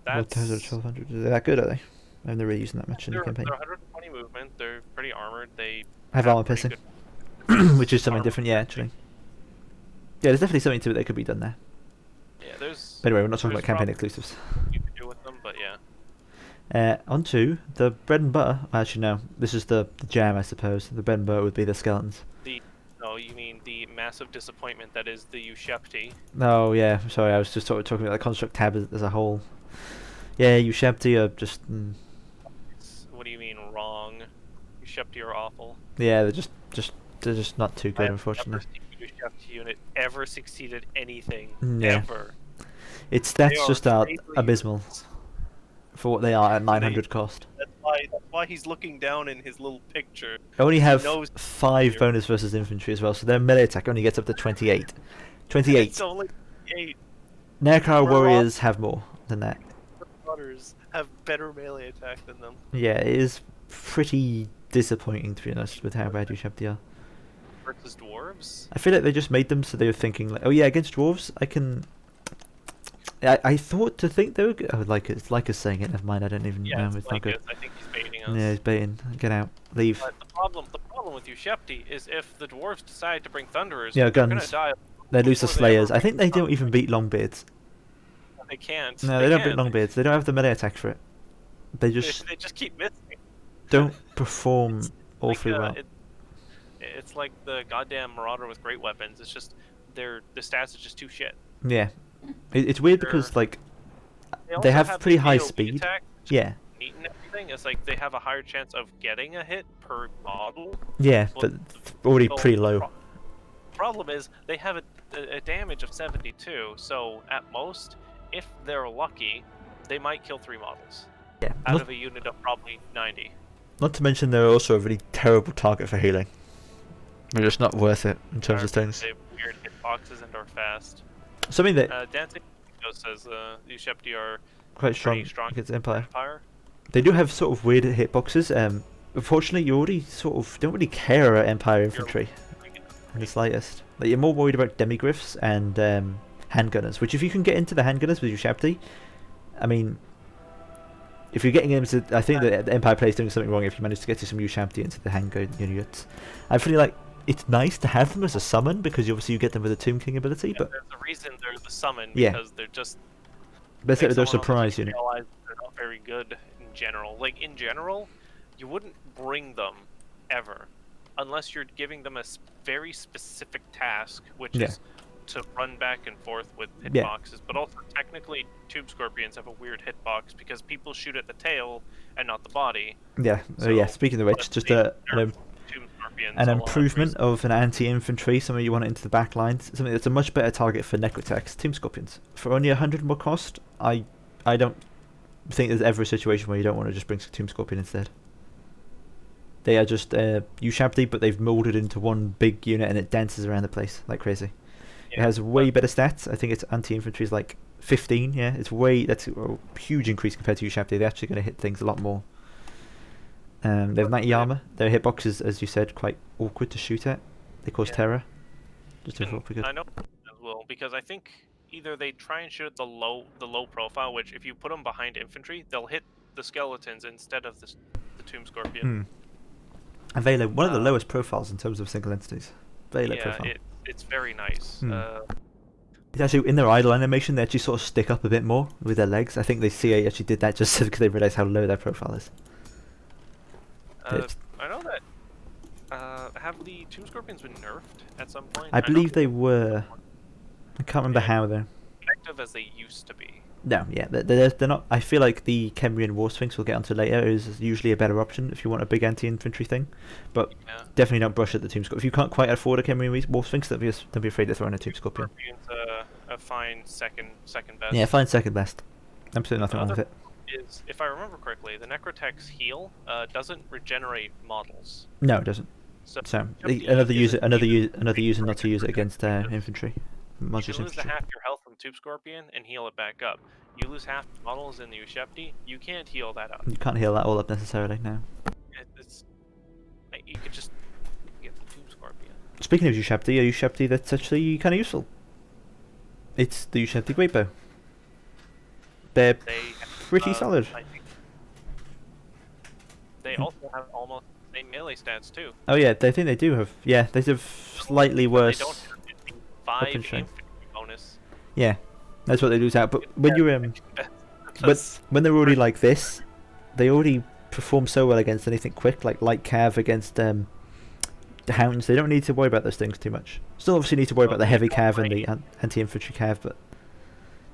That's 1,200. Are they that good? Are they? I'm not really using that much in the campaign. They're 120 movement. They're pretty armored. They have armor piercing, which is something different. Yeah, actually. Yeah, there's definitely something to it that could be done there. Yeah, there's. But anyway, we're not talking about campaign exclusives. You can do with them, but yeah. Onto the bread and butter. Actually, no. This is the jam, I suppose. The bread and butter would be the skeletons. No, you mean the massive disappointment that is the Ushabti. Oh, yeah. I'm sorry, I was just sort of talking about the construct tab as a whole. Yeah, Ushabti are just... What do you mean, wrong? Ushabti are awful. Yeah, they're just not too good, unfortunately. I've never seen a Ushabti unit ever succeeded anything, yeah. ever. Its stats just are abysmal for what they are at 900 cost. That's why he's looking down in his little picture. They only have 5 bonus versus infantry as well, so their melee attack only gets up to 28. 28. It's only 8. Nerkar warriors have more than that. Runners have better melee attack than them. Yeah, it is pretty disappointing, to be honest, with how bad Ushabti are. Versus dwarves? I feel like they just made them so they were thinking, like, oh yeah, against dwarves, I can... I thought to think they were good. Oh, Lyca's saying it, never mind, I don't even know, it's not good. I think he's baiting us. Yeah, he's baiting. Get out. Leave. But the problem with Ushabti is if the dwarves decide to bring Thunderers, yeah, they're guns. gonna die. They lose the Slayers. I think they don't even beat Longbeards. They can't. No, they don't beat Longbeards. They don't have the melee attack for it. They just keep missing. Don't perform awfully well. It's like the goddamn Marauder with great weapons. It's just the stats are just too shit. Yeah, it's weird because like they have pretty high speed. Attack, yeah. Neat and everything. It's like they have a higher chance of getting a hit per model. Yeah, but already pretty low. The problem is they have a damage of 72. So at most, if they're lucky, they might kill 3 models. Yeah. Out of a unit of probably 90. Not to mention they're also a really terrible target for healing. They're just not worth it in terms of things. They have weird hitboxes and are fast. Something that Dancing says Ushabti are quite strong against Empire. They do have sort of weird hitboxes. Unfortunately, you already sort of don't really care about Empire infantry in the slightest. Like, you're more worried about demigryphs and handgunners. Which, if you can get into the handgunners with Ushabti, I mean, if you're getting into, I think that the Empire player is doing something wrong if you manage to get to some Ushabti into the handgun units. I feel like it's nice to have them as a summon because obviously you get them with a Tomb King ability, but there's a reason they're the summon because they're just. But they're a surprise unit. They're not very good in general. Like in general, you wouldn't bring them ever, unless you're giving them a very specific task, which is to run back and forth with hitboxes. But also, technically, Tube Scorpions have a weird hitbox because people shoot at the tail and not the body. Yeah. So, yeah. Speaking of which, just an improvement of an anti-infantry, something you want it into the back lines, something that's a much better target for Necrotex, Tomb Scorpions. For only 100 more cost, I don't think there's ever a situation where you don't want to just bring Tomb Scorpion instead. They are just Ushabti, but they've molded into one big unit and it dances around the place like crazy. Yeah, it has way better stats. I think its anti-infantry is like 15, yeah. That's a huge increase compared to Ushabti. They're actually going to hit things a lot more. They have 90 armor. Their hitboxes, as you said, quite awkward to shoot at. They cause terror. Just to I know as well, because I think either they try and shoot at the low profile, which if you put them behind infantry, they'll hit the skeletons instead of the Tomb Scorpion. And very low, one of the lowest profiles in terms of single entities. Very low profile. It's very nice. It's actually in their idle animation. They actually sort of stick up a bit more with their legs. I think the CA actually did that just because they realized how low their profile is. I know that. Have the Tomb Scorpions been nerfed at some point? I believe they were. I can't remember how though. Effective as they used to be. No, yeah, they're not. I feel like the Kemrian War Sphinx we'll get onto later is usually a better option if you want a big anti-infantry thing, but definitely don't brush at the Tomb Scorpion. If you can't quite afford a Kemrian War Sphinx, don't be afraid to throw in a Tomb Scorpion. A fine second best. Yeah, fine second best. Absolutely nothing wrong with it. Is, if I remember correctly, the Necrotex heal doesn't regenerate models. No, it doesn't. So another user not to use it against infantry. You can lose half your health from Tube Scorpion and heal it back up. you lose half the models in the Ushepti, you can't heal that up. You can't heal that all up necessarily, no. It's you could just get the Tomb Scorpion. Speaking of Ushepti, a Ushepti that's actually kind of useful. It's the Ushepti Great Bow. They're pretty solid. I think they also have almost the same melee stats too. Oh yeah, they think they do have. Yeah, they have slightly worse. They don't have 5 infantry bonus. Yeah, that's what they lose out. But when you're when they're already like this, they already perform so well against anything quick, like light cav against the hounds. They don't need to worry about those things too much. Still, obviously, need to worry about the heavy cav and the anti-infantry cav, but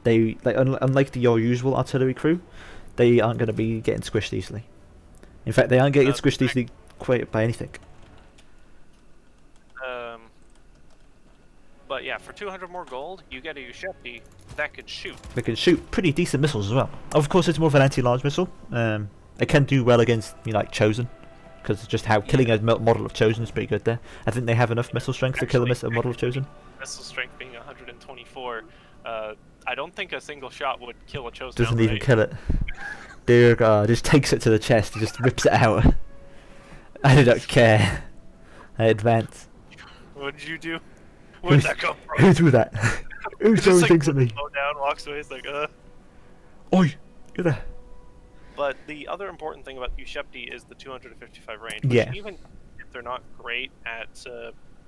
they unlike your usual artillery crew, they aren't going to be getting squished easily. In fact, they aren't getting squished easily quite by anything. But yeah, for 200 more gold, you get a Ushepti that can shoot. They can shoot pretty decent missiles as well. Of course, it's more of an anti-large missile. It can do well against like Chosen, because just how killing a model of Chosen is pretty good there. I think they have enough missile strength to kill a model of Chosen. Missile strength being 124, I don't think a single shot would kill a Chosen. Doesn't even kill it. Dear God, just takes it to the chest and just rips it out. I don't care. I advance. What did you do? Where did that come from? Who threw that? Who throwing things at me? Slow down, walks away, it's like, Oi! You're there. But the other important thing about Ushepti is the 255 range. Which even if they're not great at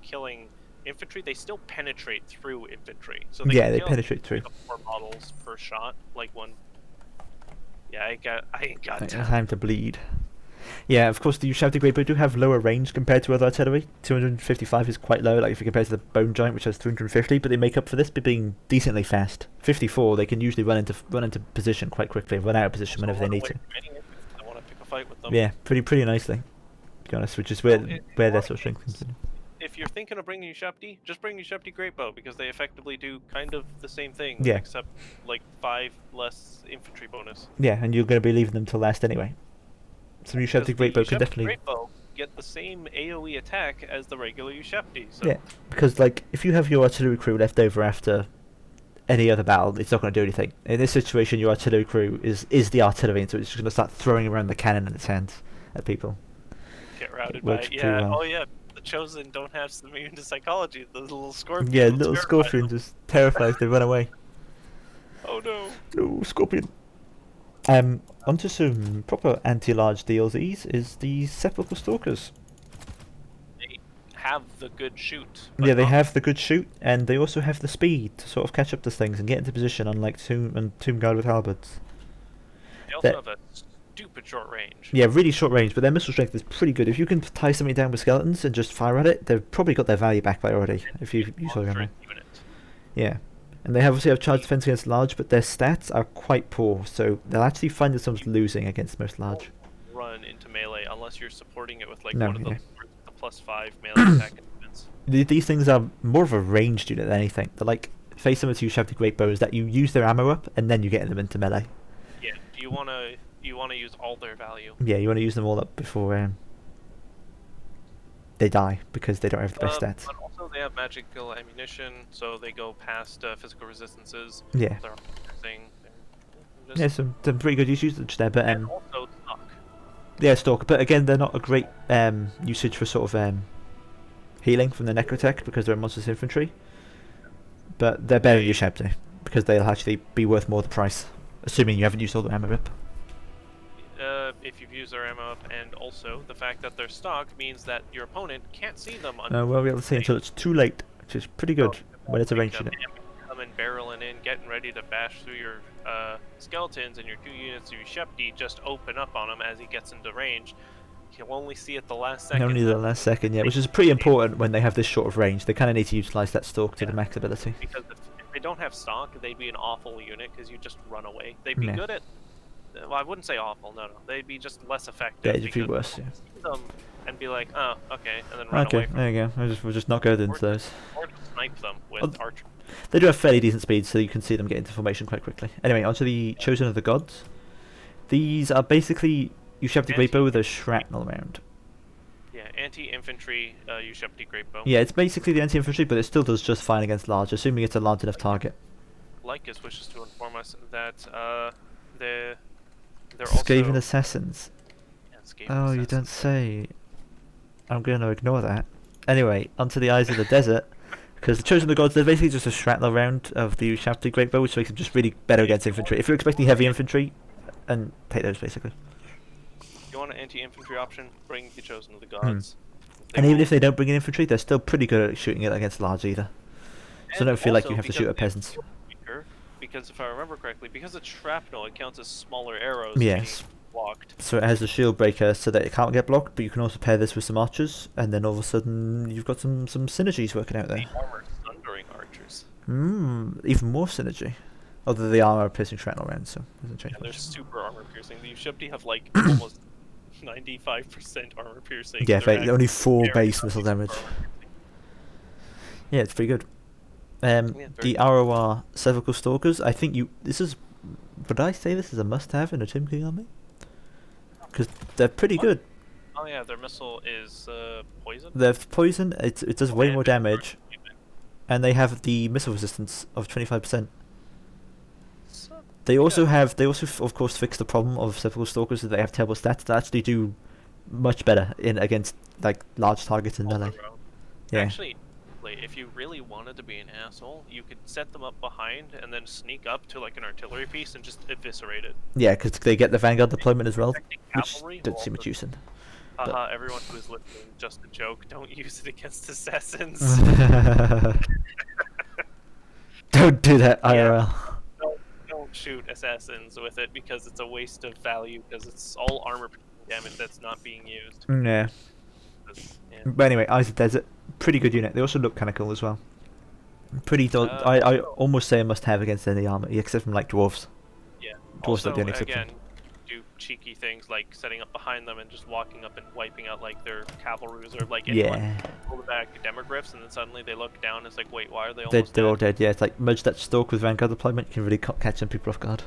killing infantry, they still penetrate through infantry. So they penetrate through. 4 models per shot, like one. Yeah, I ain't got time to bleed. Yeah, of course the Ushepti Great Bow do have lower range compared to other artillery. 255 is quite low, like if you compare to the Bone Giant, which has 350, but they make up for this by being decently fast. 54, they can usually run into position quite quickly, run out of position whenever they need to. I want to pick a fight with them. Yeah, pretty nicely, to be honest, which is where their sort of strength comes in. If you're thinking of bringing Ushepti, just bring Ushepti Great Bow, because they effectively do kind of the same thing, except like 5 less infantry bonus. Yeah, and you're going to be leaving them till last anyway. So Ushepti Great Bow can definitely Great Bow get the same AoE attack as the regular Ushepti. So. Yeah, because like if you have your artillery crew left over after any other battle, it's not going to do anything. In this situation, your artillery crew is the artillery, and so it's just going to start throwing around the cannon in its hands at people. Get routed by it. Yeah. Well. Oh yeah. The Chosen don't have some immune to psychology. The little scorpion. Yeah, little scorpion just terrifies. They run away. Oh no. No scorpion. Onto some proper anti-large DLZs is the Sepulchral Stalkers. They have the good shoot. Yeah, they have the good shoot, and they also have the speed to sort of catch up to things and get into position, unlike Tomb Guard with halberds. They also have a stupid short range. Yeah, really short range, but their missile strength is pretty good. If you can tie something down with skeletons and just fire at it, they've probably got their value back by already. If you use Warhammer. Yeah. And they obviously have charge defense against large, but their stats are quite poor, so they'll actually find themselves losing against most large. Run into melee unless you're supporting it with like one of the +5 melee attack and defense. These things are more of a ranged unit than anything. They're like face similar to Ushepti Great Bows that you use their ammo up and then you get them into melee. Yeah, you wanna use all their value. Yeah, you want to use them all up before they die because they don't have the best stats. But also they have magical ammunition, so they go past physical resistances. Yeah. Yeah, some pretty good usage there, but and also Stalk. Yeah, Stalker, but again they're not a great usage for sort of healing from the Necrotech because they're monstrous infantry. But they're better than Ushepti because they'll actually be worth more the price, assuming you haven't used all the ammo up. If you've used their ammo up, and also the fact that they're stock means that your opponent can't see them. Well, we'll be able to see until it's too late, which is pretty good when it's a ranged unit. Coming barreling in, getting ready to bash through your skeletons, and your 2 units of Ushepti just open up on him as he gets into range. He'll only see it the last second. Only the last second, yeah, which is pretty important when they have this short of range. They kind of need to utilize that stalk to the max ability. Because if they don't have stock, they'd be an awful unit because you just run away. They'd be good at. Well, I wouldn't say awful. No. They'd be just less effective. Yeah, it'd be worse. Yeah. See them and be like, oh, okay, and then run away. Okay, there you go. We're just not good into those. Or just snipe them with archer. They do have fairly decent speed, so you can see them get into formation quite quickly. Anyway, onto the Chosen of the Gods. These are basically Ushepti Great Bow with a shrapnel round. Yeah, anti-infantry Ushepti Great Bow. Yeah, it's basically the anti-infantry, but it still does just fine against large, assuming it's a large enough target. Lycus wishes to inform us that they're Skaven also assassins. Skaven Oh, you don't assassins. say. I'm going to ignore that. Anyway, onto the Eyes of the Desert. Because the Chosen of the Gods, they're basically just a straddler round of the Shafted Great Bow, which makes them just really better against infantry. If you're expecting heavy infantry, and take those basically. If you want an anti-infantry option, bring the Chosen of the Gods. And even if they don't bring in infantry, they're still pretty good at shooting it against large either. So and don't feel like you also have to because shoot at they have peasants. shield breaker, because if I remember correctly, because it's shrapnel, it counts as smaller arrows. Yes. Being blocked. So it has the shield breaker so that it can't get blocked, but you can also pair this with some archers, and then all of a sudden you've got some synergies working out there. The armor sundering archers. Even more synergy. Although they are piercing shrapnel rounds, so it doesn't change Yeah, they're much. super armor piercing. The Ushipti have like almost 95% armor piercing. Yeah, They're only 4 very base missile super damage. armor piercing. Yeah, it's pretty good. Yeah, The ROR Cervical Stalkers, I think would I say this is a must-have in a Tomb King army? Because they're pretty good. Oh yeah, their missile is poison. They're poison, it does way more damage, and they have the missile resistance of 25%. They also of course fix the problem of Cervical Stalkers that they have terrible stats that actually do much better against like large targets in melee. Yeah. Actually, if you really wanted to be an asshole, you could set them up behind and then sneak up to like an artillery piece and just eviscerate it. Yeah, because they get the Vanguard deployment as well, which Cavalry don't see much use in. Haha, everyone who is listening, just a joke. Don't use it against assassins. Don't do that, IRL. Don't shoot assassins with it because it's a waste of value because it's all armor damage that's not being used. Yeah. Yeah. But anyway, Eyes of the Desert, pretty good unit. They also look kind of cool as well. Pretty dull. I almost say a must-have against any armor, except from like dwarves. Yeah. Dwarves Also, are the only exception. again, do cheeky things like setting up behind them and just walking up and wiping out like their cavalries or like anyone pull back demogryphs and then suddenly they look down and it's like, wait, why are they almost They're all dead? dead, yeah. It's like merge that stalk with Vanguard deployment, you can really catch some people off guard.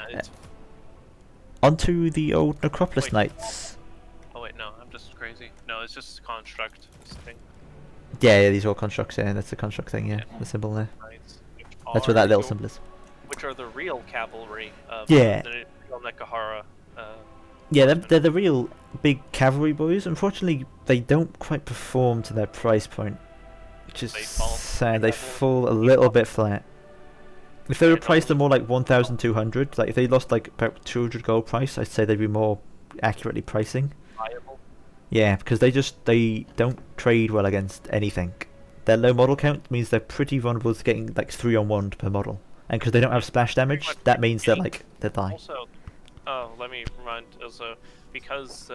Yeah, it's... Onto the old Necropolis Wait. Knights. Oh wait, no, I'm just crazy. No, it's just construct this thing. Yeah, these are all constructs, yeah, that's the construct thing, yeah. The symbol there. Knights, That's what that little symbol is. Which are the real cavalry of Yeah. the Nekahara. Yeah, they're the real big cavalry boys. Unfortunately, they don't quite perform to their price point, which is sad. They fall a little bit flat. If they were priced at more like 1,200, like if they lost like about 200 gold price, I'd say they'd be more accurately pricing. Viable. Yeah, because they don't trade well against anything. Their low model count means they're pretty vulnerable to getting like 3-on-1 per model, and because they don't have splash damage, that means that like they die. Also, let me remind also because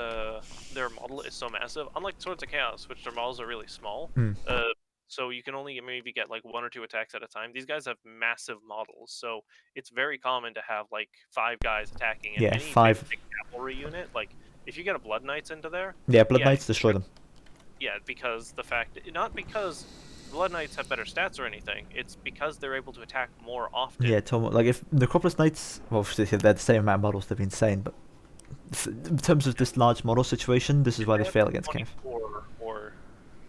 their model is so massive, unlike Swords of Chaos, which their models are really small. So you can only maybe get like 1 or 2 attacks at a time. These guys have massive models, so it's very common to have like 5 guys attacking. And any 5 big cavalry unit. Like if you get a Blood Knights into there. Yeah, Blood Knights destroy them. Yeah, because not because Blood Knights have better stats or anything. It's because they're able to attack more often. Yeah, like if the Necropolis Knights, well, obviously they're the same amount of models. They've been insane, but in terms of this large model situation, this is why they fail against Cav. Or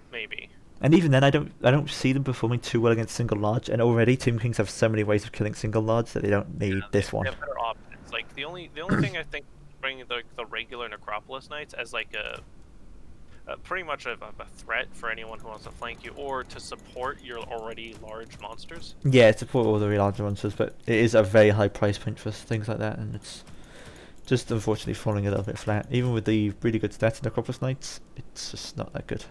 maybe. And even then, I don't see them performing too well against single large. And already, Tomb Kings have so many ways of killing single large that they don't need this one. They have better options. Like the only thing I think bringing the regular Necropolis Knights as like a pretty much a threat for anyone who wants to flank you or to support your already large monsters. Yeah, support all the really large monsters, but it is a very high price point for things like that, and it's just unfortunately falling a little bit flat. Even with the really good stats in Necropolis Knights, it's just not that good.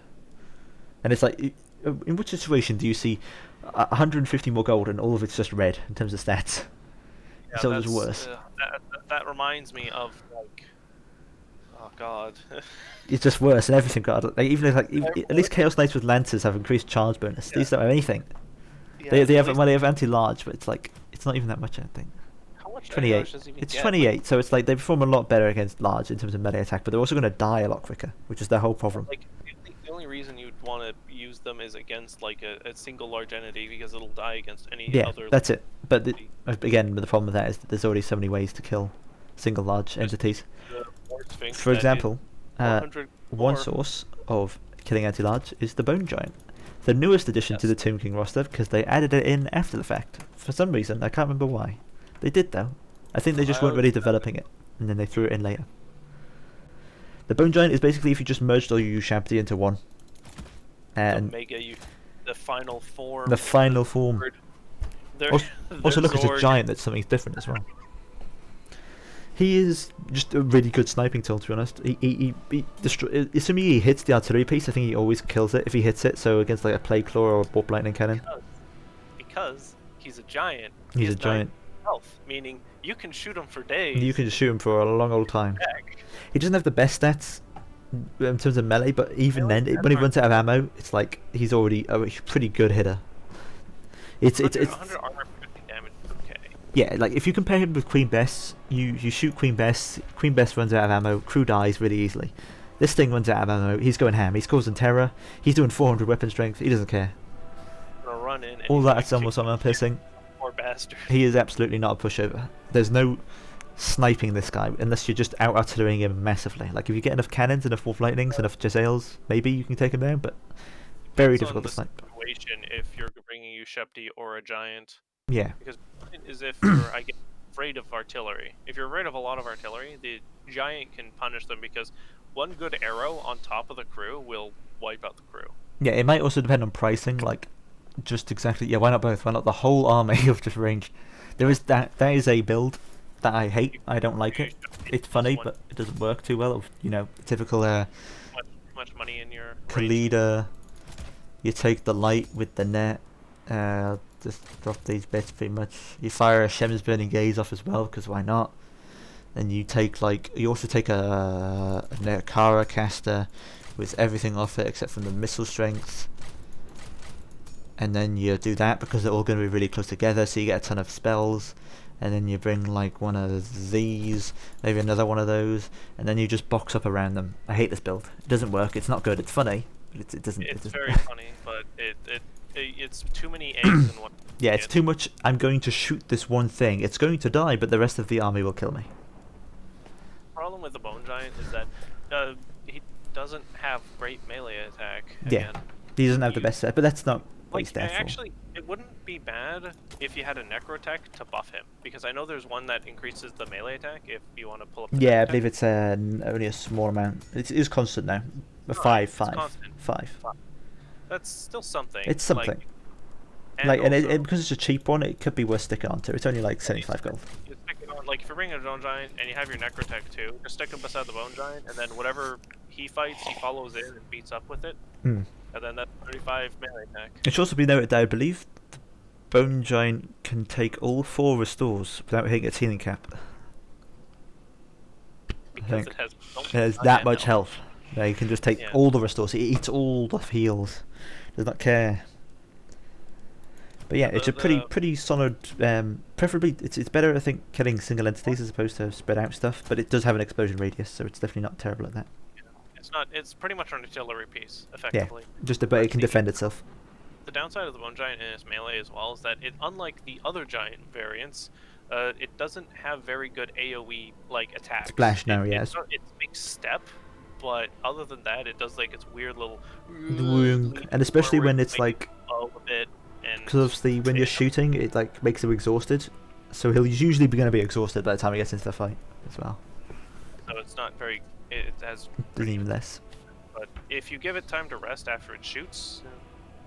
And it's like, in which situation do you see 150 more gold and all of it's just red in terms of stats? Yeah, it's always worse. That reminds me of like, oh god. It's just worse and everything. God, like even at least Chaos Knights with Lancers have increased charge bonus. These don't have anything. Yeah, they have anti-large, but it's like it's not even that much. I think. How much 28. It's 28, so it's like they perform a lot better against large in terms of melee attack, but they're also going to die a lot quicker, which is their whole problem. Like the only reason you'd want to use them is against like a single large entity because it'll die against any other. Yeah, that's it. But again, the problem with that is that there's already so many ways to kill single large entities. For example, one source of killing anti-large is the Bone Giant. the newest addition to Yes. the Tomb King roster because they added it in after the fact. For some reason, I can't remember why. They did though. I think they just weren't ready developing it, and then they threw it in later. The Bone Giant is basically if you just merged all your Ushabti into one. And the final form. the final form. Their, Also, look, it's a Zord. giant that's something different as well. He is just a really good sniping tool, to be honest. He assuming he hits the artillery piece, I think he always kills it if he hits it. So against like a Plague Claw or a Warp Lightning Cannon. Because he's a giant. He's a has giant. 9 health, meaning you can shoot him for days. You can just shoot him for a long old time. Back. He doesn't have the best stats in terms of melee, but even then, when he runs out of ammo, it's like he's already a pretty good hitter. It's 100 armor, 50 damage. Okay. Yeah, like if you compare him with Queen Bess, you shoot Queen Bess runs out of ammo, crew dies really easily. This thing runs out of ammo, he's going ham, he's causing terror, he's doing 400 weapon strength, he doesn't care. Gonna run in. And All he's that's gonna almost kick on pissing. Poor bastard. He is absolutely not a pushover. There's no sniping this guy unless you're just out artillerying him massively. Like if you get enough cannons, enough Wolf Lightnings, enough Jezzails, maybe you can take him down, but very difficult to snipe. Situation if you're bringing you Shepti or a giant. Yeah. Because is if you're afraid of artillery. If you're afraid of a lot of artillery, the giant can punish them because one good arrow on top of the crew will wipe out the crew. Yeah, it might also depend on pricing, like just exactly. Yeah, why not both? Why not the whole army of just range? There is that is a build that I hate. I don't like it. It's funny, but it doesn't work too well. You know, typical much money in your Khalid. You take the light with the net. Just drop these bits pretty much. You fire a Shem's Burning Gaze off as well, because why not? Then you take you also take a Nekara caster with everything off it except from the missile strength. And then you do that because they're all going to be really close together, so you get a ton of spells. And then you bring like one of these, maybe another one of those, and then you just box up around them. I hate this build. It doesn't work. It's not good. It's funny, but it doesn't. It's very funny, but it's too many eggs in one. Yeah, it's too much. I'm going to shoot this one thing. It's going to die, but the rest of the army will kill me. The problem with the Bone Giant is that he doesn't have great melee attack. Yeah, he doesn't have the best set, but that's not what he's there for. Actually, it wouldn't be bad if you had a Necrotech to buff him, because I know there's one that increases the melee attack if you want to pull up the Yeah, I Necrotech. believe it's only a small amount. It is constant now. Five. That's still something. It's something. And also, because it's a cheap one, it could be worth sticking onto. It's only like 75 gold. you stick it on, like if you're bringing a Bone Giant and you have your Necrotech too, just stick him beside the Bone Giant, and then whatever he fights, he follows in and beats up with it. Mm. And then that's 35 melee attack. It should also be noted that I believe the Bone Giant can take all 4 restores without hitting its healing cap. Because it has so much It has that much health. Yeah, you can just take all the restores. It eats all the heals. Does not care. But yeah, it's a pretty solid. Preferably, it's better, I think, killing single entities as opposed to spread out stuff. But it does have an explosion radius, so it's definitely not terrible at that. It's not. It's pretty much an artillery piece, effectively. Yeah, just about it can defend itself. The downside of the Bone Giant in its melee as well is that it, unlike the other giant variants, it doesn't have very good AOE like attacks. Splash now, yes. It's big step, but other than that, it does like its weird little. And especially when it's like. Because obviously, when you're shooting, it like makes him exhausted, so he'll usually be going to be exhausted by the time he gets into the fight as well. So it's not very. It has. Even less. But if you give it time to rest after it shoots.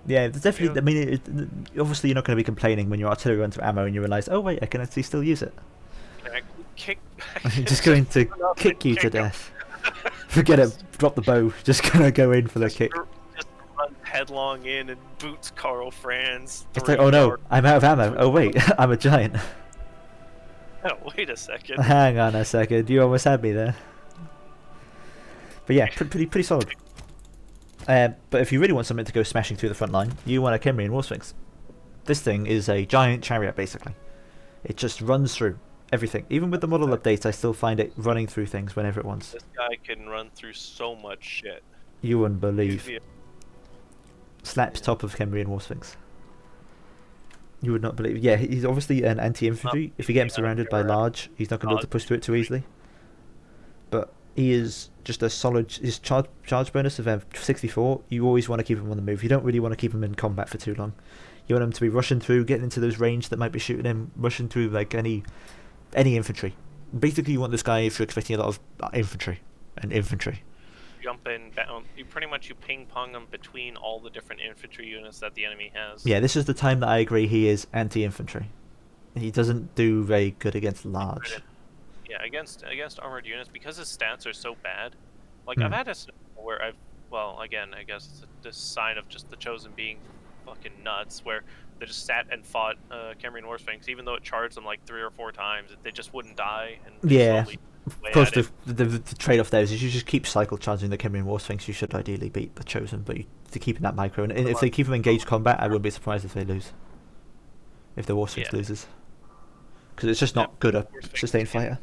Yeah, there's definitely. I mean, obviously, you're not going to be complaining when your artillery runs out of ammo and you realise, oh wait, I can actually still use it. I'm just going to kick you to death. Forget it. Drop the bow. Just gonna go in for the kick. Run headlong in and boots Carl Franz. It's like, oh no, I'm out of ammo. Oh wait, I'm a giant. Oh, wait a second. Hang on a second, you almost had me there. But yeah, pretty solid. But if you really want something to go smashing through the front line, you want a Kemrian War Sphinx. This thing is a giant chariot, basically. It just runs through everything. Even with the model updates, I still find it running through things whenever it wants. This guy can run through so much shit. You wouldn't believe. Slaps top of Kemrian War Sphinx. You would not believe. Yeah, he's obviously an anti-infantry. If you get him surrounded by large, he's not going to be able to push through it too easily. But he is just a solid. His charge bonus of 64. You always want to keep him on the move. You don't really want to keep him in combat for too long. You want him to be rushing through, getting into those range that might be shooting him, rushing through like any infantry. Basically, you want this guy if you're expecting a lot of infantry. Jump in, you pretty much ping pong him between all the different infantry units that the enemy has. Yeah, this is the time that I agree he is anti-infantry. He doesn't do very good against large. Yeah, against armored units, because his stats are so bad. Like, I've had a scenario where again, I guess it's a sign of just the Chosen being fucking nuts, where they just sat and fought Cambrian Warsphinx, even though it charged them like 3 or 4 times, they just wouldn't die. And slowly of course, the trade-off there is if you just keep cycle charging the Cambrian Warsphinx, you should ideally beat the Chosen, but to keep in that micro, and if they keep them engaged combat, I wouldn't be surprised if they lose. If the Warsphinx loses. Because it's just not good a sustained fighter.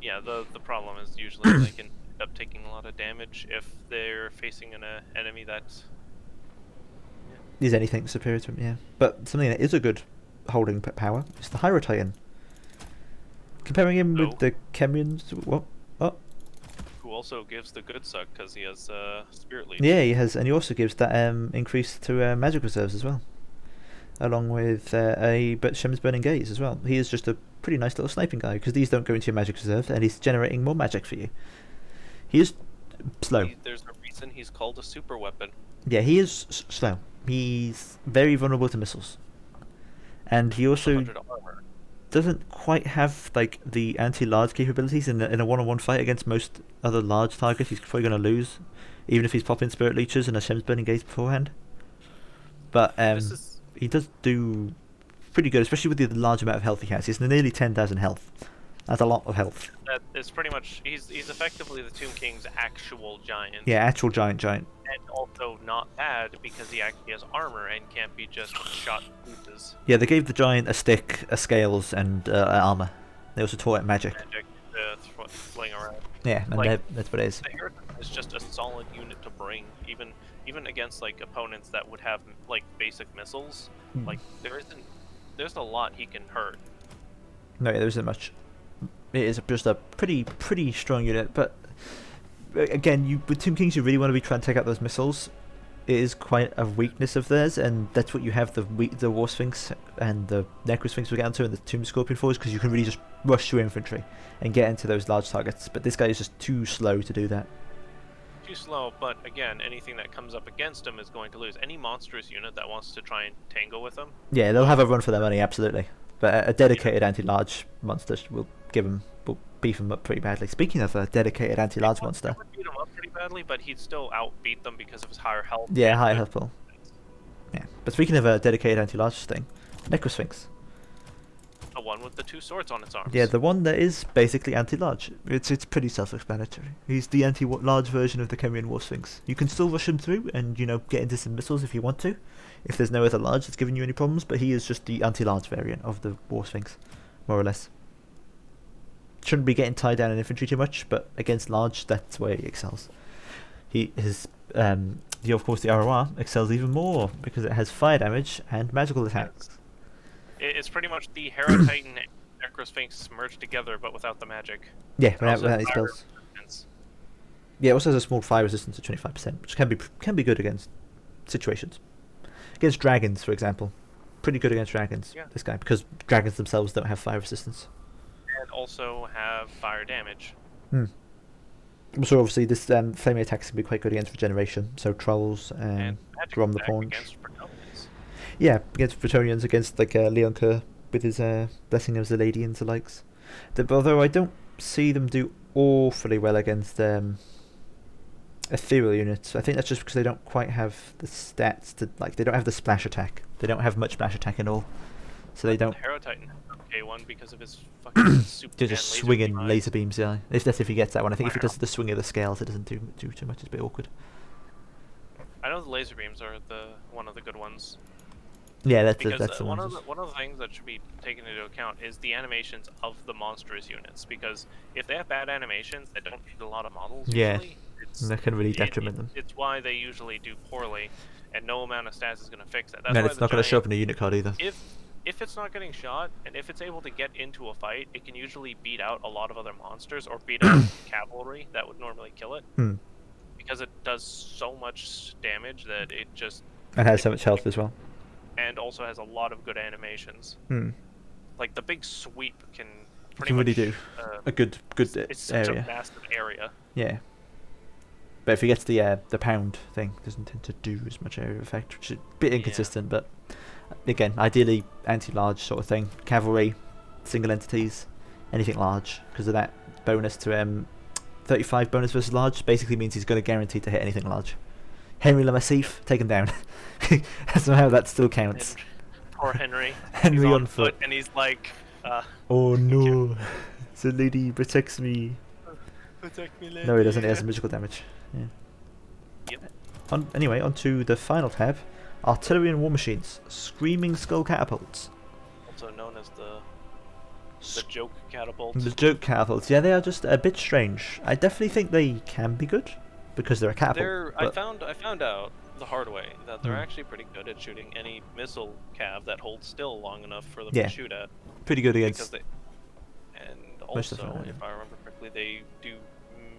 Yeah, the problem is usually they can end up taking a lot of damage if they're facing an enemy that's... Is anything superior to him, yeah. But something that is a good holding power is the Hyro Titan. Comparing him with the Kemians... What? Who also gives the good suck because he has Spirit Leech. Yeah, he has, and he also gives that increase to magic reserves as well. Along with Shem's Burning Gaze as well. He is just a pretty nice little sniping guy, because these don't go into your magic reserve, and he's generating more magic for you. He is slow. There's a reason he's called a super weapon. Yeah, he is slow. He's very vulnerable to missiles. And he also doesn't quite have like the anti-large capabilities in a one-on-one fight against most other large targets. He's probably going to lose, even if he's popping Spirit Leeches and a Shem's Burning Gaze beforehand. But he does do pretty good, especially with the large amount of health he has. He's nearly 10,000 health. That's a lot of health. That is pretty much... He's effectively the Tomb King's actual giant. Yeah, actual giant. And also not bad, because he actually has armor and can't be just shot to pieces. Yeah, they gave the giant a stick, a scales, and armor. They also taught it magic. Magic to fling around. Yeah, and like, that's what it is. The Heretic is just a solid unit to bring, even against like opponents that would have like basic missiles. Like there's a lot he can hurt. No, there isn't much. It is just a pretty strong unit, but again, with Tomb Kings, you really want to be trying to take out those missiles. It is quite a weakness of theirs, and that's what you have the War Sphinx and the Necro Sphinx we get into, and the Tomb Scorpion for, is because you can really just rush through infantry and get into those large targets. But this guy is just too slow to do that. Too slow, but again, anything that comes up against him is going to lose. Any monstrous unit that wants to try and tangle with him. Yeah, they'll have a run for their money, absolutely. But a dedicated anti-large monster will beef him up pretty badly. Speaking of a dedicated anti-large monster, he would beat him up pretty badly, but he'd still outbeat them because of his higher health. Yeah, higher health pool. Yeah, but speaking of a dedicated anti-large thing, Necrosphinx. The one with the 2 swords on its arms. Yeah, the one that is basically anti-large. It's pretty self-explanatory. He's the anti-large version of the Kemian War Sphinx. You can still rush him through and, get into some missiles if you want to, if there's no other large that's giving you any problems, but he is just the anti-large variant of the War Sphinx, more or less. Shouldn't be getting tied down in infantry too much, but against large, that's where he excels. Of course, the ROR excels even more because it has fire damage and magical attacks. It's pretty much the Hero Titan and Necrosphinx merged together, but without the magic. Yeah, without these spells. Yeah, it also has a small fire resistance of 25%, which can be good against situations. Against dragons, for example, pretty good against dragons. Yeah. This guy, because dragons themselves don't have fire resistance. And also have fire damage. So obviously this flaming attacks can be quite good against regeneration. So trolls and Grom the Paunch. Yeah, against Bretonnians, against like Leon Kerr with his Blessing of the Lady and the likes. Although I don't see them do awfully well against ethereal units. I think that's just because they don't quite have the stats to they don't have the splash attack. They don't have much splash attack at all, so they don't. The Hero Titan K1 because of his fucking super. They're just swinging laser beams. Yeah, that's if he gets that one. I think if he does the swing of the scales, it doesn't do too much. It's a bit awkward. I know the laser beams are one of the good ones. Yeah, that's the one of the things that should be taken into account is the animations of the monstrous units, because if they have bad animations that don't need a lot of models, usually, that can really detriment them. It's why they usually do poorly, and no amount of stats is going to fix that. That's and why it's not going to show up in a unit card either. if it's not getting shot, and if it's able to get into a fight, it can usually beat out a lot of other monsters, or beat out cavalry that would normally kill it. Hmm. Because it does so much damage that it just... And has so much health as well. And also has a lot of good animations. Hmm. Like, the big sweep can pretty can much... really do a good it's such area. a massive area. Yeah. But if he gets the pound thing, it doesn't tend to do as much area effect, which is a bit inconsistent, but again, ideally anti-large sort of thing. Cavalry, single entities, anything large, because of that bonus to 35 bonus versus large, basically means he's going to guarantee to hit anything large. Henry Le Massif, take him down. Somehow that still counts. Poor Henry. Henry he's on foot. And he's like... oh no, the lady protects me. Protect me, lady. No, he doesn't, he has magical damage. Yeah. Yep. Anyway, on to the final tab. Artillery and war machines. Screaming skull catapults. Also known as the joke catapults. The joke catapults. Yeah, they are just a bit strange. I definitely think they can be good because they're a catapult. I found out the hard way that they're actually pretty good at shooting any missile cav that holds still long enough for them to shoot at. Pretty good against. And also, if I remember correctly, they do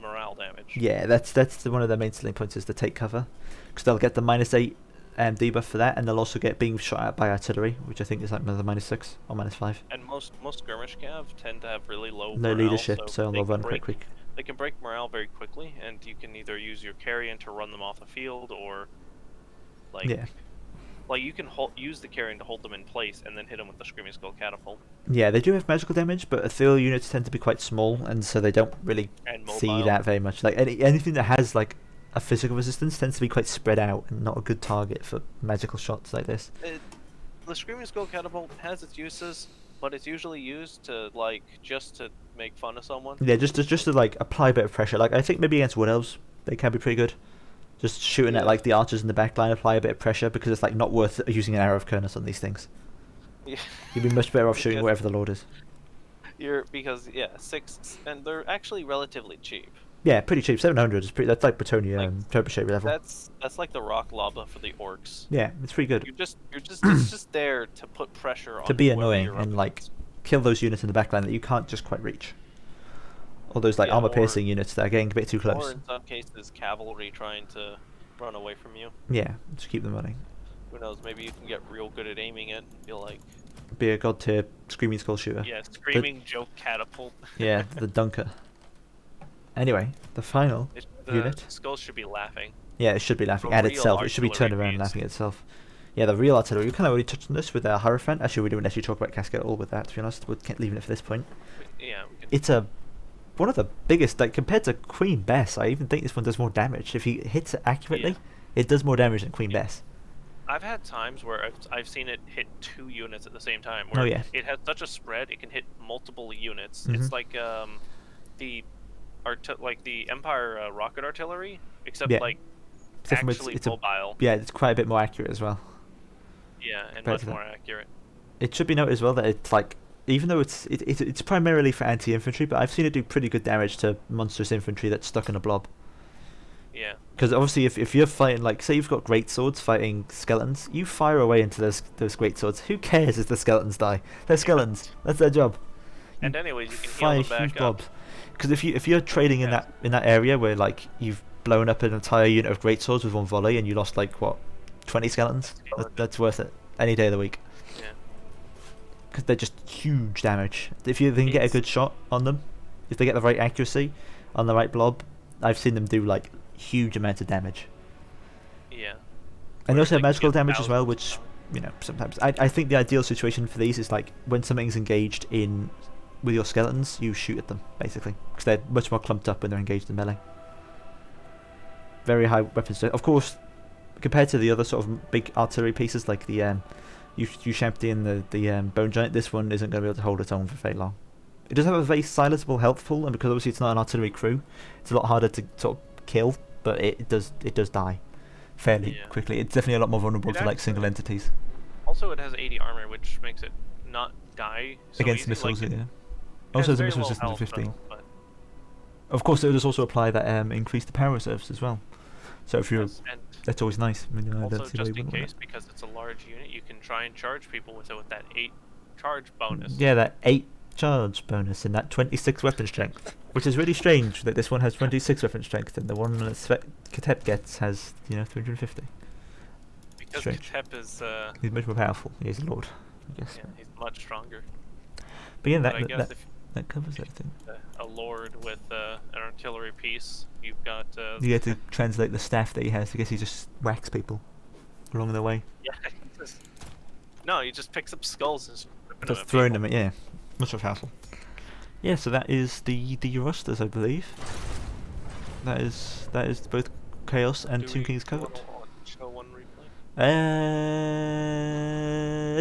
morale damage. Yeah, that's one of their main selling points is to take cover, because they'll get the -8 debuff for that, and they'll also get being shot at by artillery, which I think is like another -6 or -5. And most skirmish cav tend to have really low no morale, leadership, so they'll run quite quick. They can break morale very quickly, and you can either use your carrion to run them off the field, or like you can use the carrion to hold them in place, and then hit them with the Screaming Skull catapult. Yeah, they do have magical damage, but ethereal units tend to be quite small, and so they don't really see that very much. Like anything that has like a physical resistance tends to be quite spread out and not a good target for magical shots like this. The Screaming Skull catapult has its uses, but it's usually used to just to make fun of someone. Yeah, just to like apply a bit of pressure. Like I think maybe against wood elves they can be pretty good. Just shooting at like the archers in the back line, apply a bit of pressure, because it's like not worth using an arrow of Kernus on these things. Yeah. You'd be much better off shooting wherever the Lord is. Because 6, and they're actually relatively cheap. Yeah, pretty cheap. 700 is pretty. That's like Bretonia and Trebuchet level. That's like the rock lava for the orcs. Yeah, it's pretty good. It's just there to put pressure on. To be annoying and like kill those units in the back line that you can't just quite reach. All those like armor piercing units that are getting a bit too close. Or in some cases, cavalry trying to run away from you. Yeah, just keep them running. Who knows? Maybe you can get real good at aiming it. You'll like be a god tier screaming skull shooter. Yeah, screaming joke catapult. Yeah, the dunker. Anyway, the final unit. The skull should be laughing. Yeah, it should be laughing at itself. It should be turned around laughing at itself. Yeah, the real artillery. We kind of already touched on this with our Hierophant. Actually, we didn't actually talk about Cascade at all with that, to be honest. We're leaving it for this point. Yeah, we can. It's one of the biggest, like compared to Queen Bess. I even think this one does more damage. If he hits it accurately, it does more damage than Queen Bess. I've had times where I've seen it hit 2 units at the same time. Where it has such a spread, it can hit multiple units. It's like the Empire rocket artillery, except actually mobile. It's quite a bit more accurate as well. Yeah, and much more accurate. It should be noted as well that it's like, even though it's primarily for anti-infantry, but I've seen it do pretty good damage to monstrous infantry that's stuck in a blob. Yeah. Because obviously, if you're fighting, like, say you've got great swords fighting skeletons, you fire away into those great swords. Who cares if the skeletons die? They're skeletons. That's their job. And anyways, you can heal them back up. Because if you're trading in that area where like you've blown up an entire unit of great swords with one volley and you lost like what 20 skeletons, that's worth it any day of the week. Yeah. Because they're just huge damage. If you can get a good shot on them, if they get the right accuracy on the right blob, I've seen them do like huge amounts of damage. Yeah. And they also have magical damage as well, which, you know, sometimes I think the ideal situation for these is like when something's engaged with your skeletons, you shoot at them basically, because they're much more clumped up when they're engaged in melee. Very high weapons. Of course, compared to the other sort of big artillery pieces like the Ushabti and the Bone Giant, this one isn't going to be able to hold its own for very long. It does have a very silenciable health pool, and because obviously it's not an artillery crew, it's a lot harder to sort of kill, but it does die fairly quickly. It's definitely a lot more vulnerable to like single entities. Also, it has 80 armor, which makes it not die so against easy. missiles. Also, the missile resistance of 15. But of course, it does also apply that increase the power reserves as well. So if you're, Yes, and that's always nice. I mean, I also don't see why just you in wouldn't want case, because it's a large unit, you can try and charge people with it with that 8 charge it. bonus. Yeah, that 8 charge bonus and that 26 weapon strength, which is really strange that this one has 26 weapon strength and the one that Katep gets has 350. Because Strange. Katep is He's much more powerful. He's a lord, I guess. yeah, he's much stronger. But yeah, But I guess that covers if everything. a lord with an artillery piece, you've got You get to translate the staff that he has. I guess he just whacks people along the way. yeah, no, he just picks up skulls and Just throwing them at, yeah. Much more powerful. Yeah, so that is the rosters, I believe. That is both Chaos and Tomb Kings covered. Show one replay?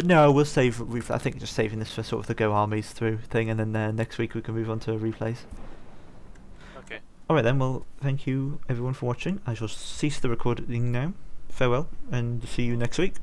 No, we'll save replay. I think just saving this for sort of the go armies through thing, and then next week we can move on to replays. Okay. Alright then, well, thank you everyone for watching. I shall cease the recording now. Farewell, and see you next week.